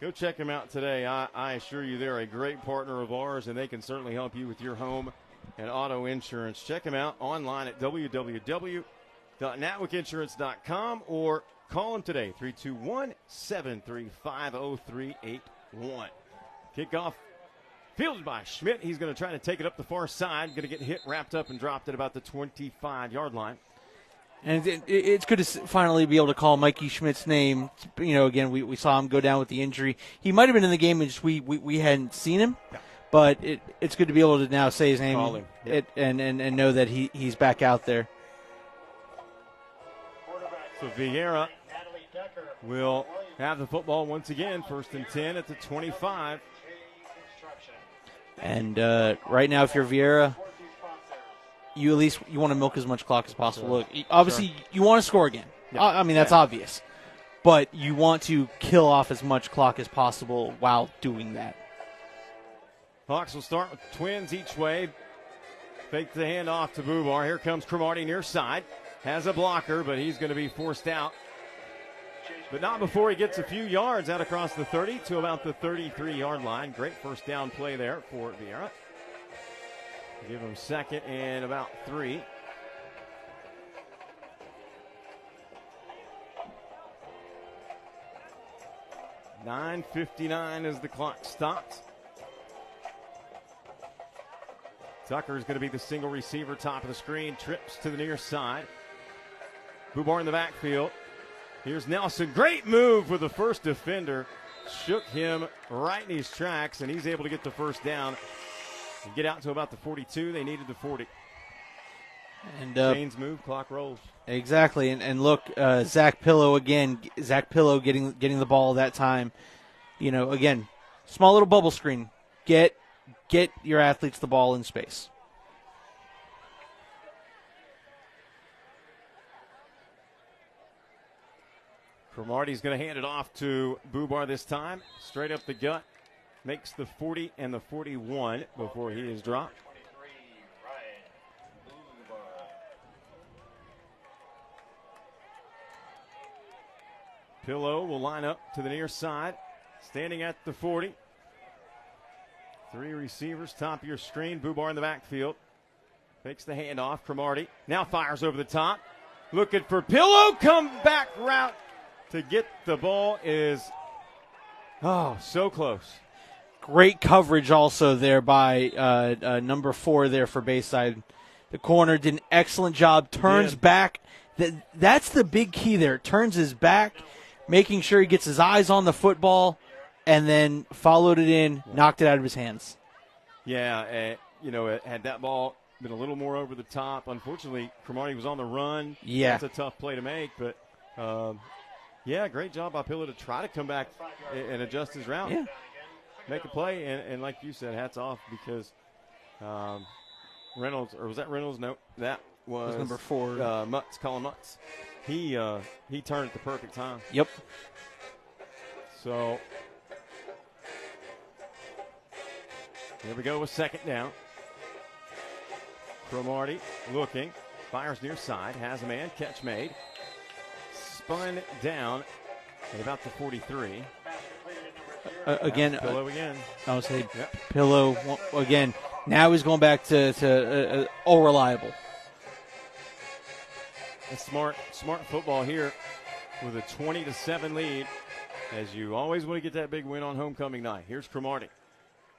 Go check them out today. I assure you they're a great partner of ours, and they can certainly help you with your home and auto insurance. Check them out online at www.natwickinsurance.com or call them today, 321-735-0381. Kickoff fielded by Schmidt. He's going to try to take it up the far side. Going to get hit, wrapped up, and dropped at about the 25-yard line. And it's good to finally be able to call Mikey Schmidt's name. Again, we saw him go down with the injury. He might have been in the game, and just we hadn't seen him. Yeah. But it's good to be able to now say his name and know that he's back out there. So Viera will have the football once again, 1st and 10 at the 25. And right now, if you're Viera, you want to milk as much clock as possible. Look, obviously, you want to score again. Yeah. I mean, that's obvious. But you want to kill off as much clock as possible while doing that. Hawks will start with twins each way. Fake the handoff to Bubar. Here comes Cromartie near side. Has a blocker, but he's going to be forced out. But not before he gets a few yards out across the 30 to about the 33-yard line. Great first down play there for Viera. Give him second and about 3. $9:59 as the clock stops. Tucker's going to be the single receiver, top of the screen, trips to the near side. Bubar in the backfield. Here's Nelson. Great move with the first defender. Shook him right in his tracks, and he's able to get the first down and get out to about the 42. They needed the 40. And Chains move, clock rolls. Exactly, and look, Zach Pillow again. Zach Pillow getting the ball that time. You know, again, small little bubble screen. Get your athletes the ball in space. Cromartie's going to hand it off to Bubar this time. Straight up the gut. Makes the 40 and the 41 before he is dropped. Pillow will line up to the near side. Standing at the 40. 3 receivers, top of your screen. Bubar in the backfield. Takes the handoff. Cromartie now fires over the top. Looking for Pillow. Come back route to get the ball is, so close. Great coverage also there by number 4 there for Bayside. The corner did an excellent job. Turns back. That's the big key there. Turns his back, making sure he gets his eyes on the football, and then followed it in, knocked it out of his hands. Yeah, had that ball been a little more over the top. Unfortunately, Cromartie was on the run. Yeah. That's a tough play to make, but great job by Pillow to try to come back and adjust his route. Yeah. Make a play, and like you said, hats off because Reynolds, or was that Reynolds? No, that was number 4. Mutz, Colin Mutz. He turned at the perfect time. Yep. So here we go with second down. Cromartie looking, fires near side, has a man, catch made. Spun down at about the 43. Again, Pillow again. I would say Pillow again. Now he's going back to all reliable. A smart football here with a 20-7 lead, as you always want to get that big win on homecoming night. Here's Cromartie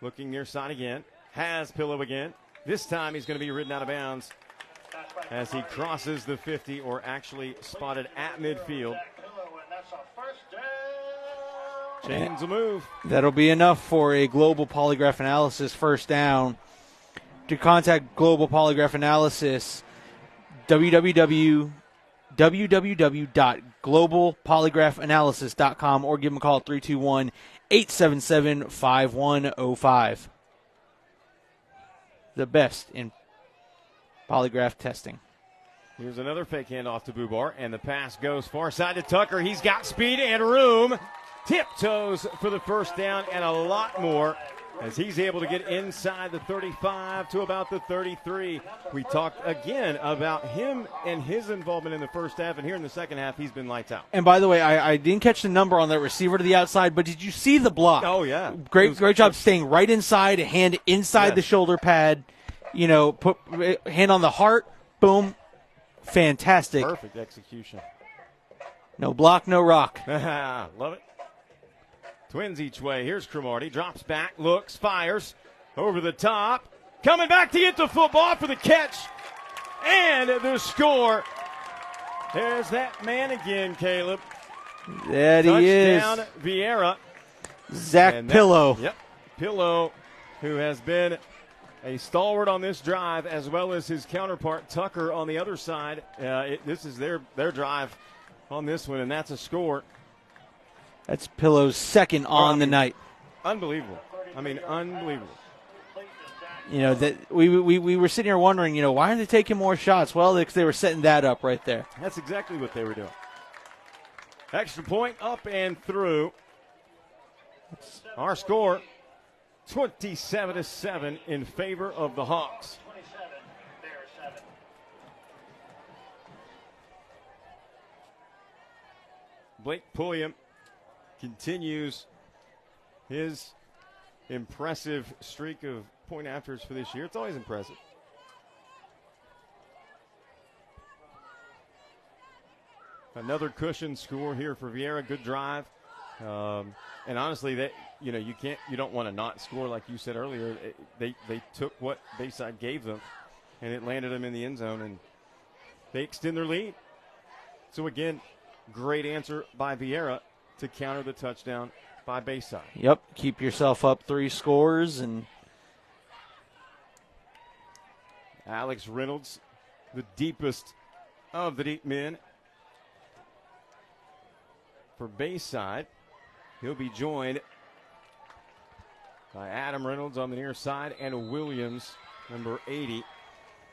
looking near side again. Has Pillow again. This time he's going to be ridden out of bounds as he crosses the 50, or actually spotted at midfield. Chains a move. That'll be enough for a Global Polygraph Analysis first down. To contact Global Polygraph Analysis, www.globalpolygraphanalysis.com, or give them a call at 321-877-5105. The best in polygraph testing. Here's another fake handoff to Bubar, and the pass goes far side to Tucker. He's got speed and room. Tiptoes for the first down and a lot more, as he's able to get inside the 35 to about the 33. We talked again about him and his involvement in the first half, and here in the second half, he's been lights out. And by the way, I didn't catch the number on that receiver to the outside, but did you see the block? Oh, yeah. Great job staying right inside, hand inside the shoulder pad, put hand on the heart, boom, fantastic. Perfect execution. No block, no rock. Love it. Twins each way. Here's Cromartie. Drops back, looks, fires. Over the top. Coming back to get the football for the catch. And the score. There's that man again, Caleb. That he is. Touchdown, Viera. Zach Pillow. Yep. Pillow, who has been a stalwart on this drive, as well as his counterpart, Tucker, on the other side. This is their drive on this one, and that's a score. That's Pillow's second on the night. Unbelievable. Unbelievable. that we were sitting here wondering, why aren't they taking more shots? Well, they were setting that up right there. That's exactly what they were doing. Extra point up and through. Our score, 27-7 in favor of the Hawks. 27, Bears 7. Blake Pulliam continues his impressive streak of point afters for this year. It's always impressive. Another cushion score here for Viera. Good drive. And honestly, that you don't want to not score like you said earlier. They took what Bayside gave them, and it landed them in the end zone, and they extend their lead. So again, great answer by Viera to counter the touchdown by Bayside. Yep, keep yourself up 3 scores. And Alex Reynolds, the deepest of the deep men for Bayside. He'll be joined by Adam Reynolds on the near side and Williams, number 80,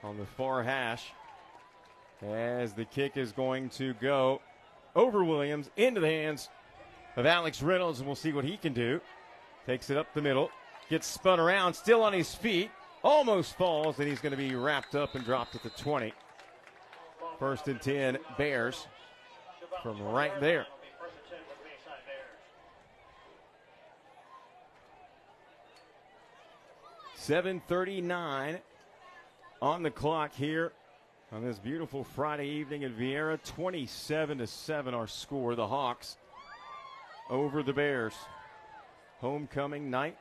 on the far hash. As the kick is going to go over Williams into the hands of Alex Reynolds, and we'll see what he can do. Takes it up the middle, gets spun around, still on his feet, almost falls, and he's going to be wrapped up and dropped at the 20. 1st and 10, Bears from right there. 7:39 on the clock here on this beautiful Friday evening in Viera. 27-7 our score. The Hawks over the Bears. Homecoming night.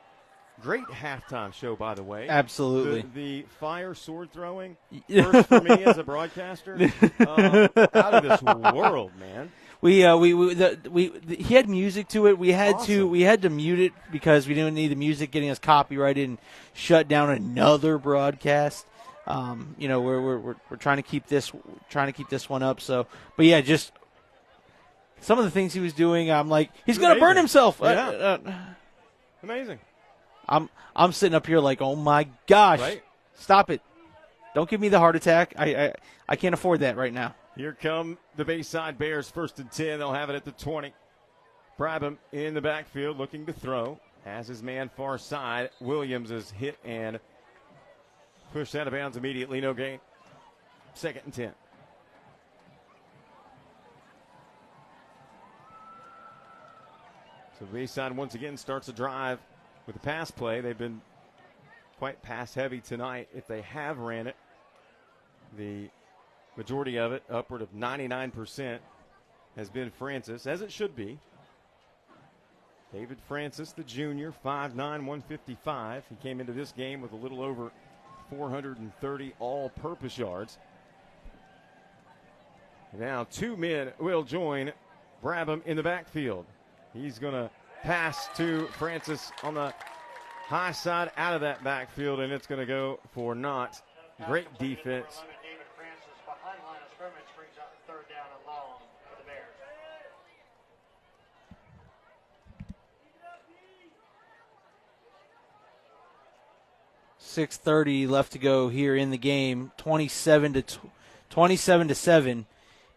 Great halftime show, by the way. Absolutely. The fire sword throwing, first for me as a broadcaster, out of this world, man. He had music to it. We had to mute it because we didn't need the music getting us copyrighted and shut down another broadcast. We're trying to keep this one up. So, but yeah, just some of the things he was doing, I'm like, he's going to burn himself. Yeah. Amazing. I'm sitting up here like, oh my gosh, right? Stop it! Don't give me the heart attack. I can't afford that right now. Here come the Bayside Bears, 1st and 10. They'll have it at the 20. Brabham in the backfield looking to throw. As his man far side, Williams is hit and pushed out of bounds immediately. No gain. 2nd and 10. So Bayside once again starts a drive with a pass play. They've been quite pass heavy tonight. If they have ran it, the majority of it, upward of 99%, has been Francis, as it should be. David Francis, the junior, 5'9", 155. He came into this game with a little over 430 all-purpose yards. Now 2 men will join Brabham in the backfield. He's going to pass to Francis on the high side out of that backfield, and it's going to go for naught. Great defense. David Francis behind line of scrimmage brings out 3rd down and long for the Bears. .6:30 left to go here in the game. 27-7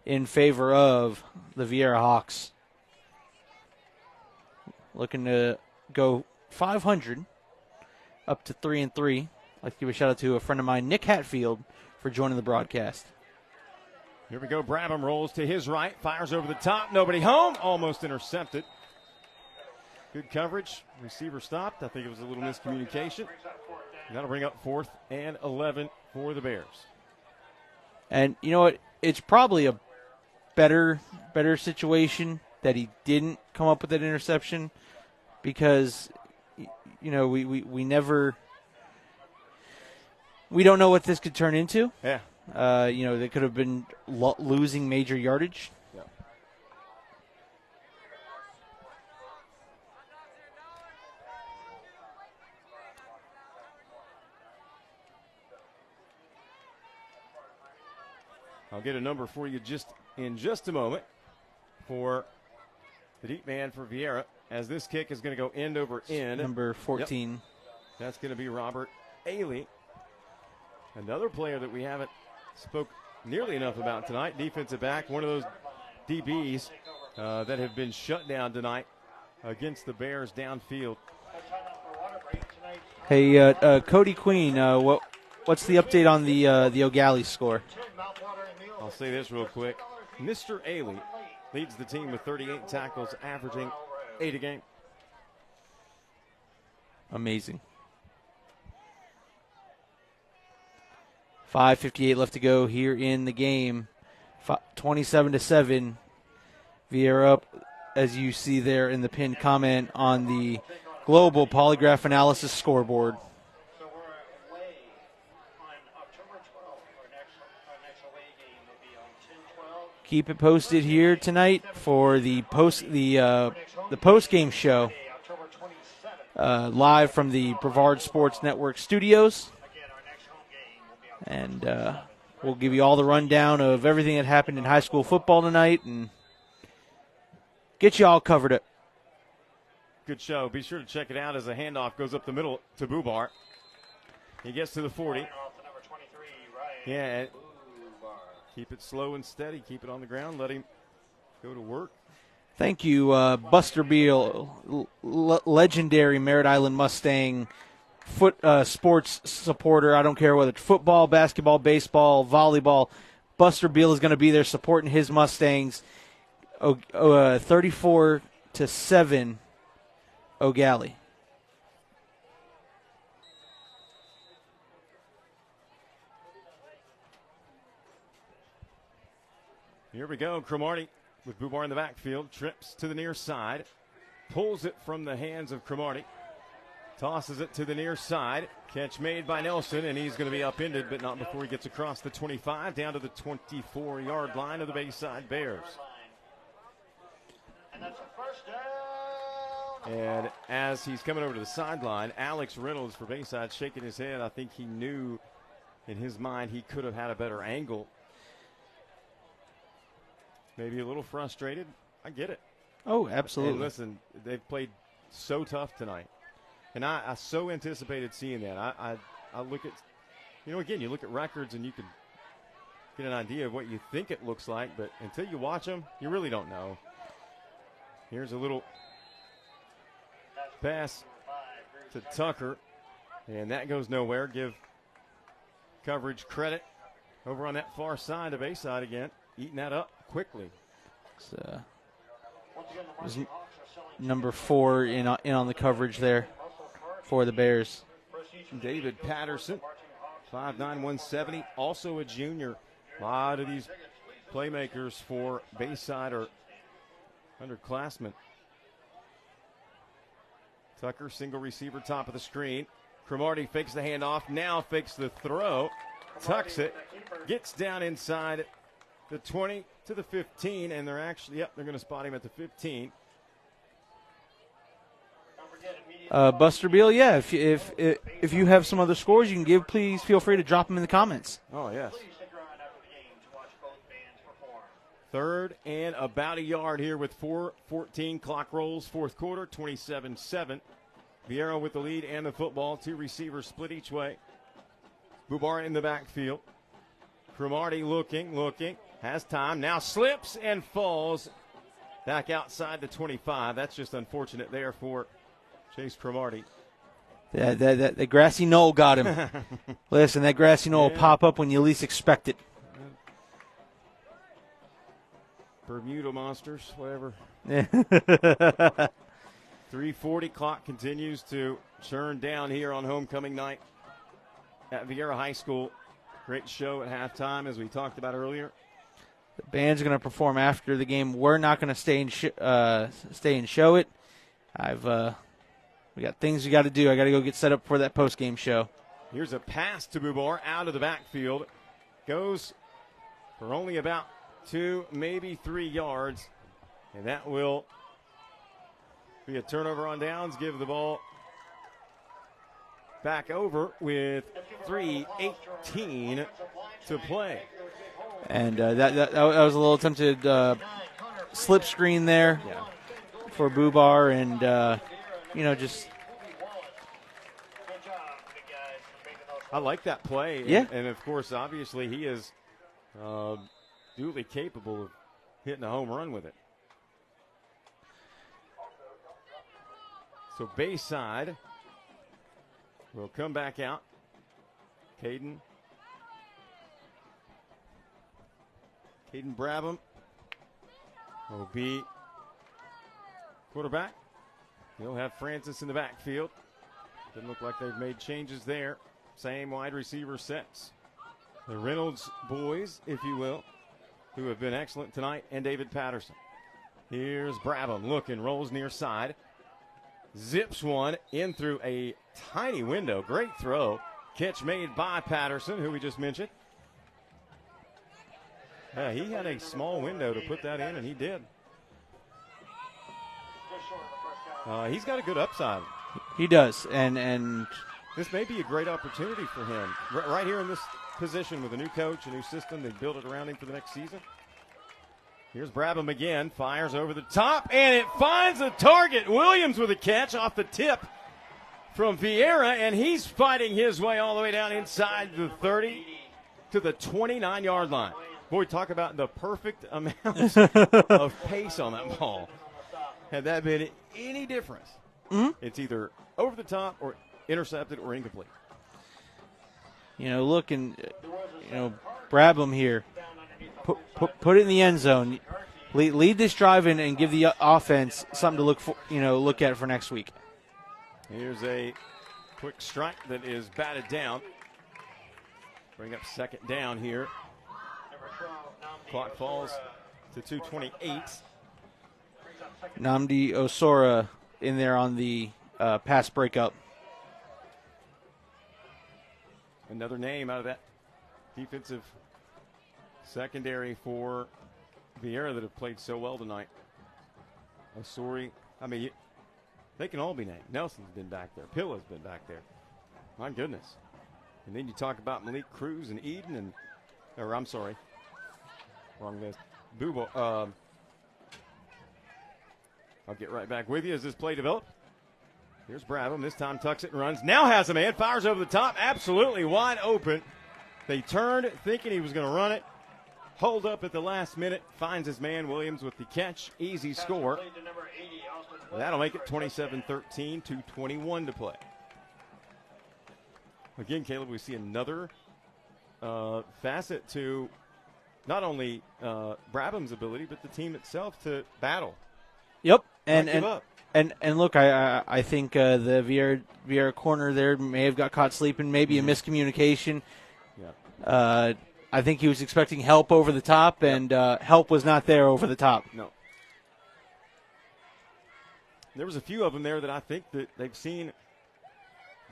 in favor of the Viera Hawks. Looking to go 500 up to 3-3. I'd like to give a shout out to a friend of mine, Nick Hatfield, for joining the broadcast. Here we go. Brabham rolls to his right, fires over the top. Nobody home. Almost intercepted. Good coverage. Receiver stopped. I think it was a little miscommunication. That'll bring up 4th and 11 for the Bears. And you know what? It's probably a better situation that he didn't come up with that interception, because we don't know what this could turn into. Yeah. They could have been losing major yardage. Yeah. I'll get a number for you in just a moment for the deep man for Viera, as this kick is going to go end over end. Number 14. Yep. That's going to be Robert Ailey. Another player that we haven't spoke nearly enough about tonight, defensive back, one of those DBs that have been shut down tonight against the Bears downfield. Hey, Cody Queen, what's the update on the O'Galley score? I'll say this real quick. Mr. Ailey leads the team with 38 tackles, averaging 8 a game. Amazing. 5:58 left to go here in the game. 27-7. Viera up, as you see there in the pinned comment on the Global Polygraph Analysis scoreboard. So we're away on October 12th. Our next away game will be on 10/12. Keep it posted here tonight for the post game show October 27th. live from the Brevard Sports Network studios. Again, our next home game will be on And we'll give you all the rundown of everything that happened in high school football tonight and get you all covered up. Good show. Be sure to check it out as a handoff goes up the middle to Bubar. He gets to the 40. off the number 23, Ryan. Yeah. Keep it slow and steady. Keep it on the ground. Let him go to work. Thank you, Buster Beal, legendary Merritt Island Mustang sports supporter. I don't care whether it's football, basketball, baseball, volleyball. Buster Beal is going to be there supporting his Mustangs. 34-7, O'Galley. Here we go. Cromartie with Bubar in the backfield. Trips to the near side. Pulls it from the hands of Cromartie. Tosses it to the near side. Catch made by Nelson, and he's going to be upended, but not before he gets across the 25 down to the 24-yard line of the Bayside Bears. And that's a first down. And as he's coming over to the sideline, Alex Reynolds for Bayside shaking his head. I think he knew in his mind he could have had a better angle. Maybe a little frustrated. I get it. Oh, absolutely. And listen, they've played so tough tonight. And I so anticipated seeing that. I look at, again, you look at records and you can get an idea of what you think it looks like, but until you watch them, you really don't know. Here's a little pass to Tucker, and that goes nowhere. Give coverage credit over on that far side of Bayside again, eating that up quickly. It's number 4 in on the coverage there for the Bears. David Patterson, 5'9", 170, also a junior. A lot of these playmakers for Bayside are underclassmen. Tucker, single receiver, top of the screen. Cromartie fakes the handoff, now fakes the throw, tucks it, gets down inside the 20 to the 15, and they're going to spot him at the 15. Buster Beal, yeah, if you have some other scores you can give, please feel free to drop them in the comments. Oh, yes. Please stick around after the game to watch both bands perform. Third and about a yard here with 4:14. Clock rolls, fourth quarter, 27-7. Viera with the lead and the football. 2 receivers split each way. Bubar in the backfield. Cromartie looking, has time, now slips and falls back outside the 25. That's just unfortunate there for Chase Cromartie. The grassy knoll got him. Listen, that grassy knoll will pop up when you least expect it. Bermuda monsters, whatever. 3:40 clock continues to churn down here on homecoming night at Viera High School. Great show at halftime, as we talked about earlier. The band's going to perform after the game. We're not going to stay and show it. We got things we got to do. I got to go get set up for that post-game show. Here's a pass to Bubar out of the backfield. Goes for only about 2, maybe 3 yards. And that will be a turnover on downs. Give the ball back over with 3:18 to play. And that was a little attempted slip screen there for Bubar, and just Good job, big guys. Make I like that play. Yeah. And of course, obviously, he is duly capable of hitting a home run with it. So Bayside will come back out. Caden Brabham will be quarterback. He'll have Francis in the backfield. Doesn't look like they've made changes there. Same wide receiver sets. The Reynolds boys, if you will, who have been excellent tonight, and David Patterson. Here's Brabham looking, rolls near side. Zips one in through a tiny window. Great throw. Catch made by Patterson, who we just mentioned. Yeah, he had a small window to put that in, and he did. He's got a good upside. He does, and this may be a great opportunity for him. Right here in this position with a new coach, a new system, they build it around him for the next season. Here's Brabham again, fires over the top, and it finds the target. Williams with a catch off the tip from Viera, and he's fighting his way all the way down inside the 30 to the 29-yard line. Boy, talk about the perfect amount of pace on that ball. Had that been any difference, it's either over the top or intercepted or incomplete. Look, and Brabham here, put it in the end zone, lead this drive in, and give the offense something to look at for next week. Here's a quick strike that is batted down. Bring up second down here. Clock falls to 2:28. Nnamdi Osora in there on the pass breakup. Another name out of that defensive secondary for Viera that have played so well tonight. Osori, they can all be named. Nelson's been back there. Pilla's been back there. My goodness. And then you talk about Malik Cruz and Eden wrong list. Bubo. I'll get right back with you as this play develops. Here's Brabham. This time tucks it and runs. Now has a man. Fires over the top. Absolutely wide open. They turned thinking he was going to run it. Hold up at the last minute. Finds his man. Williams with the catch. Easy score. That'll make it 27-13, 2:21 to play. Again, Caleb, we see another facet to not only Brabham's ability, but the team itself to battle. Yep, And look, I think the Viera corner there may have got caught sleeping, maybe a miscommunication. Yeah. I think he was expecting help over the top, and help was not there over the top. No. There was a few of them there that I think that they've seen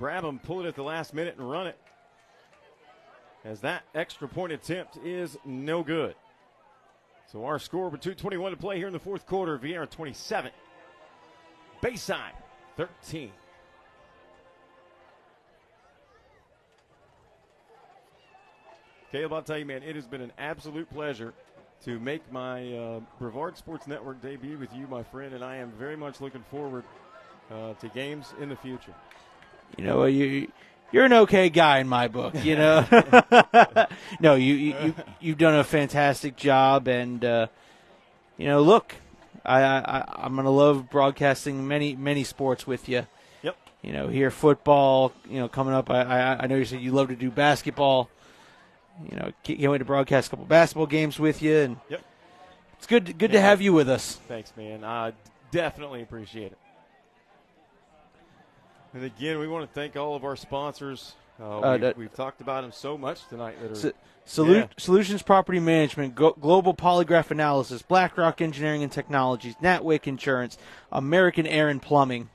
Brabham pull it at the last minute and run it, as that extra point attempt is no good. So our score with 2:21 to play here in the fourth quarter. Viera 27, Bayside 13. Caleb, I'll tell you, man, it has been an absolute pleasure to make my Brevard Sports Network debut with you, my friend, and I am very much looking forward to games in the future. You're an okay guy in my book, No, you've done a fantastic job, and look, I'm gonna love broadcasting many sports with you. Yep. Here football, coming up. I know you said you love to do basketball. Can't wait to broadcast a couple basketball games with you, and yep. It's good to have you with us. Thanks, man. I definitely appreciate it. And again, we want to thank all of our sponsors. We've talked about them so much tonight. Solutions Property Management, Global Polygraph Analysis, BlackRock Engineering and Technologies, Natwick Insurance, American Air and Plumbing.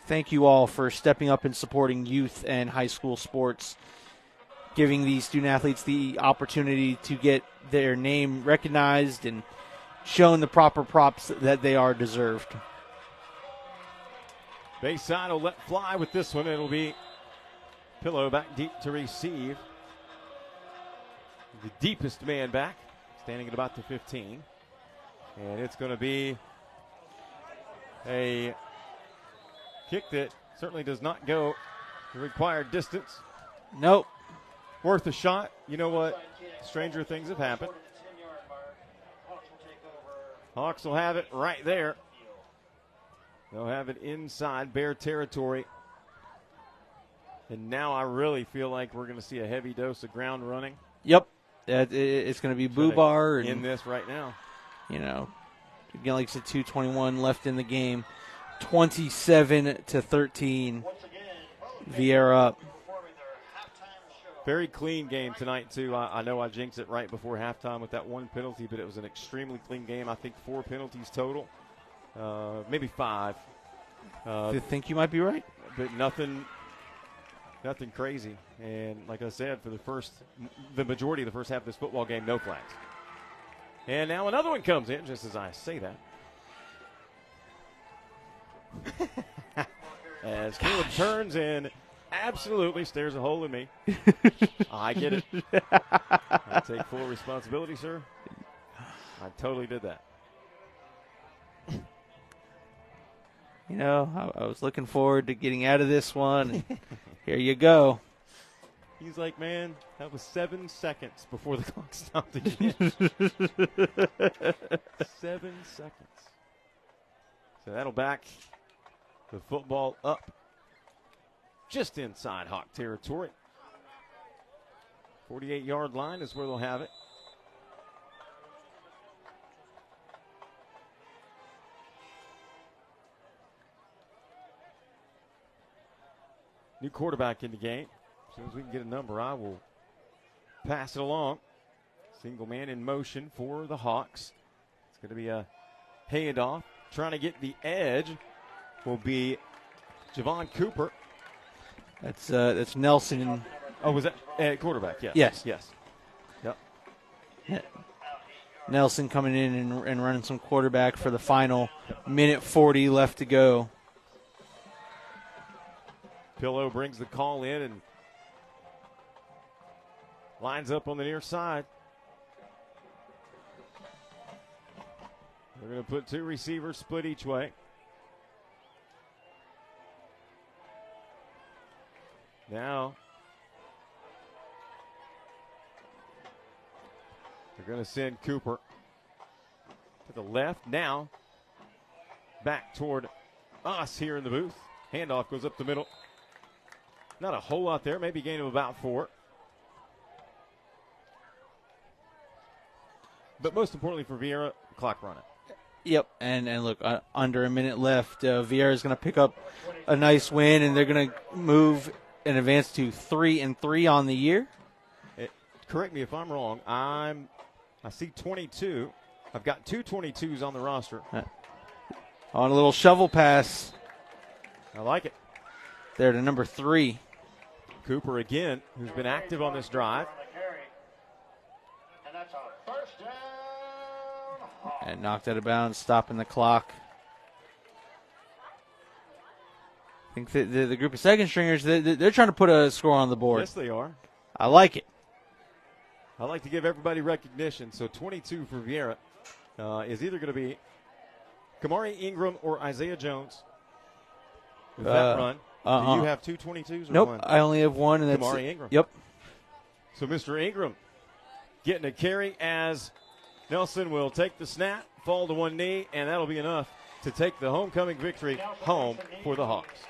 Thank you all for stepping up and supporting youth and high school sports, giving these student athletes the opportunity to get their name recognized and shown the proper props that they are deserved. Bayside will let fly with this one. It'll be Pillow back deep to receive. The deepest man back, standing at about the 15. And it's going to be a Kick that certainly does not go the required distance. Nope. Worth a shot. You know what? Stranger things have happened. Hawks will have it right there. They'll have it inside Bear territory. And now I really feel like we're going to see a heavy dose of ground running. Yep. It's going to be Bubar. In this right now. You know, again, like I said, 2:21 left in the game. 27-13. Viera up. Very clean game tonight, too. I know I jinxed it right before halftime with that one penalty, but it was an extremely clean game. I think 4 penalties total, maybe 5. I think you might be right. But nothing crazy. And like I said, for the majority of the first half of this football game, no flags. And now another one comes in just as I say that. As Caleb turns and absolutely stares a hole in me. I get it. I take full responsibility, sir. I totally did that. You know, I was looking forward to getting out of this one. And here you go. He's like, man, that was 7 seconds before the clock stopped again. 7 seconds. So that'll back the football up just inside Hawk territory. 48-yard line is where they'll have it. New quarterback in the game. As soon as we can get a number, I will pass it along. Single man in motion for the Hawks. It's going to be a handoff. Trying to get the edge will be Javon Cooper. That's Nelson. Oh, was that quarterback? Yes. Yes. Yep. Yeah. Nelson coming in and running some quarterback for the final minute 40 left to go. Pillow brings the call in and lines up on the near side. We're going to put 2 receivers split each way. Now, they're going to send Cooper to the left. Now, back toward us here in the booth. Handoff goes up the middle. Not a whole lot there, maybe a gain of about 4. But most importantly for Viera, clock running. Yep, and look, under a minute left. Viera is going to pick up a nice win, and they're going to move and advance to 3-3 on the year. Correct me if I'm wrong. I see 22. I've got 2 22s on the roster. On a little shovel pass. I like it. There to number 3. Cooper again, who's been active on this drive. And that's a first down. And knocked out of bounds, stopping the clock. I think the group of second stringers, they're trying to put a score on the board. Yes, they are. I like it. I like to give everybody recognition. So 22 for Viera is either going to be Cromartie Ingram or Isaiah Jones. With that run. Do you have 2 22s or nope, one? I only have one. And that's Cromartie Ingram. Yep. So Mr. Ingram getting a carry as Nelson will take the snap, fall to one knee, and that'll be enough to take the homecoming victory home for the Hawks.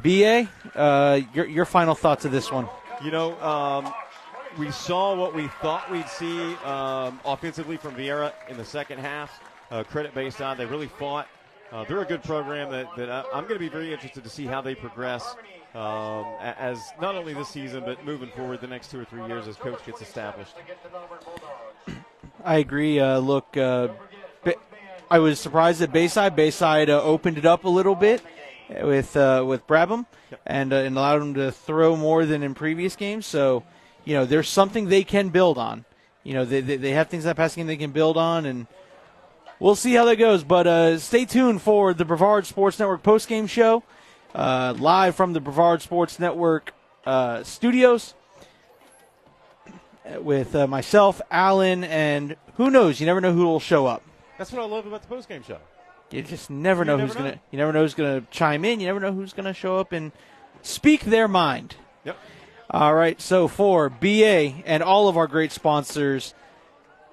B.A., your final thoughts of this one? You know, we saw what we thought we'd see offensively from Viera in the second half. Credit Bayside, they really fought. They're a good program that I'm going to be very interested to see how they progress as not only this season but moving forward the next 2 or 3 years as coach gets established. I agree. Look, I was surprised that Bayside opened it up a little bit with Brabham and allowed them to throw more than in previous games. So, you know, there's something they can build on. You know, they have things in that passing game they can build on, and we'll see how that goes. But stay tuned for the Brevard Sports Network postgame show live from the Brevard Sports Network studios with myself, Alan, and who knows? You never know who will show up. That's what I love about the postgame show. You just never know who's never know. gonna. You never know who's gonna chime in. You never know who's gonna show up and speak their mind. Yep. All right. So for BA and all of our great sponsors,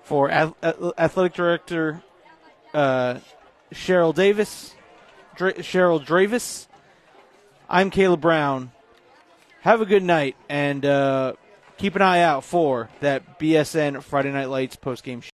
for athletic director Cheryl Dravis, I'm Caleb Brown. Have a good night and keep an eye out for that BSN Friday Night Lights postgame show.